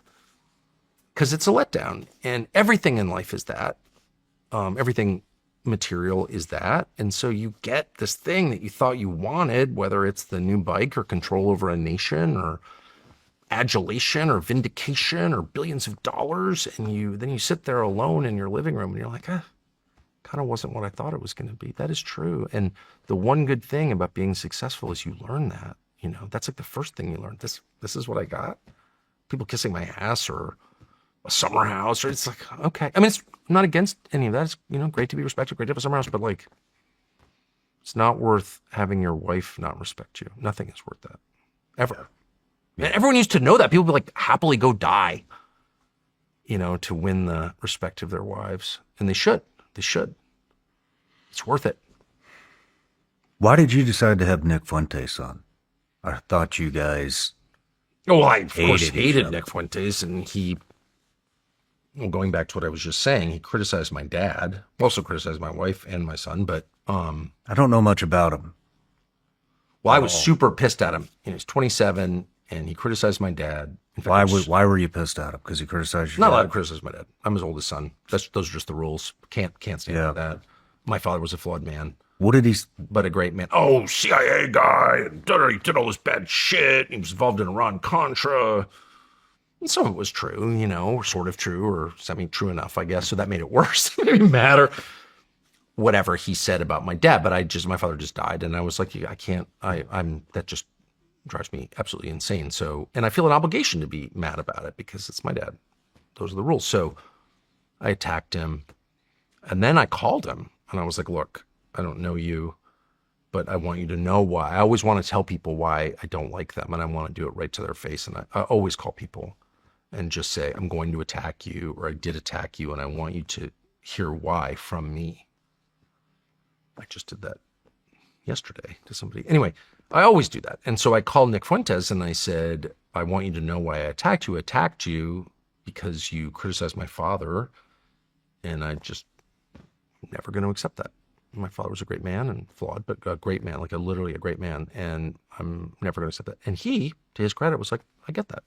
Because it's a letdown. And everything in life is that. Everything material is that. And so you get this thing that you thought you wanted, whether it's the new bike or control over a nation or adulation or vindication or billions of dollars, and then you sit there alone in your living room and you're like, kind of wasn't what I thought it was going to be. That is true. And the one good thing about being successful is you learn that. That's like the first thing you learn. This is what I got. People kissing my ass or a summer house, or it's like, okay. I mean, I'm not against any of that. It's, great to be respected, great to have a summer house, but like, it's not worth having your wife not respect you. Nothing is worth that, ever. Yeah. And everyone used to know that. People would like happily go die, to win the respect of their wives. And they should. They should. It's worth it. Why did you decide to have Nick Fuentes on? I thought you guys I of course hated Nick Fuentes, and going back to what I was just saying, he criticized my dad, also criticized my wife and my son, but I don't know much about him. Well, I was super pissed at him. He's 27, and he criticized my dad. In fact, why were you pissed at him? Because he criticized your dad? Not allowed to criticize my dad. I'm his oldest son. Those are just the rules. Can't stand that. My father was a flawed man. What did he? But a great man. Oh, CIA guy. And he did all this bad shit. He was involved in Iran-Contra. And some of it was true, or sort of true, or semi-true enough, I guess. So that made it worse. It didn't matter. Whatever he said about my dad, but my father just died, and I was like, I can't. That just drives me absolutely insane. So, and I feel an obligation to be mad about it because it's my dad. Those are the rules. So, I attacked him, and then I called him, and I was like, look, I don't know you, but I want you to know why. I always want to tell people why I don't like them, and I want to do it right to their face. And I always call people and just say, I'm going to attack you, or I did attack you, and I want you to hear why from me. I just did that yesterday to somebody. Anyway, I always do that. And so I called Nick Fuentes and I said, I want you to know why I attacked you. I attacked you because you criticized my father, and I just never going to accept that. My father was a great man and flawed, but a great man, like literally a great man. And I'm never going to accept that. And he, to his credit, was like, I get that.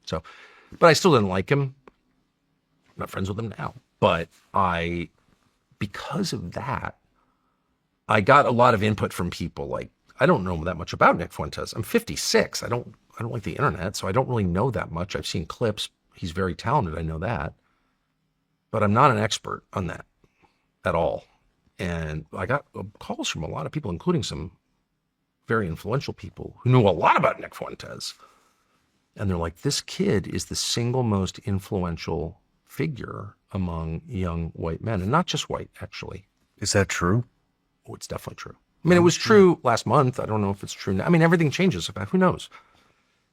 So, but I still didn't like him. I'm not friends with him now. But because of that, I got a lot of input from people. Like, I don't know that much about Nick Fuentes. I'm 56. I don't like the internet, so I don't really know that much. I've seen clips. He's very talented. I know that. But I'm not an expert on that at all. And I got calls from a lot of people, including some very influential people who knew a lot about Nick Fuentes. And they're like, this kid is the single most influential figure among young white men, and not just white, actually. Is that true? Oh, it's definitely true. I mean, it was true last month. I don't know if it's true now. I mean, everything changes. Who knows?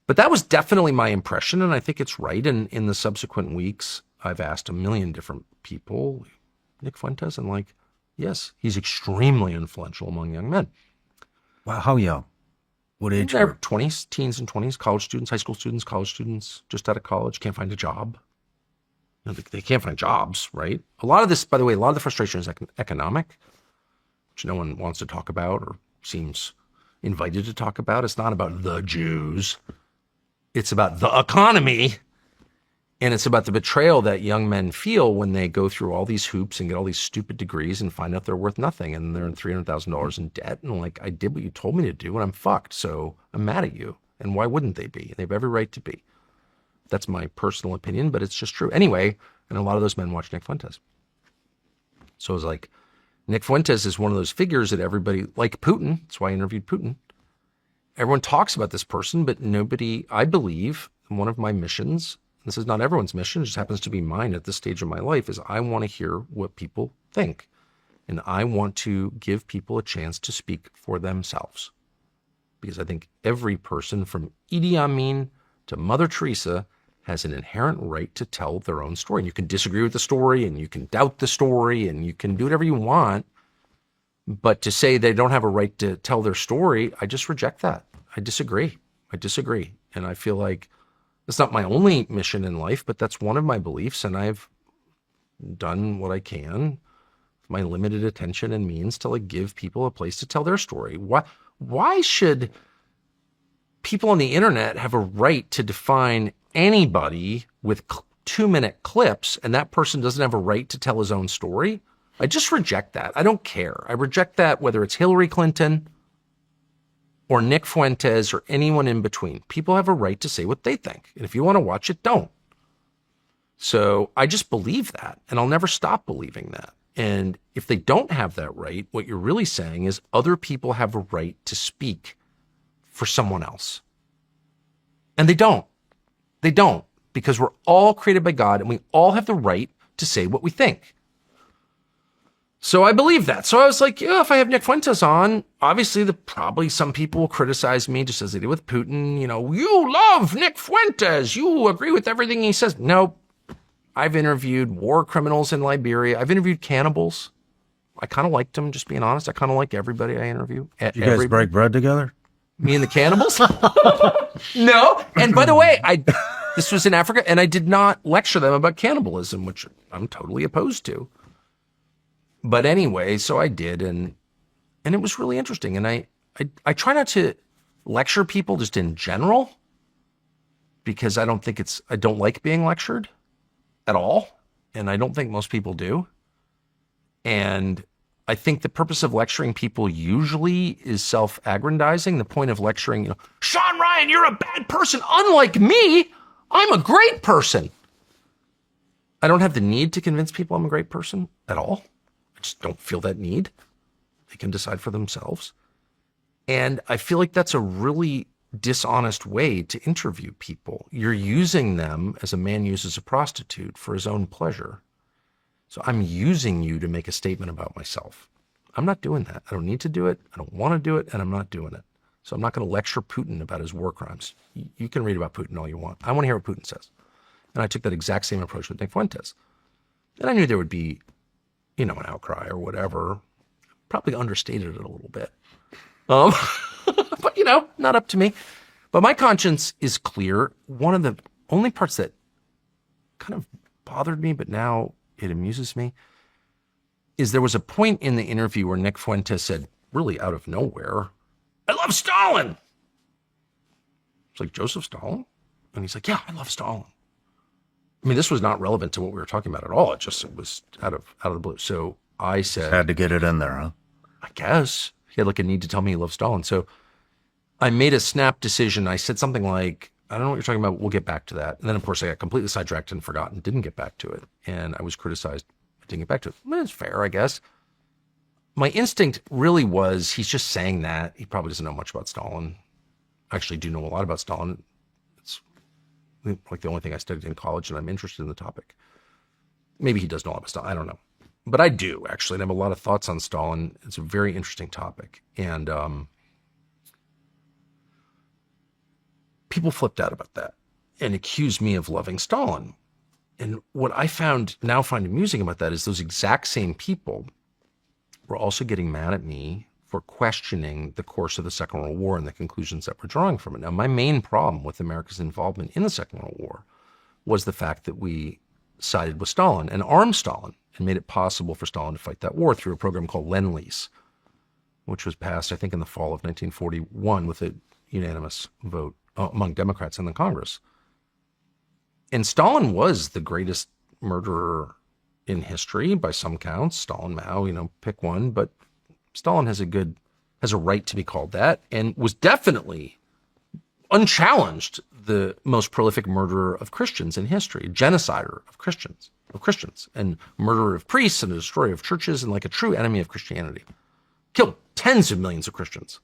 But that was definitely my impression, and I think it's right. And in the subsequent weeks, I've asked a million different people, Nick Fuentes, and like, yes, he's extremely influential among young men. Wow, how young? What age? They're 20s, teens and 20s, college students, high school students, college students, just out of college, can't find a job. They can't find jobs, right? A lot of this, by the way, a lot of the frustration is economic, which no one wants to talk about or seems invited to talk about. It's not about the Jews. It's about the economy. And it's about the betrayal that young men feel when they go through all these hoops and get all these stupid degrees and find out they're worth nothing. And they're in $300,000 in debt. And like, I did what you told me to do and I'm fucked. So I'm mad at you. And why wouldn't they be? They have every right to be. That's my personal opinion, but it's just true. Anyway, and a lot of those men watch Nick Fuentes. So I was like, Nick Fuentes is one of those figures that everybody, like Putin, that's why I interviewed Putin. Everyone talks about this person, but nobody, I believe, one of my missions, this is not everyone's mission, it just happens to be mine at this stage of my life, is I want to hear what people think. And I want to give people a chance to speak for themselves. Because I think every person from Idi Amin to Mother Teresa has an inherent right to tell their own story. And you can disagree with the story and you can doubt the story and you can do whatever you want. But to say they don't have a right to tell their story, I just reject that. I disagree. And I feel like it's not my only mission in life, but that's one of my beliefs. And I've done what I can with my limited attention and means to like give people a place to tell their story. Why should people on the internet have a right to define anybody with 2-minute clips and that person doesn't have a right to tell his own story? I just reject that. I don't care. I reject that whether it's Hillary Clinton or Nick Fuentes or anyone in between. People have a right to say what they think. And if you want to watch it, don't. So I just believe that, and I'll never stop believing that. And if they don't have that right, what you're really saying is other people have a right to speak for someone else. And they don't. They don't, because we're all created by God and we all have the right to say what we think. So I believe that. So I was like, yeah, if I have Nick Fuentes on, obviously probably some people will criticize me just as they did with Putin. You know, you love Nick Fuentes. You agree with everything he says. No, I've interviewed war criminals in Liberia. I've interviewed cannibals. I kind of liked them, just being honest. I kind of like everybody I interview. You guys break bread together? Me and the cannibals? No. And by the way, this was in Africa, and I did not lecture them about cannibalism, which I'm totally opposed to. But anyway, so I did, and it was really interesting. And I try not to lecture people just in general, because I don't like being lectured at all. And I don't think most people do. And I think the purpose of lecturing people usually is self-aggrandizing. The point of lecturing, Sean Ryan, you're a bad person. Unlike me, I'm a great person. I don't have the need to convince people I'm a great person at all. I just don't feel that need. They can decide for themselves. And I feel like that's a really dishonest way to interview people. You're using them as a man uses a prostitute for his own pleasure. So I'm using you to make a statement about myself. I'm not doing that. I don't need to do it. I don't want to do it, and I'm not doing it. So I'm not going to lecture Putin about his war crimes. You can read about Putin all you want. I want to hear what Putin says. And I took that exact same approach with Nick Fuentes. And I knew there would be, an outcry or whatever. Probably understated it a little bit. But, not up to me. But my conscience is clear. One of the only parts that kind of bothered me, but now it amuses me, is there was a point in the interview where Nick Fuentes said, really out of nowhere, I love Stalin. It's like, Joseph Stalin? And he's like, yeah, I love Stalin. I mean, this was not relevant to what we were talking about at all. It was out of the blue. So I said, had to get it in there, huh? I guess. He had like a need to tell me he loved Stalin. So I made a snap decision. I said something like, I don't know what you're talking about. We'll get back to that. And then, of course, I got completely sidetracked and forgotten, didn't get back to it. And I was criticized. I didn't get back to it. It's fair, I guess. My instinct really was, he's just saying that. He probably doesn't know much about Stalin. I actually do know a lot about Stalin. It's like the only thing I studied in college, and I'm interested in the topic. Maybe he does know a lot about Stalin. I don't know. But I do, actually, and I have a lot of thoughts on Stalin. It's a very interesting topic. And people flipped out about that and accused me of loving Stalin. And what I find amusing about that is those exact same people were also getting mad at me for questioning the course of the Second World War and the conclusions that we're drawing from it. Now, my main problem with America's involvement in the Second World War was the fact that we sided with Stalin and armed Stalin and made it possible for Stalin to fight that war through a program called Lend-Lease, which was passed, I think, in the fall of 1941 with a unanimous vote among Democrats in the Congress. And Stalin was the greatest murderer in history by some counts. Stalin, Mao, pick one, but Stalin has a right to be called that, and was definitely unchallenged the most prolific murderer of Christians in history, genocider of Christians, and murderer of priests and a destroyer of churches, and like a true enemy of Christianity. Killed tens of millions of Christians.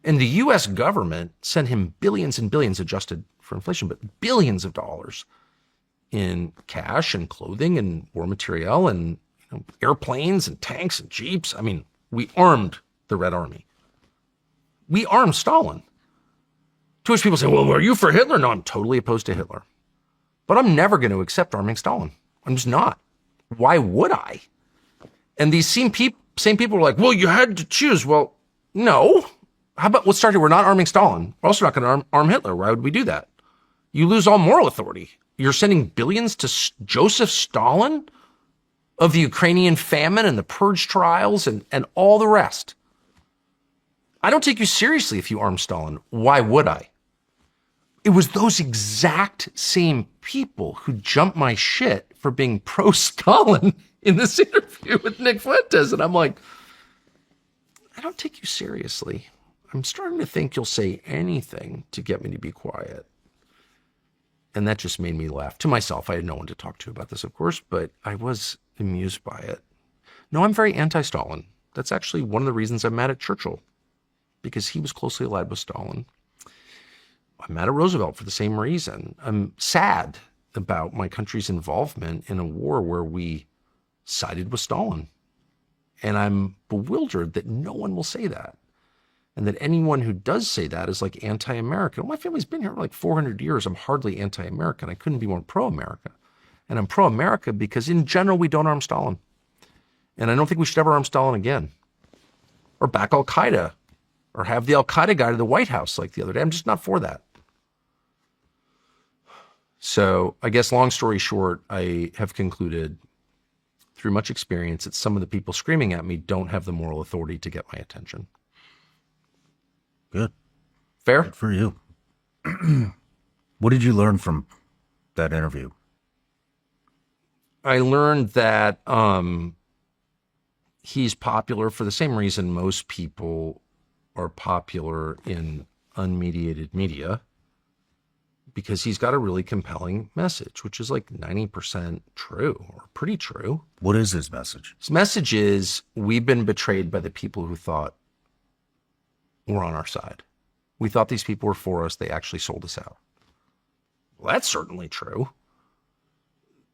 And the US government sent him billions and billions, adjusted for inflation, but billions of dollars in cash and clothing and war material and airplanes and tanks and jeeps. I mean, we armed the Red Army. We armed Stalin. To which people say, well, are you for Hitler? No, I'm totally opposed to Hitler. But I'm never going to accept arming Stalin. I'm just not. Why would I? And these same people were like, well, you had to choose. Well, no. How about, let's start here. We're not arming Stalin. We're also not going to arm Hitler. Why would we do that? You lose all moral authority. You're sending billions to Joseph Stalin of the Ukrainian famine and the purge trials and all the rest. I don't take you seriously if you arm Stalin. Why would I? It was those exact same people who jumped my shit for being pro-Stalin in this interview with Nick Fuentes. And I'm like, I don't take you seriously. I'm starting to think you'll say anything to get me to be quiet. And that just made me laugh to myself. I had no one to talk to about this, of course, but I was amused by it. No, I'm very anti-Stalin. That's actually one of the reasons I'm mad at Churchill, because he was closely allied with Stalin. I'm mad at Roosevelt for the same reason. I'm sad about my country's involvement in a war where we sided with Stalin. And I'm bewildered that no one will say that. And that anyone who does say that is like anti-American. Well, my family's been here for like 400 years. I'm hardly anti-American. I couldn't be more pro-America. And I'm pro-America because in general, we don't arm Stalin. And I don't think we should ever arm Stalin again. Or back Al-Qaeda. Or have the Al-Qaeda guy to the White House like the other day. I'm just not for that. So I guess long story short, I have concluded through much experience that some of the people screaming at me don't have the moral authority to get my attention. Good. Fair? Good for you. What did you learn from that interview? I learned that he's popular for the same reason most people are popular in unmediated media, because he's got a really compelling message, which is like 90% true, or pretty true. What is his message? His message is, we've been betrayed by the people who thought were on our side. We thought these people were for us. They actually sold us out. Well, that's certainly true.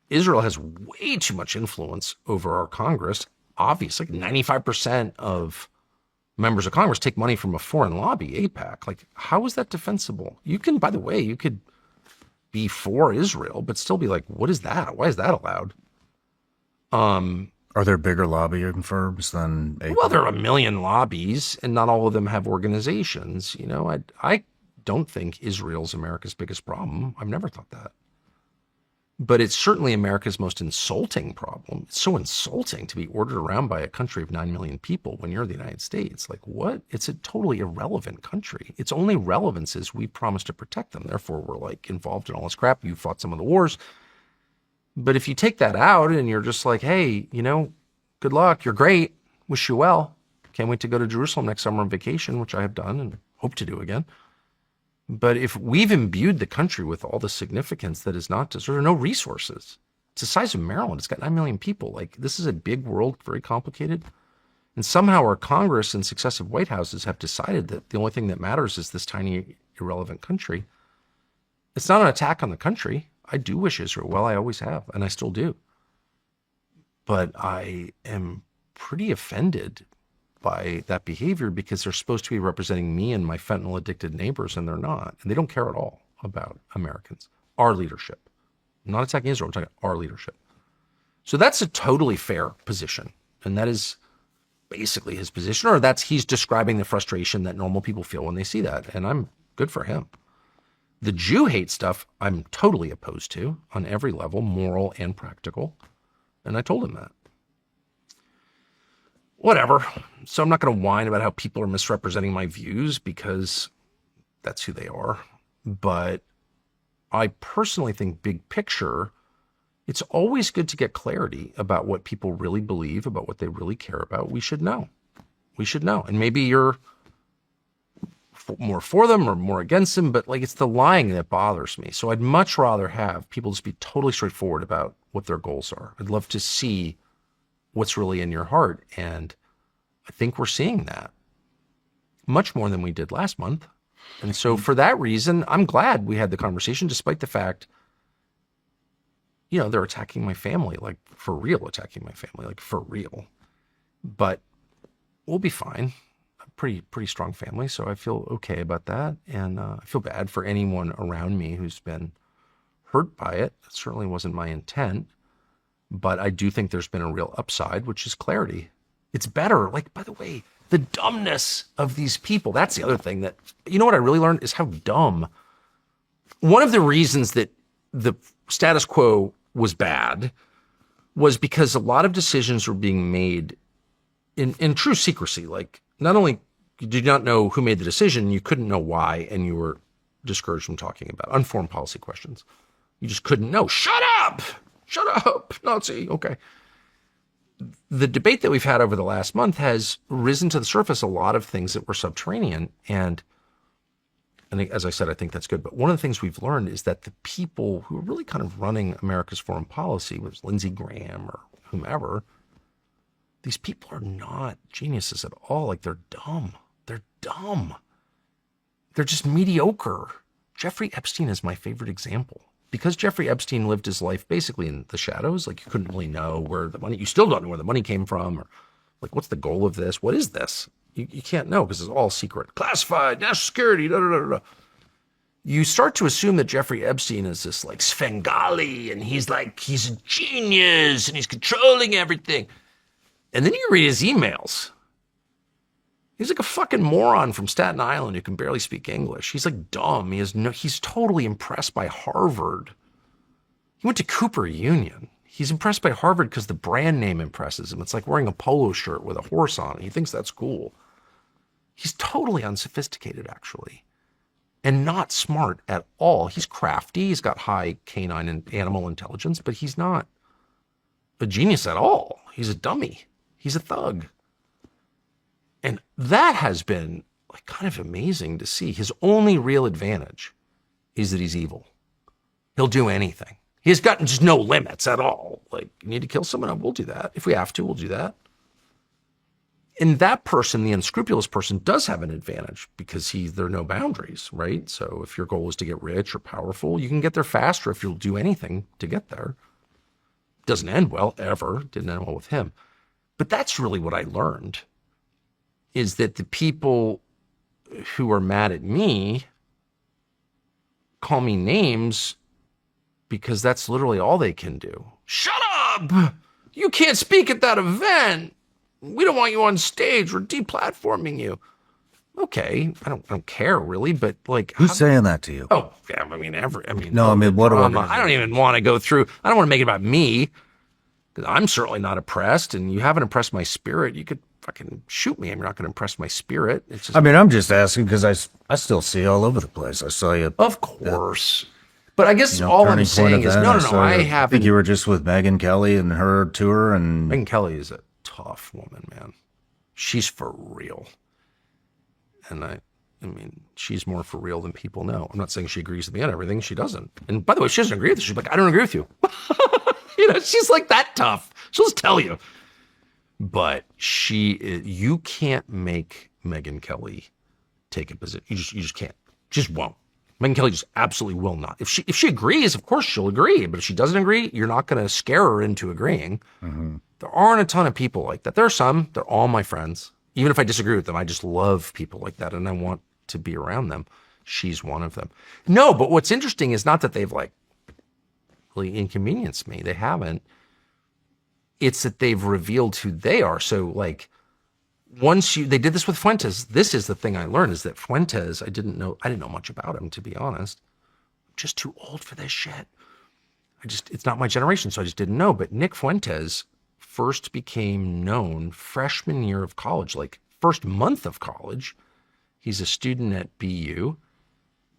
Israel has way too much influence over our Congress. Obviously, 95% of members of Congress take money from a foreign lobby, AIPAC. Like, how is that defensible? You can, by the way, you could be for Israel, but still be like, what is that? Why is that allowed? Are there bigger lobbying firms than AIPAC? Well, there are a million lobbies, and not all of them have organizations. I don't think Israel's America's biggest problem. I've never thought that. But it's certainly America's most insulting problem. It's so insulting to be ordered around by a country of 9 million people when you're the United States. Like, what? It's a totally irrelevant country. Its only relevance is we promised to protect them. Therefore, we're like involved in all this crap. You fought some of the wars. But if you take that out and you're just like, hey, good luck. You're great. Wish you well. Can't wait to go to Jerusalem next summer on vacation, which I have done and hope to do again. But if we've imbued the country with all the significance that is not deserved, there are no resources. It's the size of Maryland. It's got 9 million people. Like, this is a big world, very complicated. And somehow our Congress and successive White Houses have decided that the only thing that matters is this tiny, irrelevant country. It's not an attack on the country. I do wish Israel well. I always have, and I still do. But I am pretty offended by that behavior, because they're supposed to be representing me and my fentanyl addicted neighbors, and they're not. And they don't care at all about Americans, our leadership, I'm not attacking Israel. I'm talking our leadership. So that's a totally fair position. And that is basically his position, or he's describing the frustration that normal people feel when they see that. And I'm good for him. The Jew hate stuff, I'm totally opposed to on every level, moral and practical. And I told him that. Whatever. So I'm not going to whine about how people are misrepresenting my views because that's who they are. But I personally think big picture, it's always good to get clarity about what people really believe, about what they really care about. We should know. We should know. And maybe you're more for them or more against them, but like it's the lying that bothers me. So I'd much rather have people just be totally straightforward about what their goals are. I'd love to see what's really in your heart. And I think we're seeing that much more than we did last month. And so for that reason, I'm glad we had the conversation, despite the fact, they're attacking my family, like for real, attacking my family, like for real. But we'll be fine. Pretty strong family, so I feel okay about that. And I feel bad for anyone around me who's been hurt by it. That certainly wasn't my intent. But I do think there's been a real upside, which is clarity. It's better. Like, by the way, the dumbness of these people. That's the other thing that, what I really learned is how dumb. One of the reasons that the status quo was bad was because a lot of decisions were being made in true secrecy. Like, not only did you not know who made the decision, you couldn't know why, and you were discouraged from talking about unformed policy questions. You just couldn't know. Shut up, Nazi. Okay. The debate that we've had over the last month has risen to the surface a lot of things that were subterranean. And as I said, I think that's good. But one of the things we've learned is that the people who are really kind of running America's foreign policy, whether it's Lindsey Graham or whomever, these people are not geniuses at all. Like, they're dumb. They're dumb. They're just mediocre. Jeffrey Epstein is my favorite example. Because Jeffrey Epstein lived his life basically in the shadows, like you couldn't really know where the money, you still don't know where the money came from, or like, what's the goal of this? What is this? You can't know because it's all secret. Classified, national security, da, da, da, da. You start to assume that Jeffrey Epstein is this like Svengali, and he's a genius, and he's controlling everything. And then you read his emails. He's like a fucking moron from Staten Island who can barely speak English. He's like dumb. He's totally impressed by Harvard. He went to Cooper Union. He's impressed by Harvard because the brand name impresses him. It's like wearing a polo shirt with a horse on it. He thinks that's cool. He's totally unsophisticated, actually, and not smart at all. He's crafty. He's got high canine and animal intelligence, but he's not a genius at all. He's a dummy. He's a thug. And that has been like kind of amazing to see. His only real advantage is that he's evil. He'll do anything. He's got just no limits at all. Like, you need to kill someone? We'll do that. If we have to, we'll do that. And that person, the unscrupulous person, does have an advantage because there are no boundaries, right? So if your goal is to get rich or powerful, you can get there faster if you'll do anything to get there. Doesn't end well, ever. Didn't end well with him. But that's really what I learned, is that the people who are mad at me call me names because that's literally all they can do. Shut up! You can't speak at that event. We don't want you on stage. We're deplatforming you. Okay, I don't care really, but like, who's saying that to you? Oh, yeah, what do I don't even want to go through. I don't want to make it about me because I'm certainly not oppressed, and you haven't impressed my spirit. You could fucking shoot me. I'm not going to impress my spirit. It's just, I'm just asking because I still see you all over the place. I saw you. Of course. But I guess all I'm saying is, no, I haven't. I think you were just with Megyn Kelly and her tour. And Megyn Kelly is a tough woman, man. She's for real. And I mean, she's more for real than people know. I'm not saying she agrees with me on everything. She doesn't. And by the way, she doesn't agree with it. She's like, I don't agree with you. She's like that tough. She'll just tell you. But you can't make Megyn Kelly take a position. You just can't. Just won't. Megyn Kelly just absolutely will not. If she agrees, of course she'll agree. But if she doesn't agree, you're not going to scare her into agreeing. Mm-hmm. There aren't a ton of people like that. There are some. They're all my friends. Even if I disagree with them, I just love people like that, and I want to be around them. She's one of them. No, but what's interesting is not that they've like permanently inconvenienced me. They haven't. It's that they've revealed who they are. So like, they did this with Fuentes. This is the thing I learned, is that Fuentes, I didn't know much about him, to be honest. I'm just too old for this shit. It's not my generation, so I just didn't know. But Nick Fuentes first became known freshman year of college, like first month of college. He's a student at BU,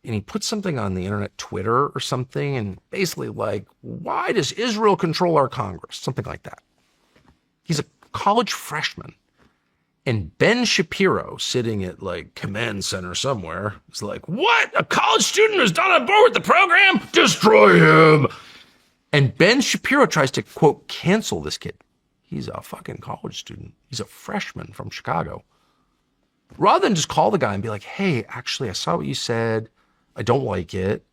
and he put something on the internet, Twitter or something, and basically like, why does Israel control our Congress? Something like that. He's a college freshman. And Ben Shapiro, sitting at like command center somewhere, is like, what? A college student who's not on board with the program? Destroy him. And Ben Shapiro tries to, quote, cancel this kid. He's a fucking college student. He's a freshman from Chicago. Rather than just call the guy and be like, hey, actually, I saw what you said. I don't like it.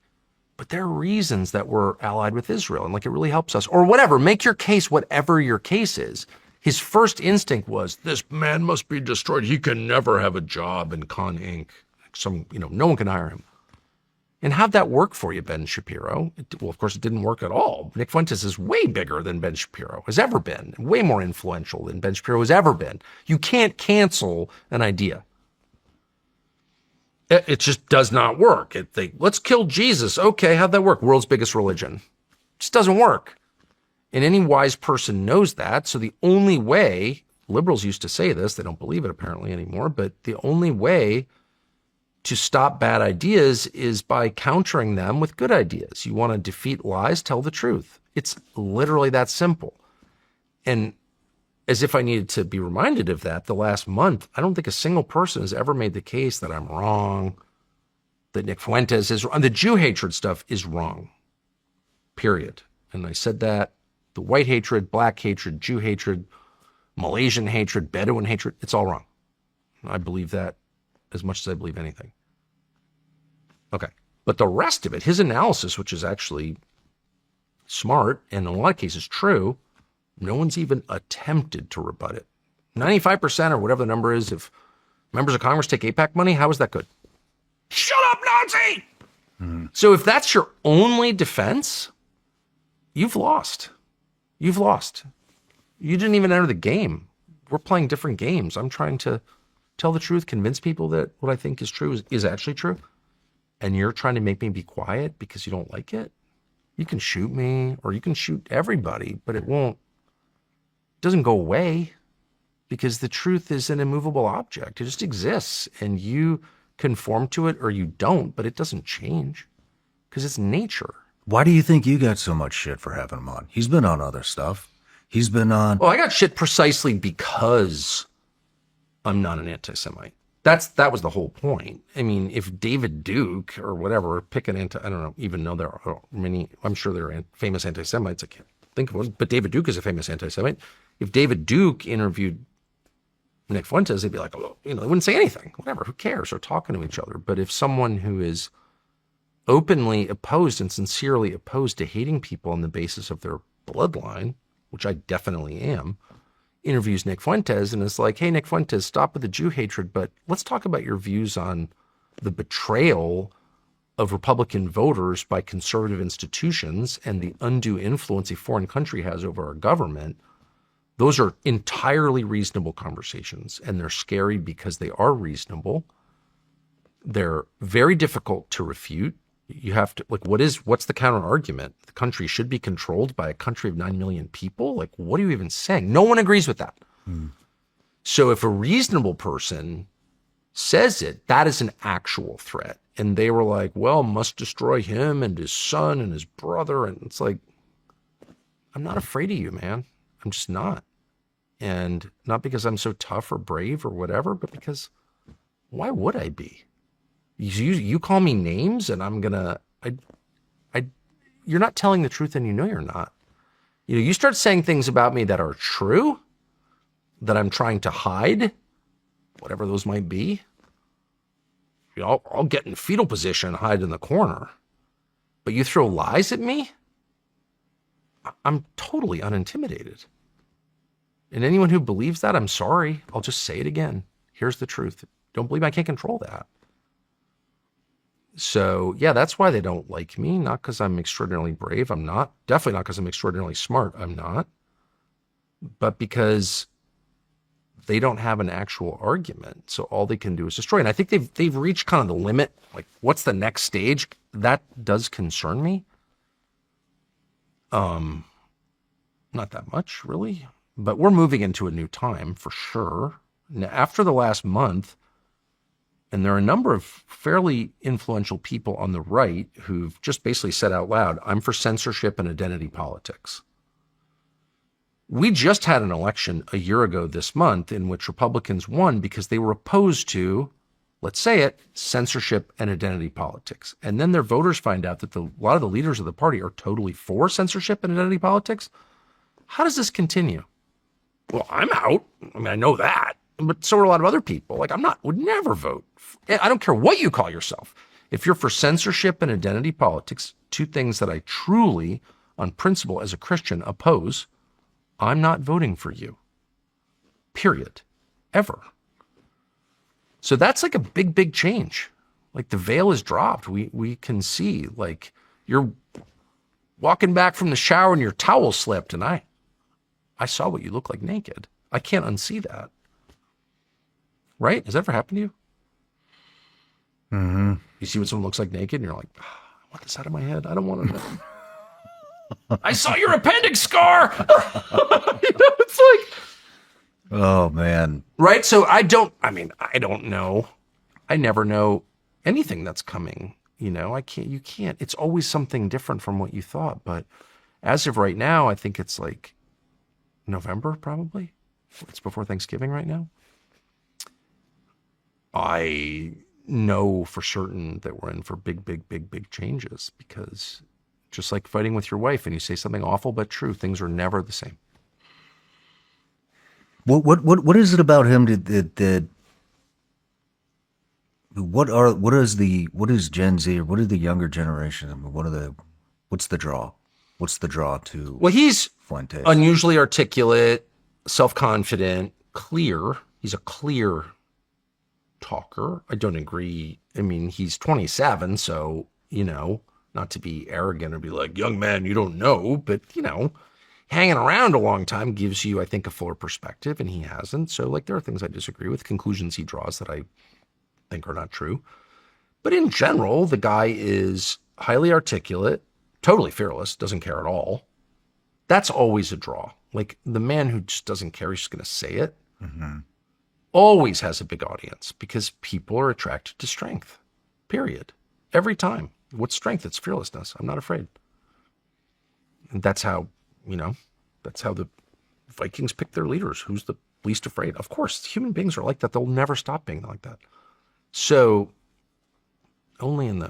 But there are reasons that we're allied with Israel, and like it really helps us. Or whatever, make your case whatever your case is. His first instinct was, this man must be destroyed. He can never have a job in Con Inc. No one can hire him. And how'd that work for you, Ben Shapiro? Well, of course, it didn't work at all. Nick Fuentes is way bigger than Ben Shapiro has ever been, way more influential than Ben Shapiro has ever been. You can't cancel an idea. It just does not work. Let's kill Jesus. Okay, how'd that work? World's biggest religion. It just doesn't work. And any wise person knows that. So the only way, liberals used to say this, they don't believe it apparently anymore, but the only way to stop bad ideas is by countering them with good ideas. You want to defeat lies, tell the truth. It's literally that simple. And as if I needed to be reminded of that, the last month, I don't think a single person has ever made the case that I'm wrong, that Nick Fuentes is wrong. The Jew hatred stuff is wrong, period. And I said that. The white hatred, black hatred, Jew hatred, Malaysian hatred, Bedouin hatred, it's all wrong. I believe that as much as I believe anything. Okay. But the rest of it, his analysis, which is actually smart and in a lot of cases true, no one's even attempted to rebut it. 95% or whatever the number is, if members of Congress take AIPAC money, how is that good? Shut up, Nazi! Mm-hmm. So if that's your only defense, you've lost. You've lost. You didn't even enter the game. We're playing different games. I'm trying to tell the truth, convince people that what I think is true is actually true. And you're trying to make me be quiet because you don't like it. You can shoot me or you can shoot everybody, but it doesn't go away because the truth is an immovable object. It just exists and you conform to it or you don't, but it doesn't change because it's nature. Why do you think you got so much shit for having him on? He's been on other stuff. He's been on... Well, I got shit precisely because I'm not an anti-Semite. That was the whole point. I mean, if David Duke or whatever, pick an I don't even know there are many, I'm sure there are famous anti-Semites. I can't think of one, but David Duke is a famous anti-Semite. If David Duke interviewed Nick Fuentes, they'd be like, oh, they wouldn't say anything. Whatever, who cares? They're talking to each other. But if someone who is openly opposed and sincerely opposed to hating people on the basis of their bloodline, which I definitely am, interviews Nick Fuentes and is like, hey, Nick Fuentes, stop with the Jew hatred, but let's talk about your views on the betrayal of Republican voters by conservative institutions and the undue influence a foreign country has over our government. Those are entirely reasonable conversations, and they're scary because they are reasonable. They're very difficult to refute. You have to, like, what's the counter argument? The country should be controlled by a country of 9 million people? Like, what are you even saying? No one agrees with that. So if a reasonable person says it, that is an actual threat. And they were like, well, must destroy him and his son and his brother. And it's like, I'm not afraid of you, man. I'm just not. And not because I'm so tough or brave or whatever, but because why would I be? You call me names and I'm gonna, you're not telling the truth and you know you're not. You start saying things about me that are true, that I'm trying to hide, whatever those might be. I'll get in fetal position and hide in the corner. But you throw lies at me, I'm totally unintimidated. And anyone who believes that, I'm sorry. I'll just say it again. Here's the truth. Don't believe I can't control that. So yeah, that's why they don't like me. Not because I'm extraordinarily brave. I'm not. Definitely not because I'm extraordinarily smart. I'm not. But because they don't have an actual argument. So all they can do is destroy. And I think they've reached kind of the limit. Like, what's the next stage? That does concern me. Not that much, really. But we're moving into a new time for sure. Now, after the last month, and there are a number of fairly influential people on the right who've just basically said out loud, I'm for censorship and identity politics. We just had an election a year ago this month in which Republicans won because they were opposed to, let's say it, censorship and identity politics. And then their voters find out that a lot of the leaders of the party are totally for censorship and identity politics. How does this continue? Well, I'm out. I mean, I know that. But so are a lot of other people. Like, would never vote. I don't care what you call yourself. If you're for censorship and identity politics, two things that I truly, on principle as a Christian, oppose, I'm not voting for you. Period. Ever. So that's like a big, big change. Like, the veil is dropped. We can see, like, you're walking back from the shower and your towel slipped, and I saw what you look like naked. I can't unsee that. Right? Has that ever happened to you? Mm-hmm. You see what someone looks like naked and you're like, I want this out of my head. I don't want to know. I saw your appendix scar. It's like, oh man. Right? So I don't know. I never know anything that's coming. You can't. It's always something different from what you thought. But as of right now, I think it's like November, probably. It's before Thanksgiving right now. I know for certain that we're in for big, big, big, big changes, because just like fighting with your wife and you say something awful but true, things are never the same. What is it about him that what is Gen Z, or what is the younger generation? I mean, what's the draw? What's the draw to? Well, he's Fuentes? Unusually articulate, self-confident, clear. He's a clear talker. I don't agree. I mean, he's 27, so, not to be arrogant or be like, young man, you don't know, but, hanging around a long time gives you, I think, a fuller perspective, and he hasn't. So, like, there are things I disagree with, conclusions he draws that I think are not true. But in general, the guy is highly articulate, totally fearless, doesn't care at all. That's always a draw. Like, the man who just doesn't care, he's just going to say it. Mm-hmm. Always has a big audience because people are attracted to strength, period. Every time. What's strength? It's fearlessness. I'm not afraid. And that's how the Vikings pick their leaders. Who's the least afraid? Of course, human beings are like that. They'll never stop being like that. So only in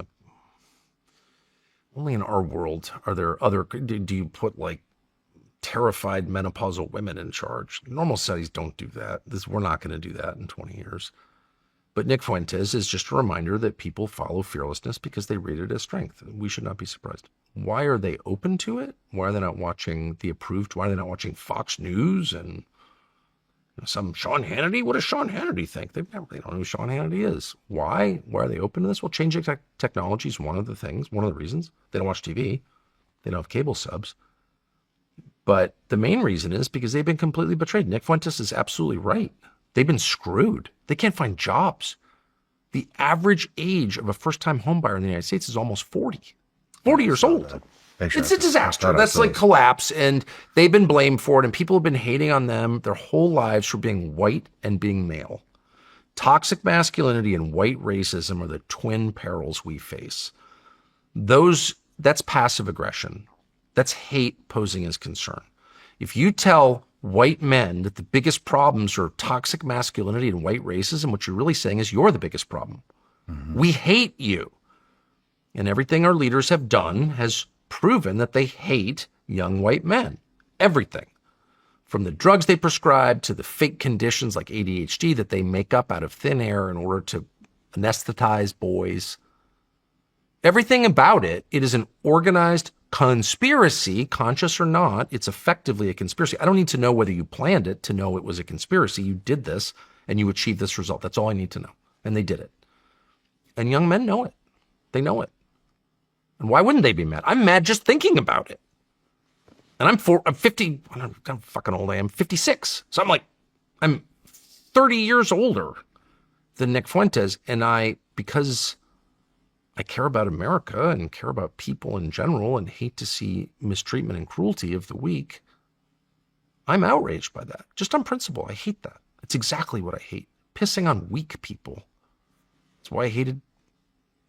our world are there other, do you put like terrified menopausal women in charge? Normal studies don't do that. We're not going to do that in 20 years. But Nick Fuentes is just a reminder that people follow fearlessness because they read it as strength. We should not be surprised. Why are they open to it? Why are they not watching the approved? Why are they not watching Fox News and some Sean Hannity? What does Sean Hannity think? They don't know who Sean Hannity is. Why? Why are they open to this? Well, changing technology is one of the things, one of the reasons. They don't watch TV. They don't have cable subs. But the main reason is because they've been completely betrayed. Nick Fuentes is absolutely right. They've been screwed. They can't find jobs. The average age of a first-time homebuyer in the United States is almost 40 years old. It's a disaster. That's like collapse, and they've been blamed for it, and people have been hating on them their whole lives for being white and being male. Toxic masculinity and white racism are the twin perils we face. That's passive aggression. That's hate posing as concern. If you tell white men that the biggest problems are toxic masculinity and white racism, what you're really saying is you're the biggest problem. Mm-hmm. We hate you. And everything our leaders have done has proven that they hate young white men. Everything. From the drugs they prescribe to the fake conditions like ADHD that they make up out of thin air in order to anesthetize boys. Everything about it is an organized conspiracy, conscious or not. It's effectively a conspiracy. I don't need to know whether you planned it to know it was a conspiracy. You did this and you achieved this result. That's all I need to know. And they did it. And young men know it. They know it. And why wouldn't they be mad? I'm mad just thinking about it. And I'm 50, I'm fucking old. I am 56. So I'm 30 years older than Nick Fuentes. And because I care about America and care about people in general and hate to see mistreatment and cruelty of the weak, I'm outraged by that. Just on principle, I hate that. It's exactly what I hate. Pissing on weak people. That's why I hated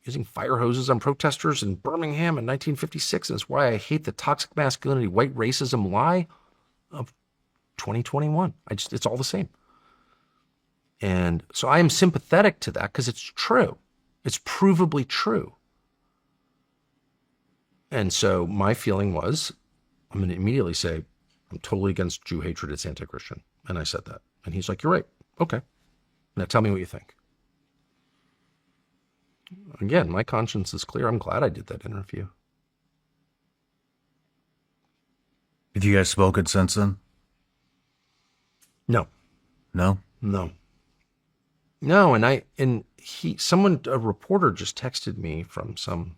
using fire hoses on protesters in Birmingham in 1956. And it's why I hate the toxic masculinity, white racism lie of 2021. It's all the same. And so I am sympathetic to that because it's true. It's provably true. And so my feeling was, I'm going to immediately say, I'm totally against Jew hatred. It's anti-Christian. And I said that. And he's like, you're right. Okay. Now tell me what you think. Again, my conscience is clear. I'm glad I did that interview. Have you guys spoken since then? No. No? No. No, a reporter just texted me from some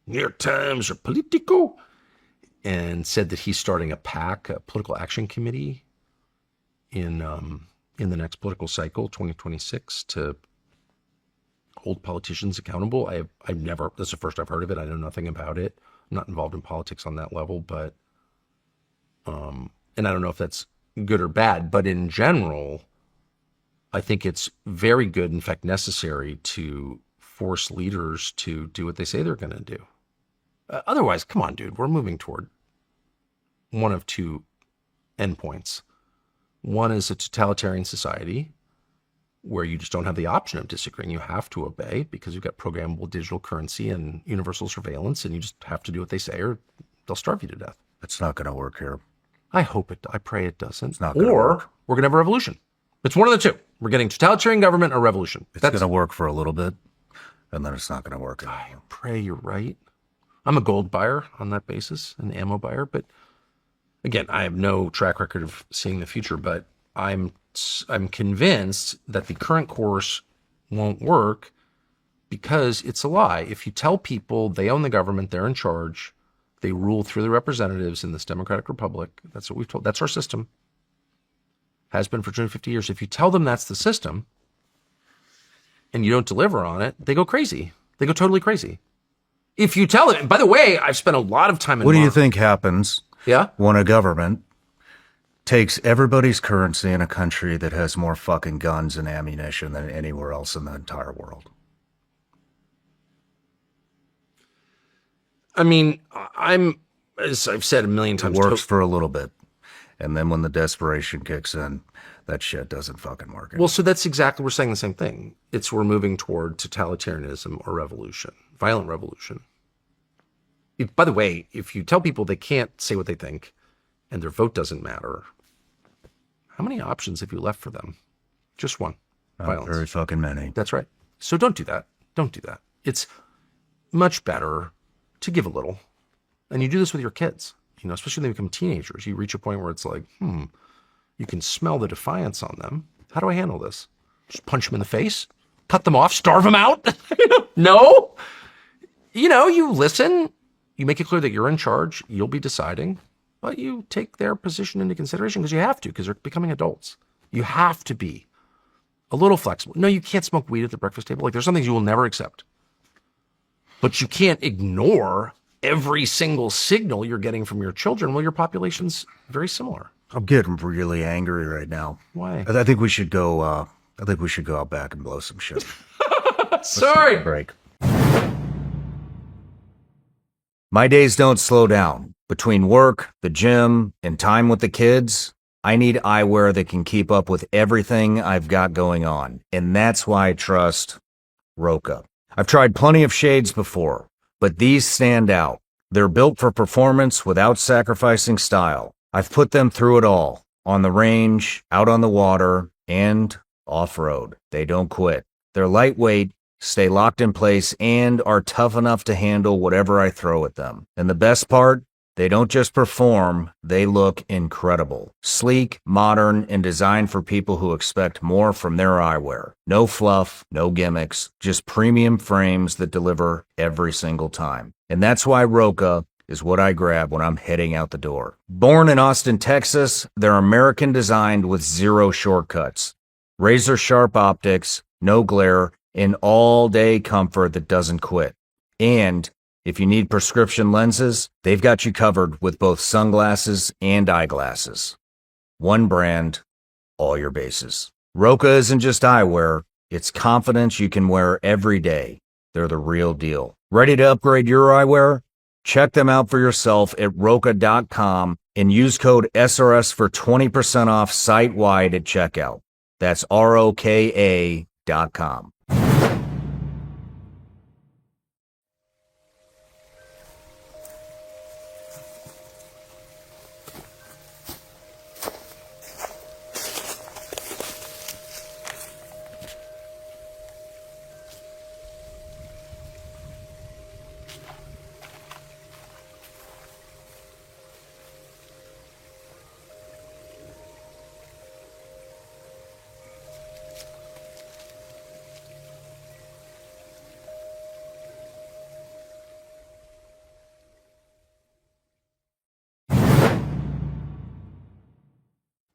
New York Times or Politico and said that he's starting a PAC, a political action committee in the next political cycle, 2026, to hold politicians accountable. I've never, that's the first I've heard of it. I know nothing about it. I'm not involved in politics on that level, but, and I don't know if that's good or bad, but in general, I think it's very good, in fact, necessary to force leaders to do what they say they're going to do. Otherwise, come on, dude, we're moving toward one of two endpoints. One is a totalitarian society where you just don't have the option of disagreeing. You have to obey because you've got programmable digital currency and universal surveillance, and you just have to do what they say or they'll starve you to death. It's not going to work here. I hope it, I pray it doesn't. It's not going to work. Or we're going to have a revolution. It's one of the two. We're getting totalitarian government or revolution. It's going to work for a little bit, and then it's not going to work anymore. I pray you're right. I'm a gold buyer on that basis, an ammo buyer, but again, I have no track record of seeing the future, but I'm convinced that the current course won't work because it's a lie. If you tell people they own the government, they're in charge, they rule through the representatives in this democratic republic, that's what we've told, that's our system, has been for 250 years. If you tell them that's the system and you don't deliver on it, they go crazy. They go totally crazy. If you tell them, by the way, I've spent a lot of time in What do you think happens Yeah? when a government takes everybody's currency in a country that has more fucking guns and ammunition than anywhere else in the entire world? I mean, as I've said a million times, It works for a little bit. And then when the desperation kicks in, that shit doesn't fucking work anymore. Well, so that's exactly, we're saying the same thing. We're moving toward totalitarianism or revolution, violent revolution. By the way, if you tell people they can't say what they think and their vote doesn't matter, how many options have you left for them? Just one. Not violence. very fucking many. That's right. So don't do that. Don't do that. It's much better to give a little. And you do this with your kids, especially when they become teenagers. You reach a point where it's like, you can smell the defiance on them. How do I handle this? Just punch them in the face? Cut them off? Starve them out? No. You listen. You make it clear that you're in charge. You'll be deciding. But you take their position into consideration because you have to, because they're becoming adults. You have to be a little flexible. No, you can't smoke weed at the breakfast table. Like, there's some things you will never accept. But you can't ignore every single signal you're getting from your children. Well, your population's very similar. I'm getting really angry right now. Why? I think we should go. I think we should go out back and blow some shit. Sorry. Break. My days don't slow down. Between work, the gym, and time with the kids, I need eyewear that can keep up with everything I've got going on. And that's why I trust Roka. I've tried plenty of shades before, but these stand out. They're built for performance without sacrificing style. I've put them through it all, on the range, out on the water, and off-road. They don't quit. They're lightweight, stay locked in place, and are tough enough to handle whatever I throw at them. And the best part? They don't just perform, they look incredible. Sleek, modern, and designed for people who expect more from their eyewear. No fluff, no gimmicks, just premium frames that deliver every single time. And that's why Roka is what I grab when I'm heading out the door. Born in Austin, Texas, they're American designed with zero shortcuts. Razor sharp optics, no glare, and all-day comfort that doesn't quit. And if you need prescription lenses, they've got you covered with both sunglasses and eyeglasses. One brand, all your bases. Roka isn't just eyewear, it's confidence you can wear every day. They're the real deal. Ready to upgrade your eyewear? Check them out for yourself at Roka.com and use code SRS for 20% off site-wide at checkout. That's ROKA.com.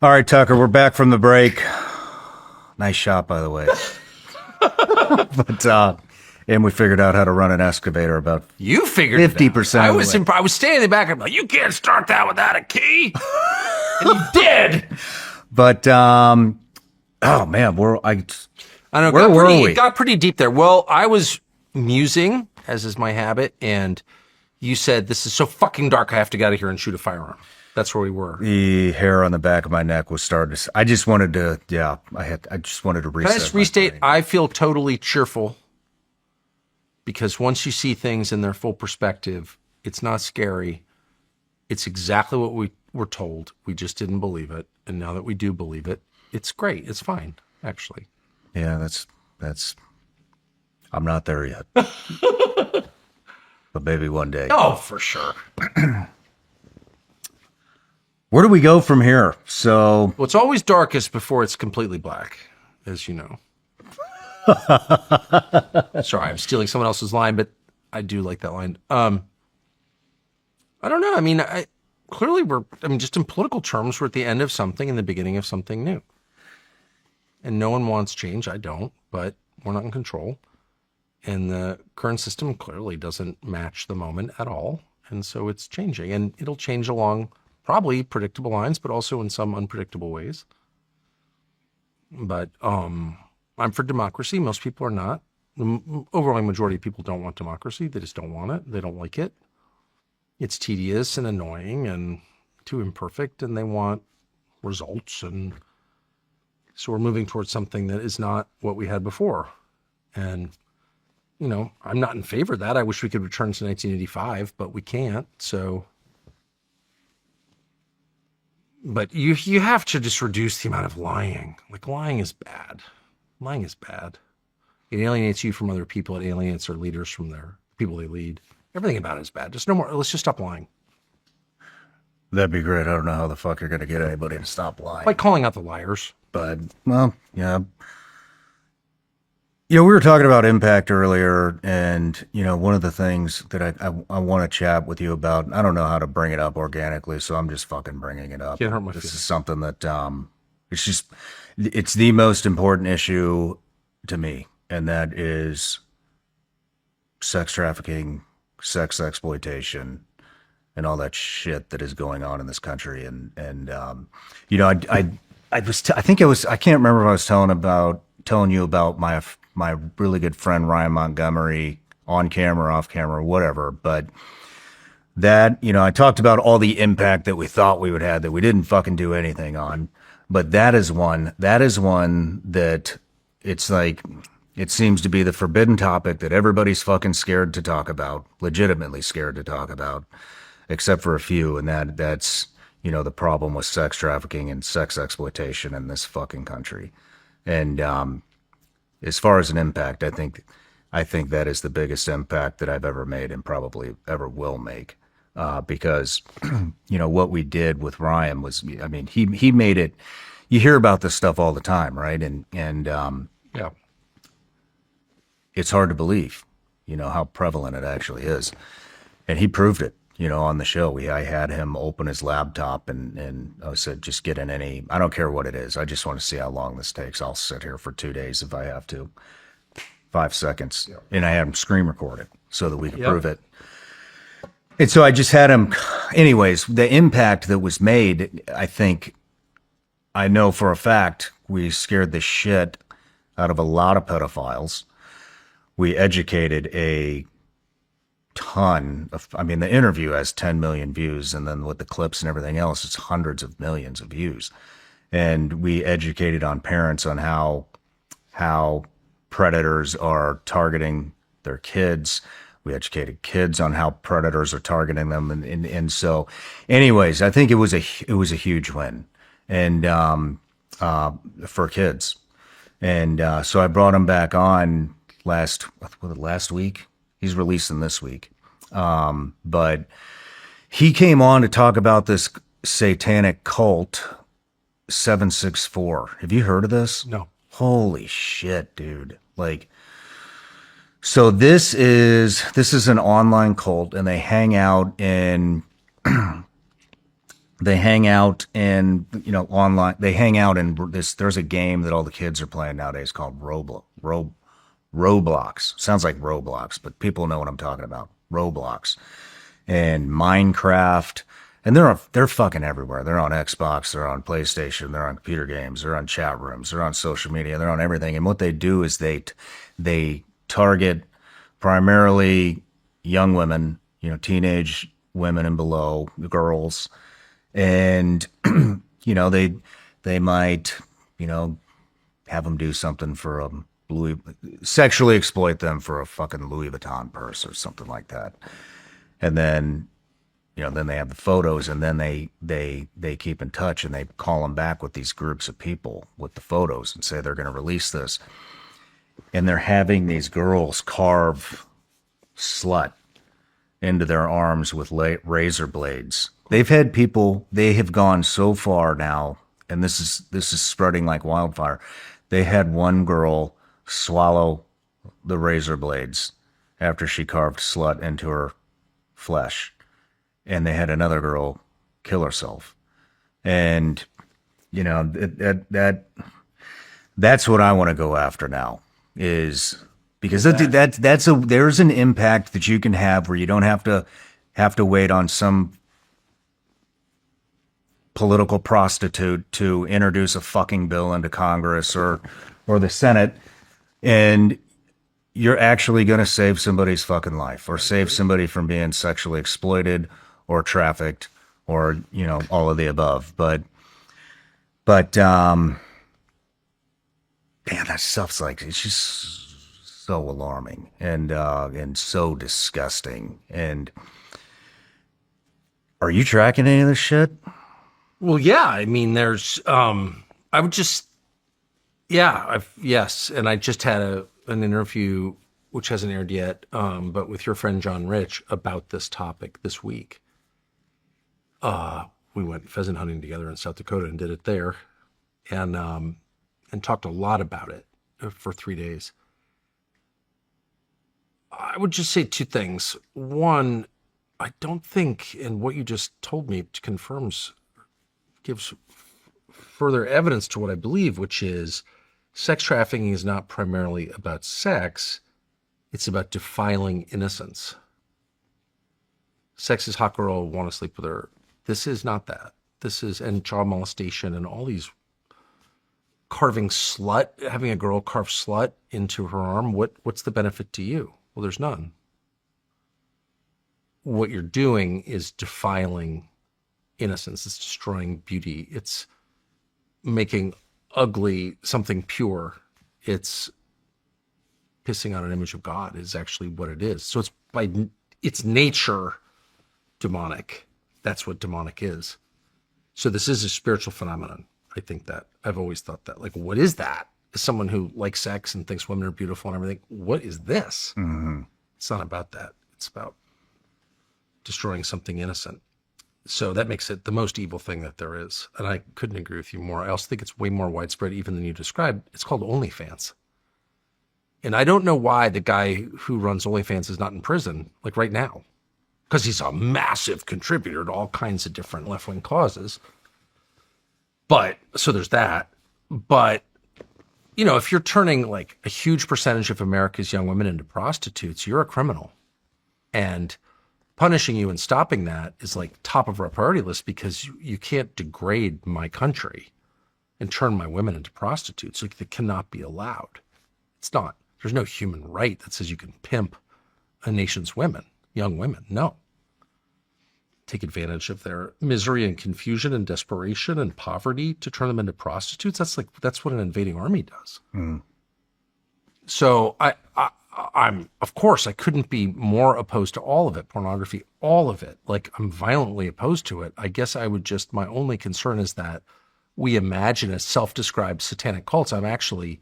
All right, Tucker, we're back from the break. Nice shot, by the way. And we figured out how to run an excavator about You figured 50%. I was standing in the back. I'm like, you can't start that without a key. And you did. But oh man, I don't know. Where were we? It got pretty deep there. Well, I was musing, as is my habit, and you said, this is so fucking dark, I have to get out of here and shoot a firearm. That's where we were. The hair on the back of my neck was starting to. I just wanted to. Yeah, I just wanted to reset. Can I just restate? I feel totally cheerful because once you see things in their full perspective, it's not scary. It's exactly what we were told. We just didn't believe it, and now that we do believe it, it's great. It's fine, actually. Yeah, that's. I'm not there yet, but maybe one day. Oh, for sure. Where do we go from here? So, Well, it's always darkest before it's completely black, as you know. Sorry, I'm stealing someone else's line, but I do like that line. I don't know. I mean, just in political terms, we're at the end of something and the beginning of something new. And no one wants change. I don't, but we're not in control. And the current system clearly doesn't match the moment at all. And so it's changing, and it'll change along probably predictable lines, but also in some unpredictable ways. But I'm for democracy. Most people are not. The overwhelming majority of people don't want democracy. They just don't want it. They don't like it. It's tedious and annoying and too imperfect, and they want results. And so we're moving towards something that is not what we had before. And, you know, I'm not in favor of that. I wish we could return to 1985, but we can't. So... But you have to just reduce the amount of lying. Like, lying is bad. Lying is bad. It alienates you from other people. It alienates their leaders from their people they lead. Everything about it is bad. Just no more. Let's just stop lying. that'd be great. I don't know how the fuck you're going to get anybody to stop lying. Like calling out the liars. But, well, yeah. You know, we were talking about impact earlier, and, you know, one of the things that I want to chat with you about, I don't know how to bring it up organically, so I'm just fucking bringing it up. Can't hurt my This feelings. is something that, it's the most important issue to me, and that is sex trafficking, sex exploitation, and all that shit that is going on in this country. And you know, I can't remember if I was telling you about my really good friend Ryan Montgomery, on camera, off camera, whatever. But that, you know, I talked about all the impact that we thought we would have that we didn't fucking do anything on. But that is one that it's like, it seems to be the forbidden topic that everybody's fucking scared to talk about, legitimately scared to talk about, except for a few. And that's, you know, the problem with sex trafficking and sex exploitation in this fucking country. And, as far as an impact, I think that is the biggest impact that I've ever made and probably ever will make. because, what we did with Ryan was, I mean, he made it, you hear about this stuff all the time, right? And Yeah. it's hard to believe, how prevalent it actually is. And he proved it, on the show. I had him open his laptop and I said, just get in I don't care what it is. I just want to see how long this takes. I'll sit here for 2 days if I have to. 5 seconds. Yep. And I had him screen record it so that we could prove it. And so I just had him, anyways, the impact that was made, I know for a fact, we scared the shit out of a lot of pedophiles. We educated a ton of, the interview has 10 million views, and then with the clips and everything else, it's hundreds of millions of views. And we educated on parents on how predators are targeting their kids. We educated kids on how predators are targeting them. And so anyways, I think it was a huge win and for kids. And so I brought him back on last week. He's releasing this week. But he came on to talk about this satanic cult 764. Have you heard of this? No. Holy shit, dude. So this is an online cult, and they hang out in online. They hang out in this. There's a game that all the kids are playing nowadays called Roblox. Sounds like Roblox, but people know what I'm talking about. Roblox and Minecraft, and they're fucking everywhere. They're on Xbox, they're on PlayStation, they're on computer games, they're on chat rooms, they're on social media, they're on everything. And what they do is they target primarily young women, teenage women and below, girls, and they might have them do something for a sexually exploit them for a fucking Louis Vuitton purse or something like that. And then, then they have the photos, and then they keep in touch, and they call them back with these groups of people with the photos and say they're going to release this. And they're having these girls carve slut into their arms with razor blades. They have gone so far now, and this is spreading like wildfire. They had one girl swallow the razor blades after she carved slut into her flesh, and they had another girl kill herself. And that's what I want to go after now, is because there's an impact that you can have where you don't have to wait on some political prostitute to introduce a fucking bill into Congress or the Senate, and you're actually going to save somebody's fucking life, or save somebody from being sexually exploited or trafficked, or all of the above. But damn, that stuff's it's just so alarming and so disgusting. And are you tracking any of this shit? Well, yeah. There's I would just, yes. And I just had an interview, which hasn't aired yet, but with your friend John Rich about this topic this week. We went pheasant hunting together in South Dakota and did it there, and talked a lot about it for 3 days. I would just say two things. One, I don't think, and what you just told me gives further evidence to what I believe, which is sex trafficking is not primarily about sex. It's about defiling innocence. Sex is hot girl, want to sleep with her. This is not that. And child molestation and all these having a girl carve slut into her arm. What's the benefit to you? Well, there's none. What you're doing is defiling innocence. It's destroying beauty. It's making ugly something pure. It's pissing on an image of God is actually what it is. So it's by its nature demonic. That's what demonic is. So this is a spiritual phenomenon. I think that. I've always thought that. What is that? As someone who likes sex and thinks women are beautiful and everything, what is this? Mm-hmm. It's not about that. It's about destroying something innocent. So that makes it the most evil thing that there is. And I couldn't agree with you more. I also think it's way more widespread even than you described. It's called OnlyFans. And I don't know why the guy who runs OnlyFans is not in prison, like right now, because he's a massive contributor to all kinds of different left-wing causes. But, so there's that. But, you know, if you're turning like a huge percentage of America's young women into prostitutes, you're a criminal. And punishing you and stopping that is like top of our priority list, because you can't degrade my country and turn my women into prostitutes. Like, that cannot be allowed. It's not. There's no human right that says you can pimp a nation's women, young women. No. Take advantage of their misery and confusion and desperation and poverty to turn them into prostitutes. That's what an invading army does. Mm. So I'm, of course, I couldn't be more opposed to all of it, pornography, all of it. Like, I'm violently opposed to it. I guess I would just, my only concern is that we imagine as self-described satanic cults. I'm actually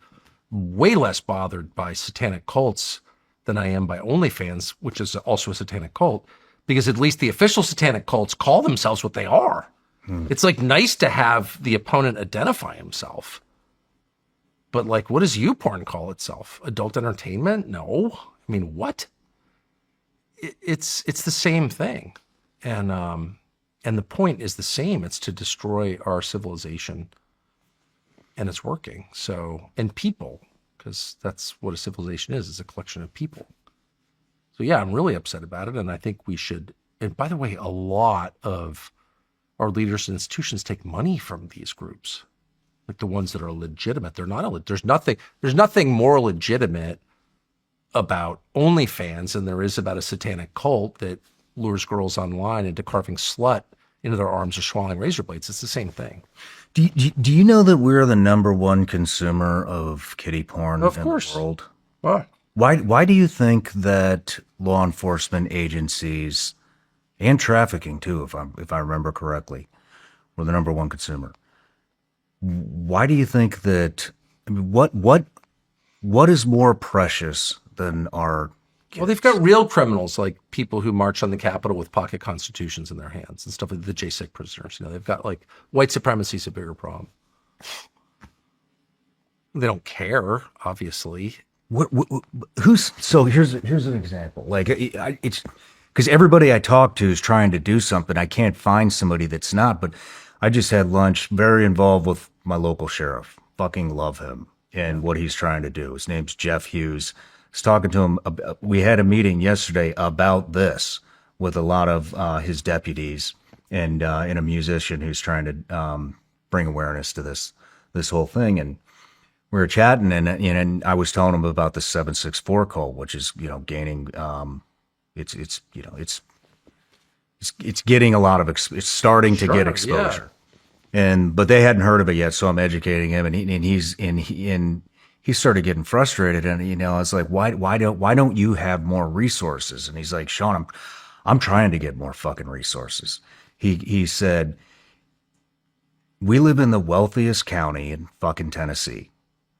way less bothered by satanic cults than I am by OnlyFans, which is also a satanic cult, because at least the official satanic cults call themselves what they are. It's like nice to have the opponent identify himself. But like, what does YouPorn call itself? Adult entertainment? No. I mean, what? It's the same thing. And the point is the same. It's to destroy our civilization, and it's working. So, and people, because that's what a civilization is. It's a collection of people. So yeah, I'm really upset about it. And I think we should, and by the way, a lot of our leaders and institutions take money from these groups. Like the ones that are legitimate. They're not, there's nothing more legitimate about OnlyFans than there is about a satanic cult that lures girls online into carving slut into their arms or swallowing razor blades. It's the same thing. Do you know that we're the #1 consumer of kiddie porn in the world? Why do you think that law enforcement agencies and trafficking too, if I remember correctly, we're the #1 consumer? Why do you think that? I mean, what is more precious than our kids? Well, they've got real criminals, like people who march on the Capitol with pocket constitutions in their hands and stuff, like the J6 prisoners. You know, they've got like white supremacy is a bigger problem. They don't care, obviously. So here's an example. Like it's because everybody I talk to is trying to do something. I can't find somebody that's not. But I just had lunch, very involved with my local sheriff. Fucking love him and what he's trying to do. His name's Jeff Hughes. I was talking to him. We had a meeting yesterday about this with a lot of his deputies and a musician who's trying to bring awareness to this whole thing. And we were chatting, and I was telling him about the 764 cult, which is, you know, gaining. It's getting a lot of it's starting to get exposure, but they hadn't heard of it yet. So I'm educating him, and he started getting frustrated, and you know, I was like, why don't you have more resources? And he's like, Sean, I'm trying to get more fucking resources. He said, we live in the wealthiest county in fucking Tennessee,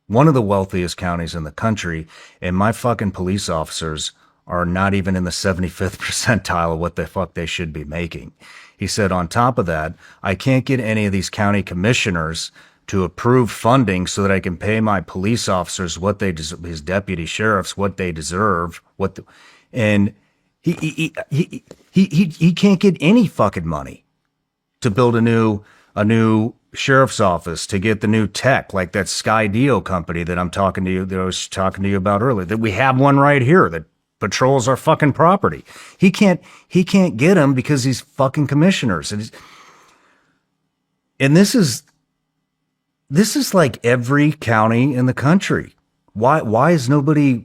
one of the wealthiest counties in the country, and my fucking police officers are not even in the 75th percentile of what the fuck they should be making. He said, on top of that, I can't get any of these county commissioners to approve funding so that I can pay my police officers what they deserve, his deputy sheriffs what they deserve, and he can't get any fucking money to build a new sheriff's office, to get the new tech, like that Skydio company that I was talking to you about earlier, that we have one right here that patrols our fucking property. He can't get them because he's fucking commissioners. And this is like every county in the country. Why is nobody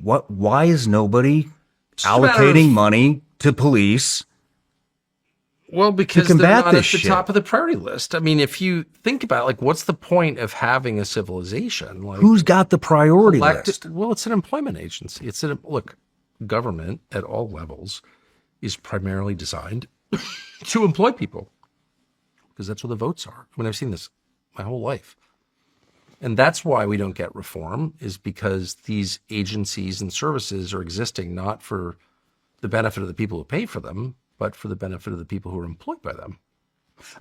allocating money to police? Well, because they're not at the top of the priority list. I mean, if you think about it, like, what's the point of having a civilization? Like, who's got the priority list? Well, it's an employment agency. Look, government at all levels is primarily designed to employ people, because that's where the votes are. I mean, I've seen this my whole life. And that's why we don't get reform, is because these agencies and services are existing not for the benefit of the people who pay for them, but for the benefit of the people who are employed by them.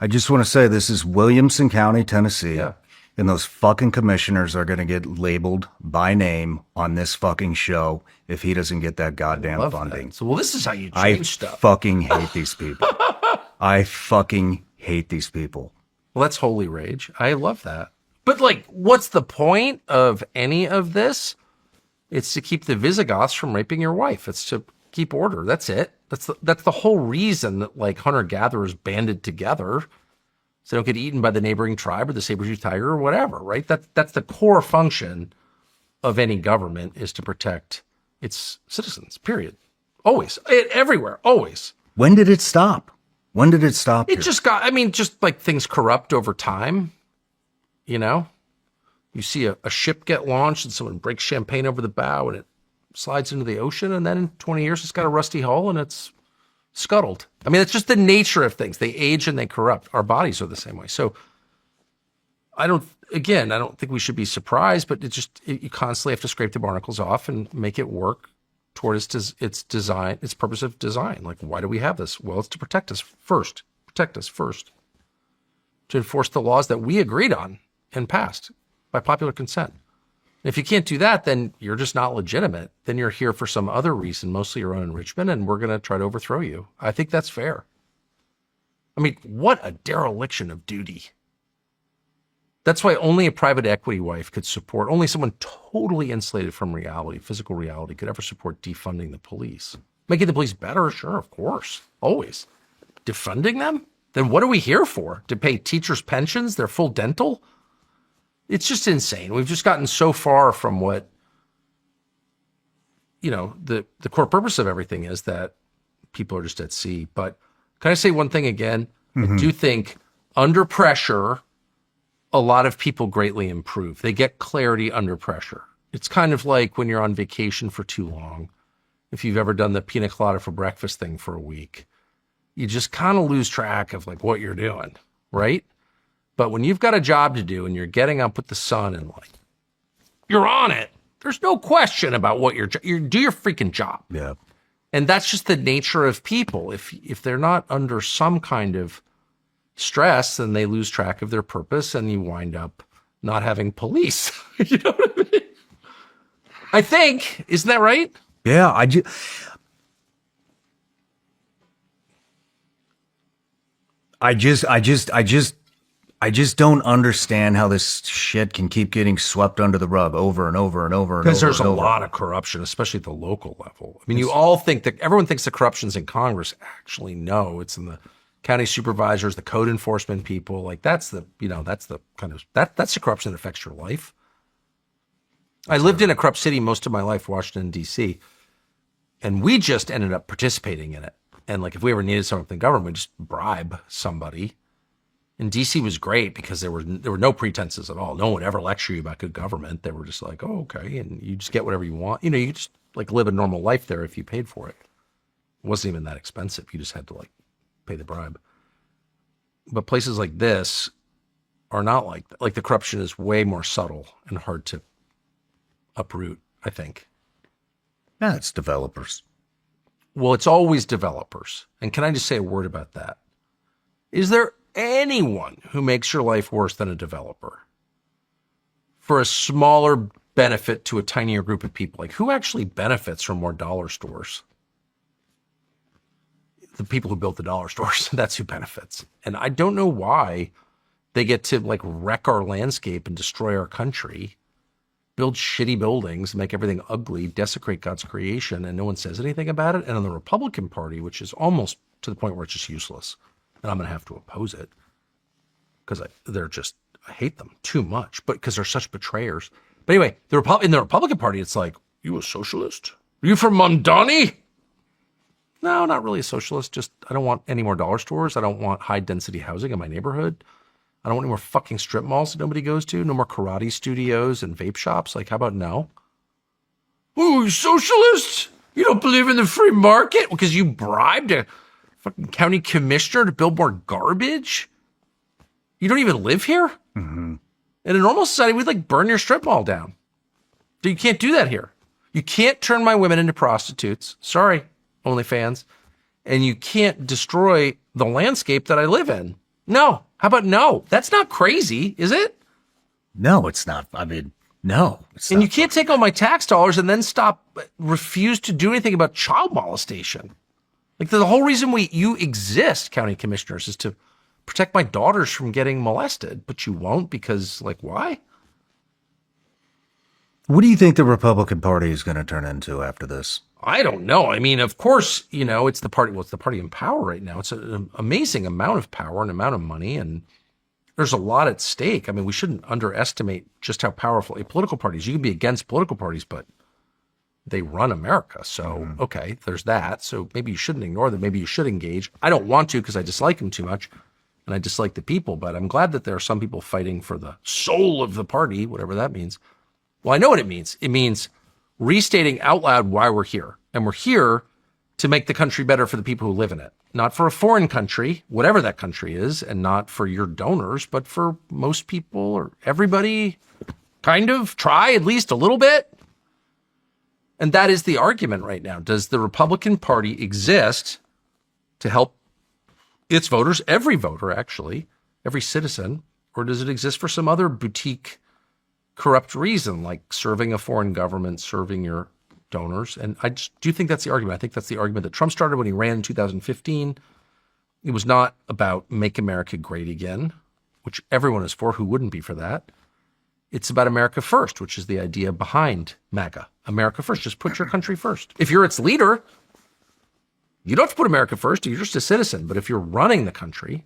I just want to say this is Williamson County, Tennessee. Yeah. And those fucking commissioners are going to get labeled by name on this fucking show if he doesn't get that goddamn funding. That. So, well, this is how you change I stuff. fucking hate these people. I fucking hate these people. Well, that's holy rage. I love that. But like, what's the point of any of this? It's to keep the Visigoths from raping your wife. It's to keep order. That's it. That's the whole reason that like hunter-gatherers banded together so they don't get eaten by the neighboring tribe or the saber-toothed tiger or whatever, right? That's the core function of any government, is to protect its citizens, period. Always. Everywhere. Always. When did it stop? When did it stop? It just got, I mean, just like things corrupt over time, you know? You see a ship get launched and someone breaks champagne over the bow and it slides into the ocean, and then in 20 years it's got a rusty hull and it's scuttled. I mean, it's just the nature of things. They age and they corrupt. Our bodies are the same way. So I don't think we should be surprised, but you constantly have to scrape the barnacles off and make it work toward its design, its purpose of design. Like, why do we have this? Well, it's to protect us first. To enforce the laws that we agreed on and passed by popular consent. If you can't do that, then you're just not legitimate. Then you're here for some other reason, mostly your own enrichment, and we're going to try to overthrow you. I think that's fair. I mean, what a dereliction of duty. That's why only a private equity wife could support, only someone totally insulated from reality, physical reality, could ever support defunding the police. Making the police better? Sure, of course, always. Defunding them? Then what are we here for? To pay teachers' pensions, their full dental? It's just insane. We've just gotten so far from what, the core purpose of everything is, that people are just at sea. But can I say one thing again? Mm-hmm. I do think under pressure, a lot of people greatly improve. They get clarity under pressure. It's kind of like when you're on vacation for too long. If you've ever done the pina colada for breakfast thing for a week, you just kind of lose track of like what you're doing, right? But when you've got a job to do and you're getting up with the sun and like, you're on it, there's no question about what you do your freaking job. Yeah. And that's just the nature of people. If they're not under some kind of stress, then they lose track of their purpose and you wind up not having police. You know what I mean? I think, isn't that right? Yeah. I just don't understand how this shit can keep getting swept under the rug over and over and over and over. Because there's a lot of corruption, especially at the local level. I mean, you all think that everyone thinks the corruption's in Congress. Actually, no, it's in the county supervisors, the code enforcement people. Like that's the corruption that affects your life. I lived in a corrupt city most of my life, Washington, D.C., and we just ended up participating in it. And like if we ever needed something from the government, we'd just bribe somebody. And DC was great because there were no pretenses at all. No one would ever lecture you about good government. They were just like, oh, okay. And you just get whatever you want. You could just like live a normal life there if you paid for it. It wasn't even that expensive. You just had to like pay the bribe. But places like this are not like that. Like the corruption is way more subtle and hard to uproot, I think. Yeah, it's developers. Well, it's always developers. And can I just say a word about that? Is there anyone who makes your life worse than a developer for a smaller benefit to a tinier group of people? Like, who actually benefits from more dollar stores? The people who built the dollar stores, that's who benefits. And I don't know why they get to like wreck our landscape and destroy our country, build shitty buildings, make everything ugly, desecrate God's creation, and no one says anything about it. And on the Republican Party, which is almost to the point where it's just useless, and I'm going to have to oppose it because I hate them too much, but because they're such betrayers. But anyway, in the Republican Party, it's like, you a socialist? Are you from Mondani? No, not really a socialist. Just, I don't want any more dollar stores. I don't want high density housing in my neighborhood. I don't want any more fucking strip malls that nobody goes to. No more karate studios and vape shops. Like, how about no? Ooh, socialist? You don't believe in the free market because you bribed a fucking county commissioner to build more garbage? You don't even live here? Mm-hmm. In a normal society, we'd like burn your strip mall down. You can't do that here. You can't turn my women into prostitutes. Sorry, OnlyFans. and you can't destroy the landscape that I live in. No. How about no? That's not crazy, is it? No, it's not. I mean, no. And you can't take all my tax dollars and then refuse to do anything about child molestation. Like the whole reason you exist, county commissioners, is to protect my daughters from getting molested, but you won't because, like, why? What do you think the Republican Party is going to turn into after this? I don't know. I mean, of course, it's the party. Well, it's the party in power right now. It's an amazing amount of power and amount of money, and there's a lot at stake. I mean, we shouldn't underestimate just how powerful a political party is. You can be against political parties, but they run America. So, okay, there's that. So maybe you shouldn't ignore them. Maybe you should engage. I don't want to because I dislike them too much, and I dislike the people. But I'm glad that there are some people fighting for the soul of the party, whatever that means. Well, I know what it means. It means restating out loud why we're here. And we're here to make the country better for the people who live in it. Not for a foreign country, whatever that country is, and not for your donors, but for most people or everybody. Kind of try at least a little bit. And that is the argument right now. Does the Republican Party exist to help its voters, every voter actually, every citizen, or does it exist for some other boutique corrupt reason, like serving a foreign government, serving your donors? And I just do think that's the argument. I think that's the argument that Trump started when he ran in 2015. It was not about make America great again, which everyone is for. Who wouldn't be for that? It's about America first, which is the idea behind MAGA. America first. Just put your country first. If you're its leader, you don't have to put America first. You're just a citizen. But if you're running the country,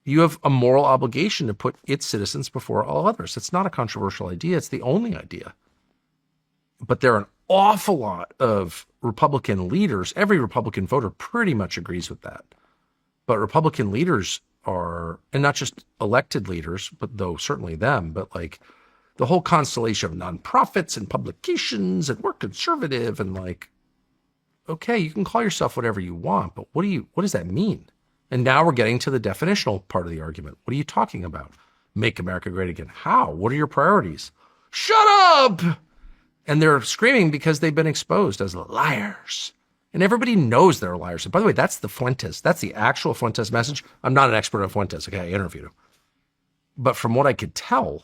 you have a moral obligation to put its citizens before all others. It's not a controversial idea. It's the only idea. But there are an awful lot of Republican leaders. Every Republican voter pretty much agrees with that. But Republican leaders are, and not just elected leaders, but though certainly them, but like the whole constellation of nonprofits and publications, and we're conservative, and like, okay, you can call yourself whatever you want, but what does that mean? And now we're getting to the definitional part of the argument. What are you talking about? Make America great again. How? What are your priorities? Shut up! And they're screaming because they've been exposed as liars. And everybody knows they're liars. And by the way, that's the Fuentes. That's the actual Fuentes message. I'm not an expert on Fuentes. Okay, I interviewed him. But from what I could tell,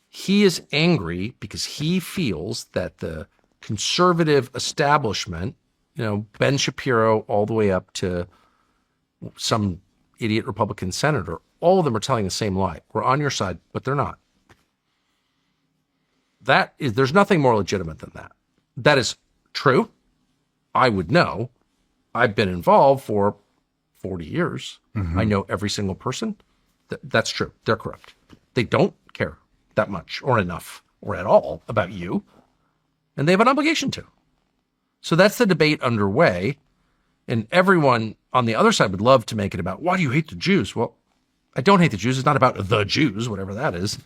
he is angry because he feels that the conservative establishment, Ben Shapiro all the way up to some idiot Republican senator, all of them are telling the same lie. We're on your side, but they're not. There's nothing more legitimate than that. That is true. I would know. I've been involved for 40 years. I know every single person. That's true. They're corrupt. They don't care that much or enough or at all about you. And they have an obligation to. So that's the debate underway. And everyone on the other side would love to make it about, why do you hate the Jews? Well, I don't hate the Jews. It's not about the Jews, whatever that is.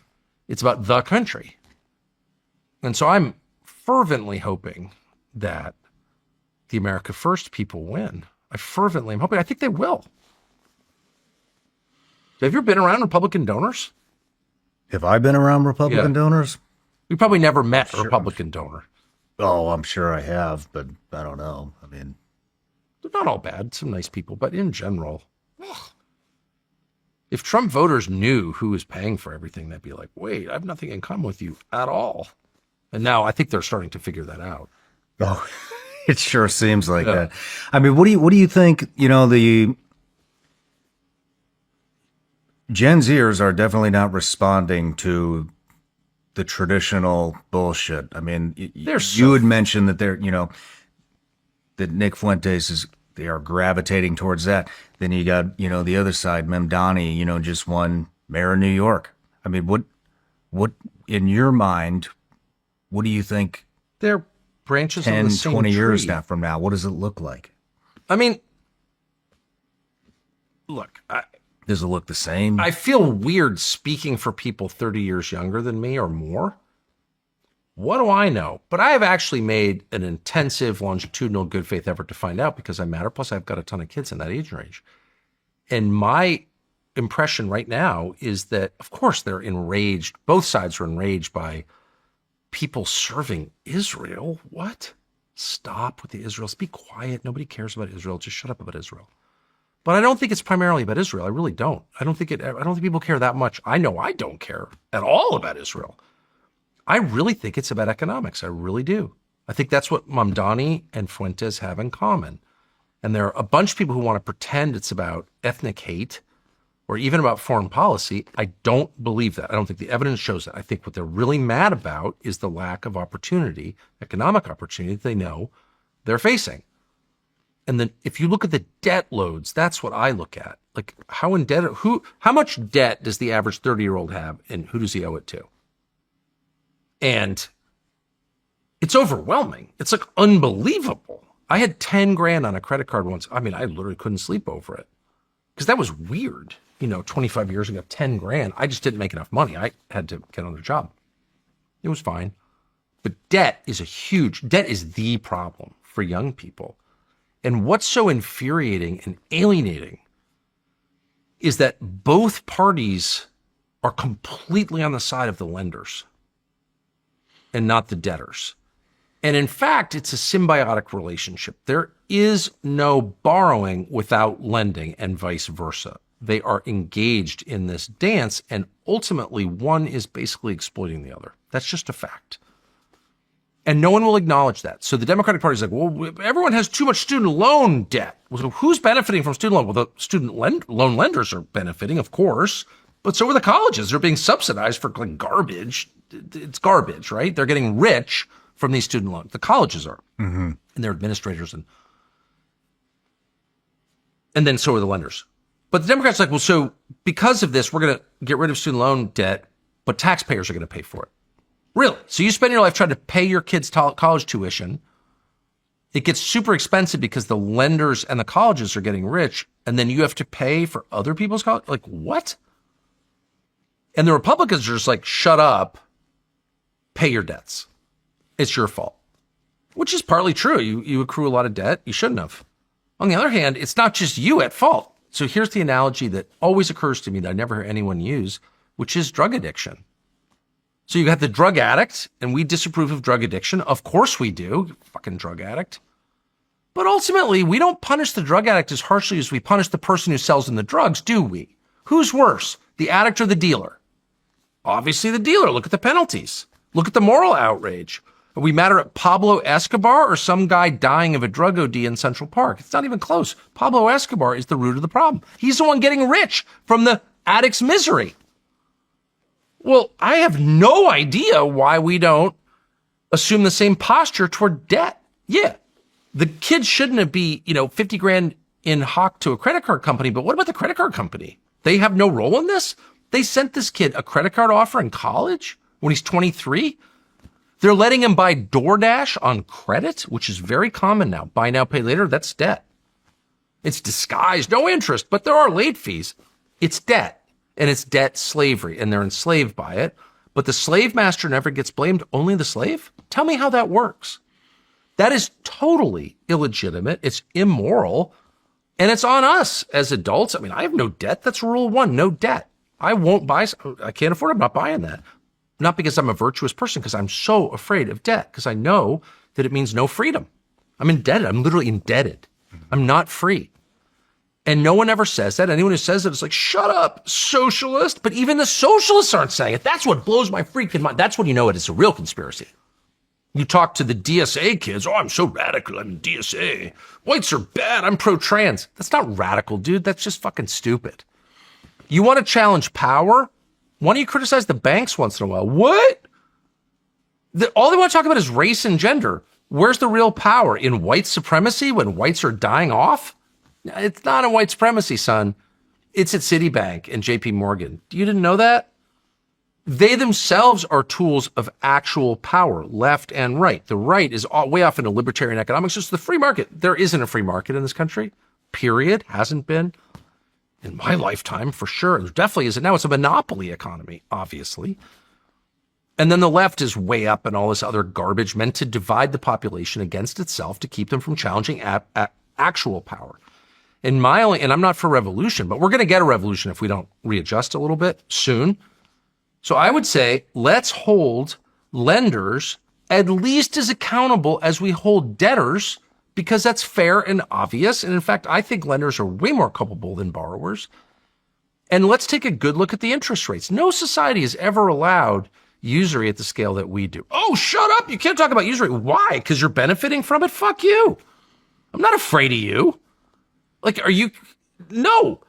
It's about the country. And so I'm fervently hoping that the America First people win. I think they will. Have you ever been around Republican donors? Have I been around Republican donors? We probably never met a Republican donor. Oh, I'm sure I have, but I don't know. I mean, they're not all bad. Some nice people, but in general, if Trump voters knew who was paying for everything, they'd be like, wait, I have nothing in common with you at all. And now I think they're starting to figure that out. Oh, it sure seems like that. I mean, what do you think, the Gen Zers are definitely not responding to the traditional bullshit. I mean, you had mentioned that that Nick Fuentes they are gravitating towards that. Then you got, the other side, Memdani, just won mayor of New York. I mean, what in your mind, what do you think? They're branches 10, of the same 20 tree. years from now, what does it look like? I mean, look, does it look the same? I feel weird speaking for people 30 years younger than me or more. What do I know? But I have actually made an intensive, longitudinal, good faith effort to find out because I matter. Plus, I've got a ton of kids in that age range. And my impression right now is that, of course, they're enraged. Both sides are enraged by people serving Israel. What? Stop with the Israel. Be quiet. Nobody cares about Israel. Just shut up about Israel. But I don't think it's primarily about Israel. I really don't. I don't think people care that much. I know I don't care at all about Israel. I really think it's about economics. I really do. I think that's what Mamdani and Fuentes have in common. And there are a bunch of people who want to pretend it's about ethnic hate or even about foreign policy. I don't believe that. I don't think the evidence shows that. I think what they're really mad about is the lack of opportunity, economic opportunity that they know they're facing. And then if you look at the debt loads, that's what I look at. Like how much debt does the average 30-year-old have and who does he owe it to? And it's overwhelming. It's like unbelievable. I had 10 grand on a credit card once. I mean, I literally couldn't sleep over it because that was weird. 25 years ago, 10 grand. I just didn't make enough money. I had to get another job. It was fine. But debt is the problem for young people. And what's so infuriating and alienating is that both parties are completely on the side of the lenders and not the debtors. And in fact, it's a symbiotic relationship. There is no borrowing without lending and vice versa. They are engaged in this dance, and ultimately one is basically exploiting the other. That's just a fact. And no one will acknowledge that. So the Democratic Party is like, well, everyone has too much student loan debt. Well, so who's benefiting from student loan? Well, the student loan lenders are benefiting, of course, but so are the colleges. They're being subsidized for like garbage. It's garbage, right? They're getting rich from these student loans. The colleges are, and their administrators, and then so are the lenders. But the Democrats are like, well, so because of this, we're going to get rid of student loan debt, but taxpayers are going to pay for it. Really? So you spend your life trying to pay your kids' college tuition. It gets super expensive because the lenders and the colleges are getting rich, and then you have to pay for other people's college. Like, what? And the Republicans are just like, shut up, pay your debts. It's your fault, which is partly true. You accrue a lot of debt. You shouldn't have. On the other hand, it's not just you at fault. So here's the analogy that always occurs to me that I never hear anyone use, which is drug addiction. So you got the drug addict, and we disapprove of drug addiction. Of course we do, you fucking drug addict. But ultimately, we don't punish the drug addict as harshly as we punish the person who sells them the drugs, do we? Who's worse, the addict or the dealer? Obviously the dealer. Look at the penalties. Look at the moral outrage. Are we mad at Pablo Escobar or some guy dying of a drug OD in Central Park? It's not even close. Pablo Escobar is the root of the problem. He's the one getting rich from the addict's misery. Well, I have no idea why we don't assume the same posture toward debt. Yeah, the kid shouldn't be, 50 grand in hock to a credit card company, but what about the credit card company? They have no role in this? They sent this kid a credit card offer in college when he's 23. They're letting him buy DoorDash on credit, which is very common now. Buy now, pay later, that's debt. It's disguised, no interest, but there are late fees. It's debt. And it's debt slavery, and they're enslaved by it. But the slave master never gets blamed, only the slave? Tell me how that works. That is totally illegitimate. It's immoral. And it's on us as adults. I mean, I have no debt. That's rule one, no debt. I won't buy. I can't afford it. I'm not buying that. Not because I'm a virtuous person, because I'm so afraid of debt, because I know that it means no freedom. I'm indebted. I'm literally indebted. I'm not free. And no one ever says that. Anyone who says it is like, shut up, socialist. But even the socialists aren't saying it. That's what blows my freaking mind. That's when you know it is a real conspiracy. You talk to the DSA kids. Oh, I'm so radical. I'm DSA. Whites are bad. I'm pro-trans. That's not radical, dude. That's just fucking stupid. You want to challenge power? Why don't you criticize the banks once in a while? What? All they want to talk about is race and gender. Where's the real power? In white supremacy when whites are dying off? It's not a white supremacy, son. It's at Citibank and JP Morgan. You didn't know that? They themselves are tools of actual power, left and right. The right is way off into libertarian economics. It's the free market. There isn't a free market in this country, period. Hasn't been in my lifetime, for sure. There definitely isn't now. It's a monopoly economy, obviously. And then the left is way up in all this other garbage meant to divide the population against itself to keep them from challenging actual power. And I'm not for revolution, but we're going to get a revolution if we don't readjust a little bit soon. So I would say, let's hold lenders at least as accountable as we hold debtors, because that's fair and obvious. And in fact, I think lenders are way more culpable than borrowers. And let's take a good look at the interest rates. No society has ever allowed usury at the scale that we do. Oh, shut up. You can't talk about usury. Why? Because you're benefiting from it? Fuck you. I'm not afraid of you. Like, are you? No.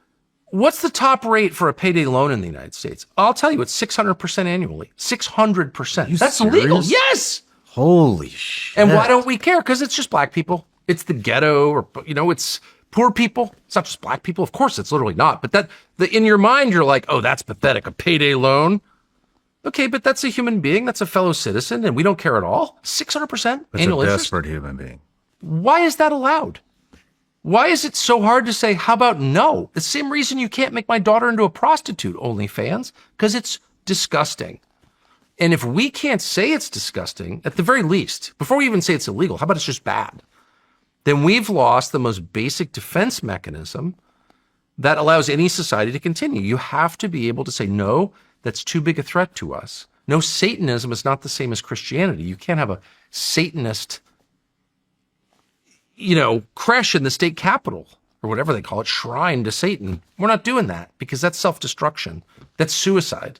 What's the top rate for a payday loan in the United States? I'll tell you, it's 600% annually. 600%. That's legal. Yes. Holy shit. And why don't we care? Because it's just black people. It's the ghetto, or, it's poor people. It's not just black people. Of course, it's literally not. But in your mind, you're like, oh, that's pathetic. A payday loan. Okay, but that's a human being. That's a fellow citizen, and we don't care at all. 600% annual interest. It's a desperate human being. Why is that allowed? Why is it so hard to say, how about no? The same reason you can't make my daughter into a prostitute, OnlyFans, because it's disgusting. And if we can't say it's disgusting, at the very least, before we even say it's illegal, how about it's just bad? Then we've lost the most basic defense mechanism that allows any society to continue. You have to be able to say, no, that's too big a threat to us. No, Satanism is not the same as Christianity. You can't have a Satanist, crash in the state capitol or whatever they call it, shrine to Satan. We're not doing that because that's self-destruction. That's suicide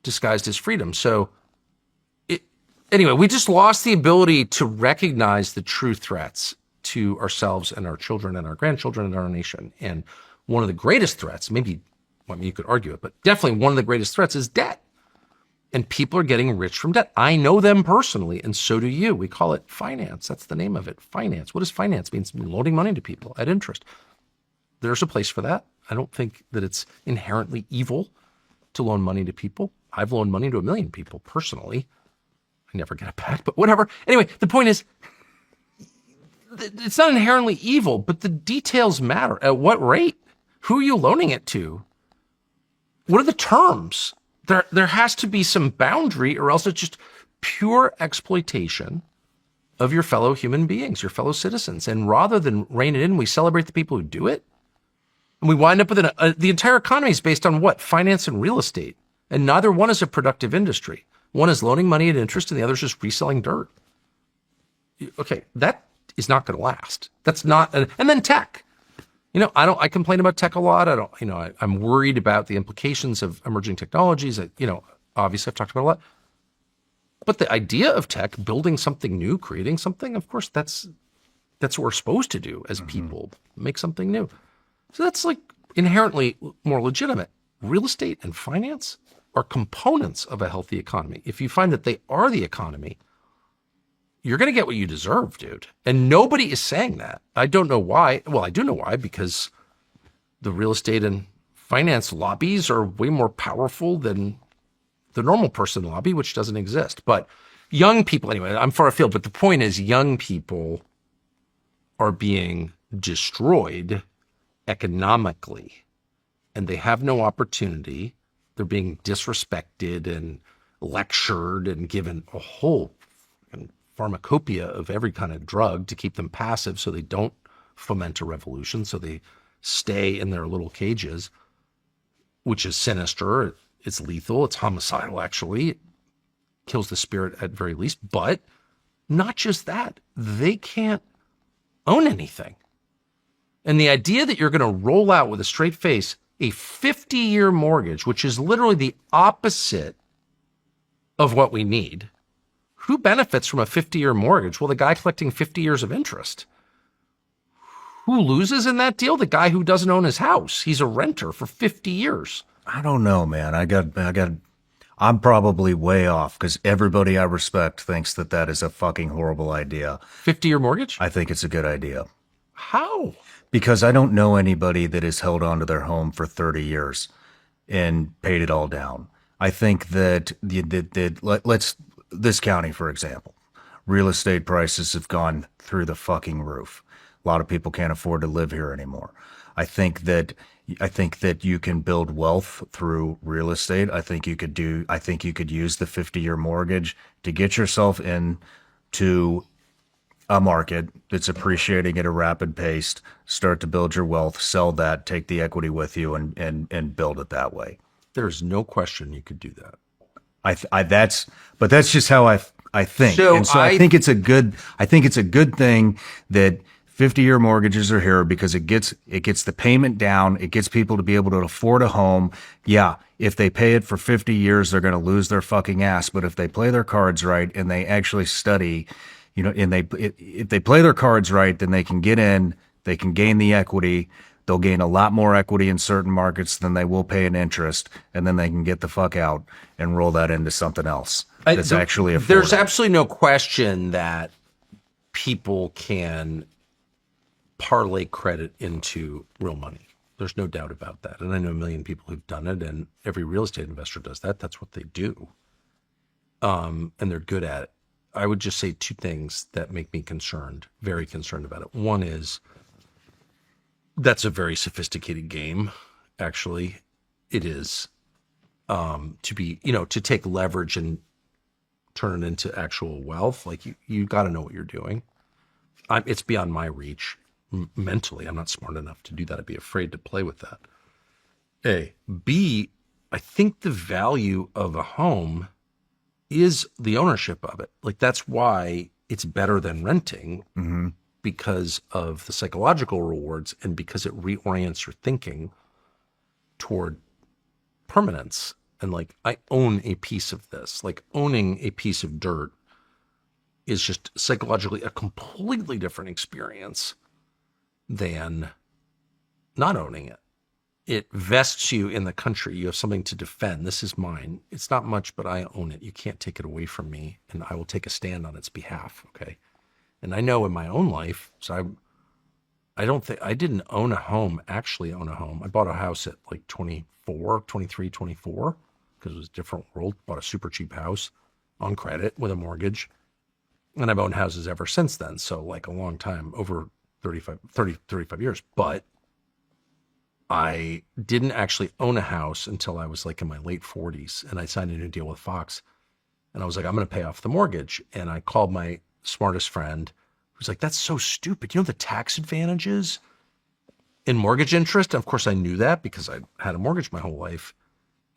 disguised as freedom. So anyway, we just lost the ability to recognize the true threats to ourselves and our children and our grandchildren and our nation. And one of the greatest threats, you could argue it, but definitely one of the greatest threats is debt. And people are getting rich from debt. I know them personally, and so do you. We call it finance. That's the name of it, finance. What does finance mean? It's loaning money to people at interest. There's a place for that. I don't think that it's inherently evil to loan money to people. I've loaned money to 1 million people personally. I never get it back, but whatever. Anyway, the point is, it's not inherently evil, but the details matter. At what rate? Who are you loaning it to? What are the terms? There has to be some boundary, or else it's just pure exploitation of your fellow human beings, your fellow citizens. And rather than rein it in, we celebrate the people who do it. And we wind up with the entire economy is based on what? Finance and real estate. And neither one is a productive industry. One is loaning money at interest and the other is just reselling dirt. Okay, that is not going to last. That's not, and then tech. I complain about tech a lot. I'm worried about the implications of emerging technologies. Obviously I've talked about a lot. But the idea of tech, building something new, creating something, of course, that's what we're supposed to do as people, make something new. So that's like inherently more legitimate. Real estate and finance are components of a healthy economy. If you find that they are the economy, you're going to get what you deserve, dude. And nobody is saying that. I don't know why. Well, I do know why, because the real estate and finance lobbies are way more powerful than the normal person lobby, which doesn't exist. But young people, anyway, I'm far afield, but the point is young people are being destroyed economically, and they have no opportunity. They're being disrespected and lectured and given a whole pharmacopoeia of every kind of drug to keep them passive so they don't foment a revolution, so they stay in their little cages, which is sinister. It's lethal. It's homicidal, actually. It kills the spirit at very least. But not just that. They can't own anything. And the idea that you're going to roll out with a straight face a 50-year mortgage, which is literally the opposite of what we need. Who benefits from a 50-year mortgage? Well, the guy collecting 50 years of interest. Who loses in that deal? The guy who doesn't own his house. He's a renter for 50 years. I don't know, man. I'm probably way off because everybody I respect thinks that is a fucking horrible idea. 50-year mortgage? I think it's a good idea. How? Because I don't know anybody that has held onto their home for 30 years and paid it all down. I think that let's this county, for example, real estate prices have gone through the fucking roof. A lot of people can't afford to live here anymore. I think that you can build wealth through real estate. I think you could use the 50-year mortgage to get yourself into a market that's appreciating at a rapid pace, start to build your wealth, sell that, take the equity with you and build it that way. There's no question you could do that. That's just how I think. So and so I think it's a good thing that 50-year mortgages are here because it gets the payment down. It gets people to be able to afford a home. Yeah, if they pay it for 50 years, they're going to lose their fucking ass. But if they play their cards right and they actually study, and if they play their cards right, then they can get in, they can gain the equity. They'll gain a lot more equity in certain markets than they will pay in interest, and then they can get the fuck out and roll that into something else that's actually affordable. There's absolutely no question that people can parlay credit into real money. There's no doubt about that. And I know a million people who've done it, and every real estate investor does that. That's what they do. And they're good at it. I would just say two things that make me concerned, very concerned about it. One is that's a very sophisticated game, actually. It is. To be, to take leverage and turn it into actual wealth. Like you got to know what you're doing. It's beyond my reach. Mentally, I'm not smart enough to do that. I'd be afraid to play with that. A. B, I think the value of a home is the ownership of it. Like that's why it's better than renting, because of the psychological rewards and because it reorients your thinking toward permanence. And like, I own a piece of this. Like owning a piece of dirt is just psychologically a completely different experience than not owning it. It vests you in the country. You have something to defend. This is mine. It's not much, but I own it. You can't take it away from me, and I will take a stand on its behalf. Okay. And I know in my own life, so I don't think I didn't actually own a home. I bought a house at like 24, 23, 24, because it was a different world. Bought a super cheap house on credit with a mortgage. And I've owned houses ever since then. So like a long time, over 35 years. But I didn't actually own a house until I was like in my late 40s. And I signed a new deal with Fox. And I was like, I'm going to pay off the mortgage. And I called my smartest friend who's like, that's so stupid. You know the tax advantages in mortgage interest? And of course I knew that because I had a mortgage my whole life.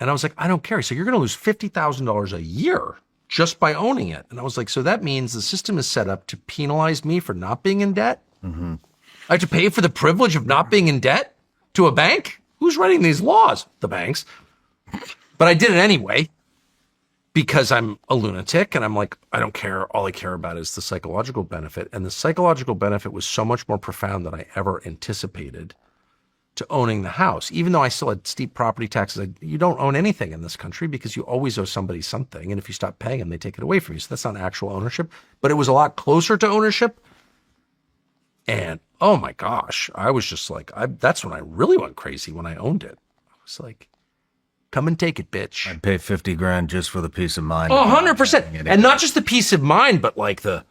And I was like, I don't care. So you're going to lose $50,000 a year just by owning it. And I was like, so that means the system is set up to penalize me for not being in debt? I have to pay for the privilege of not being in debt to a bank? Who's writing these laws? The banks. But I did it anyway because I'm a lunatic and I'm like, I don't care. All I care about is the psychological benefit. And the psychological benefit was so much more profound than I ever anticipated to owning the house. Even though I still had steep property taxes, you don't own anything in this country because you always owe somebody something. And if you stop paying them, they take it away from you. So that's not actual ownership, but it was a lot closer to ownership. And oh my gosh, I was just like, that's when I really went crazy when I owned it. I was like, come and take it, bitch. I'd pay $50,000 just for the peace of mind. 100%. And not just the peace of mind, but like the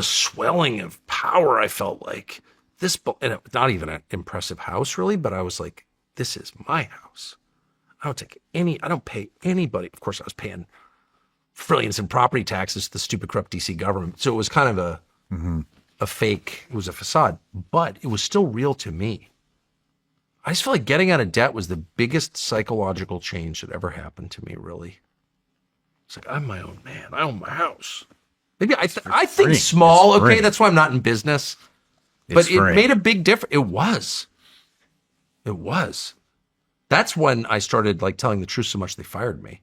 swelling of power. I felt like this, and it, not even an impressive house really, but I was like, this is my house. I don't pay anybody. Of course I was paying trillions in property taxes to the stupid corrupt DC government. So it was kind of a fake, it was a facade, but it was still real to me. I just feel like getting out of debt was the biggest psychological change that ever happened to me, really. It's like, I'm my own man. I own my house. Maybe I think small, okay? That's why I'm not in business. But it made a big difference. It was. That's when I started like telling the truth so much they fired me.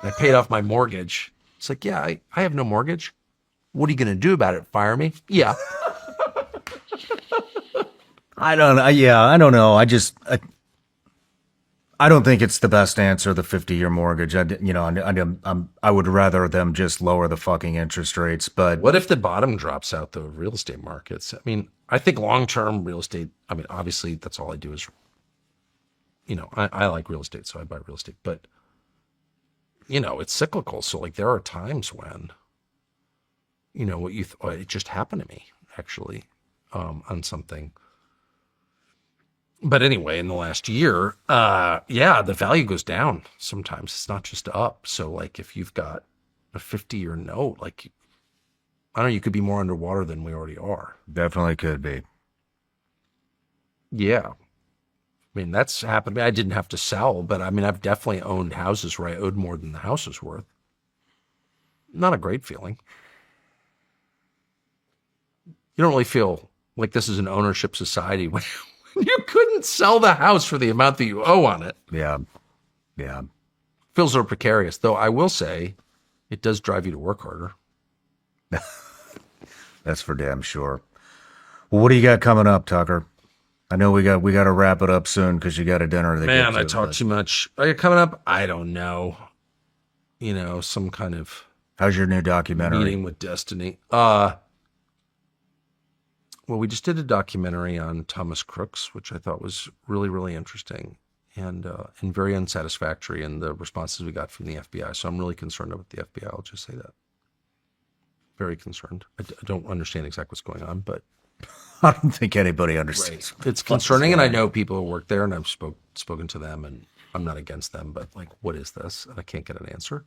I paid off my mortgage. It's like, yeah, I have no mortgage. What are you going to do about it? Fire me? Yeah. I don't know. I don't think it's the best answer, the 50-year mortgage. I would rather them just lower the fucking interest rates. But what if the bottom drops out, the real estate markets? I mean, I think long-term real estate, I mean, obviously that's all I do is, I like real estate, so I buy real estate. But, it's cyclical. So like there are times when, it just happened to me actually on something. But anyway, in the last year, the value goes down sometimes. It's not just up. So like if you've got a 50-year note, like, I don't know, you could be more underwater than we already are. Definitely could be. Yeah. I mean, that's happened to me. I didn't have to sell, but I mean, I've definitely owned houses where I owed more than the house was worth. not a great feeling. You don't really feel like this is an ownership society when you couldn't sell the house for the amount that you owe on it. Yeah. Feels a little precarious, though I will say it does drive you to work harder. That's for damn sure. Well, what do you got coming up, Tucker? I know we got to wrap it up soon because you got a dinner to Man, get to. I talk too much. Are you coming up? I don't know. You know, some kind of How's your new documentary? meeting with destiny. Well, we just did a documentary on Thomas Crooks, which I thought was really, really interesting and very unsatisfactory in the responses we got from the FBI. So I'm really concerned about the FBI. I'll just say that. Very concerned. I don't understand exactly what's going on, but I don't think anybody understands. right. It's concerning, and I know people who work there, and I've spoken to them, and I'm not against them, but like, what is this? And I can't get an answer.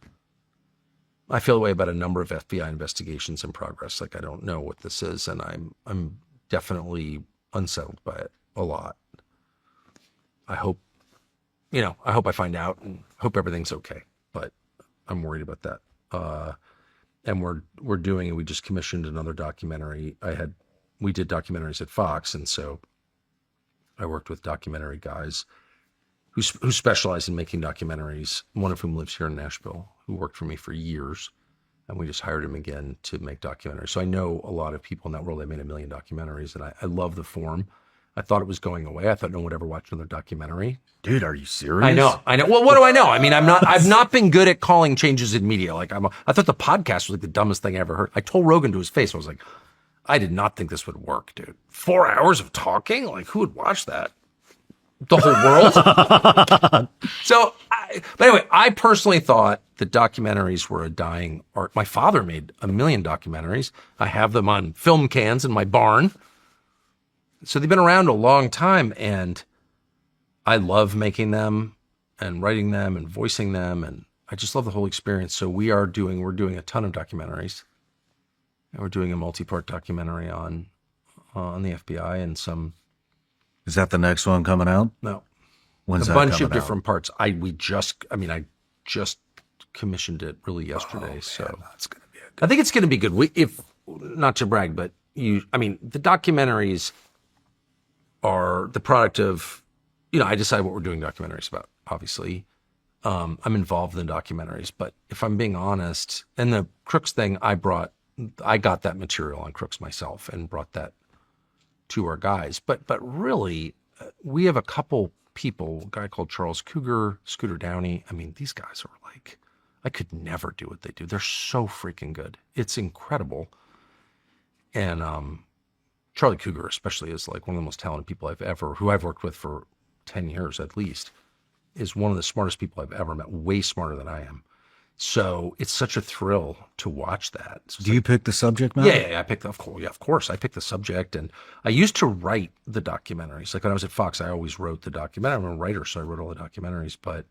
I feel the way about a number of FBI investigations in progress. Like, I don't know what this is, and I'm definitely unsettled by it a lot. I hope I find out and hope everything's okay, but I'm worried about that. And we just commissioned another documentary. We did documentaries at Fox, and so I worked with documentary guys who specialize in making documentaries, one of whom lives here in Nashville, who worked for me for years, and we just hired him again to make documentaries. So I know a lot of people in that world. I made 1 million documentaries, and I love the form. I thought it was going away. I thought no one would ever watch another documentary. Dude, are you serious? I know. Well, what do I know? I mean, I've not been good at calling changes in media. Like I thought the podcast was like the dumbest thing I ever heard. I told Rogan to his face, I was like, I did not think this would work, dude. 4 hours of talking? Like, who would watch that? The whole world? But anyway, I personally thought the documentaries were a dying art. My father made 1 million documentaries. I have them on film cans in my barn. So they've been around a long time, and I love making them and writing them and voicing them, and I just love the whole experience. So we're doing a ton of documentaries. And we're doing a multi-part documentary on the FBI and some. Is that the next one coming out? No, When's a that bunch coming of out? different parts. I just commissioned it really yesterday. So that's gonna be I think it's going to be good. If not to brag, but the documentaries are the product of, I decide what we're doing documentaries about, obviously. I'm involved in the documentaries, but if I'm being honest, and the Crooks thing, I got that material on Crooks myself and brought that to our guys. But really, we have a couple people, a guy called Charles Cougar, Scooter Downey. I mean, these guys are like, I could never do what they do. They're so freaking good. It's incredible. And Charlie Cougar especially is like one of the most talented people who I've worked with for 10 years at least, is one of the smartest people I've ever met, way smarter than I am. So it's such a thrill to watch that. So Do you pick the subject matter? Yeah, I picked, of course. I picked the subject, and I used to write the documentaries. Like when I was at Fox, I always wrote the documentary. I'm a writer, so I wrote all the documentaries. But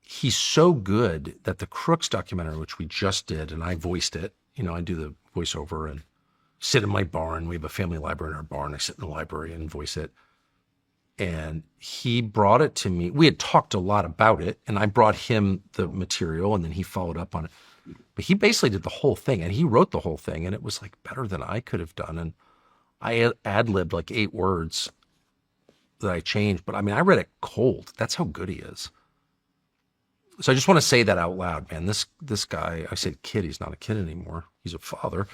he's so good that the Crooks documentary, which we just did, and I voiced it. I do the voiceover and sit in my barn. We have a family library in our barn. I sit in the library and voice it. And he brought it to me. We had talked a lot about it, and I brought him the material, and then he followed up on it. But he basically did the whole thing, and he wrote the whole thing, and it was like better than I could have done. And I ad-libbed like 8 words that I changed. But I mean, I read it cold. That's how good he is. So I just want to say that out loud, man. This guy, I said kid, he's not a kid anymore. He's a father.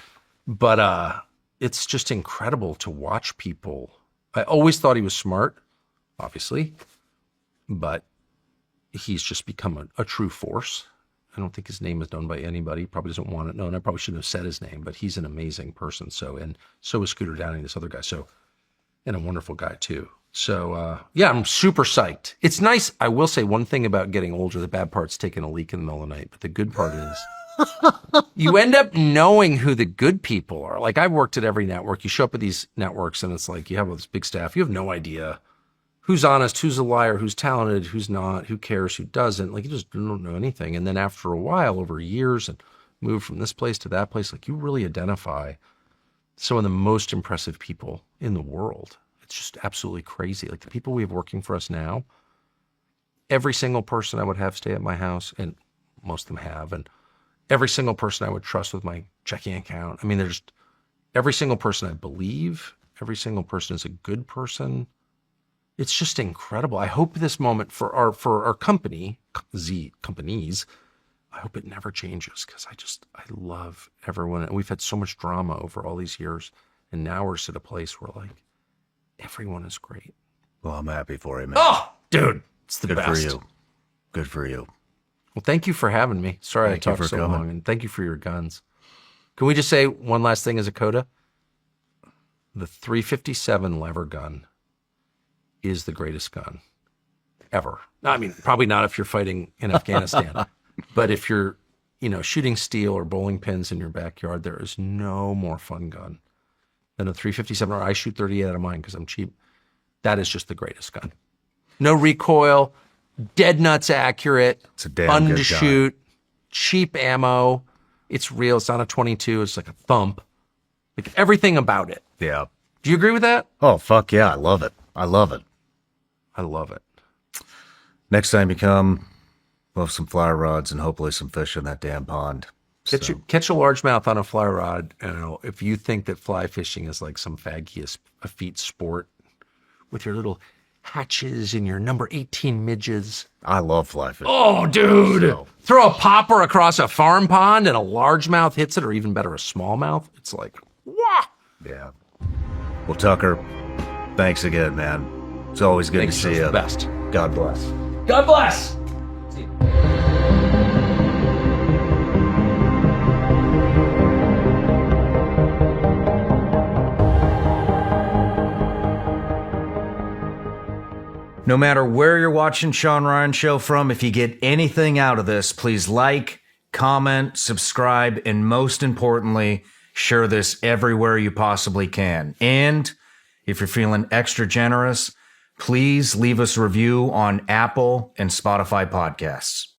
But it's just incredible to watch people. I always thought he was smart, obviously, but he's just become a true force. I don't think his name is known by anybody. He probably doesn't want it known. I probably shouldn't have said his name, but he's an amazing person. So is Scooter Downey, this other guy. So, and a wonderful guy too. So, yeah, I'm super psyched. It's nice. I will say one thing about getting older, the bad part's taking a leak in the middle of the night, but the good part is you end up knowing who the good people are. Like I've worked at every network. You show up at these networks and it's like you have all this big staff. You have no idea who's honest, who's a liar, who's talented, who's not, who cares, who doesn't. Like you just don't know anything. And then after a while, over years, and move from this place to that place, like you really identify some of the most impressive people in the world. It's just absolutely crazy. Like the people we have working for us now, every single person I would have stay at my house, and most of them have, and every single person I would trust with my checking account. I mean, there's every single person I believe, every single person is a good person. It's just incredible. I hope this moment for our companies, I hope it never changes, because I love everyone. And we've had so much drama over all these years. And now we're at a place where like everyone is great. Well, I'm happy for you, man. Oh, dude, it's the Good best. for you. Good for you. Well, thank you for having me. Sorry I talked so long, and thank you for your guns. Can we just say one last thing as a coda? The 357 lever gun is the greatest gun ever. I mean, probably not if you're fighting in Afghanistan, but if you're, shooting steel or bowling pins in your backyard, there is no more fun gun than a 357, or I shoot 38 out of mine because I'm cheap. That is just the greatest gun. No recoil, dead nuts accurate, It's a damn fun good to gun. shoot, cheap ammo. It's real. It's not a 22. It's like a thump. Like everything about it. Yeah. Do you agree with that? Oh, fuck yeah. I love it. I love it. I love it. Next time you come, we'll have some fly rods and hopefully some fish in that damn pond. Catch a largemouth on a fly rod. And if you think that fly fishing is like some faggy effete sport with your little hatches and your number 18 midges. I love fly fishing. Oh, dude. So- Throw a popper across a farm pond and a largemouth hits it, or even better, a smallmouth. It's like, wah. Yeah. Well, Tucker, thanks again, man. It's always good to see you. The best. God bless. God bless. See you. No matter where you're watching Sean Ryan Show from, if you get anything out of this, please like, comment, subscribe, and most importantly, share this everywhere you possibly can. And if you're feeling extra generous, please leave us a review on Apple and Spotify podcasts.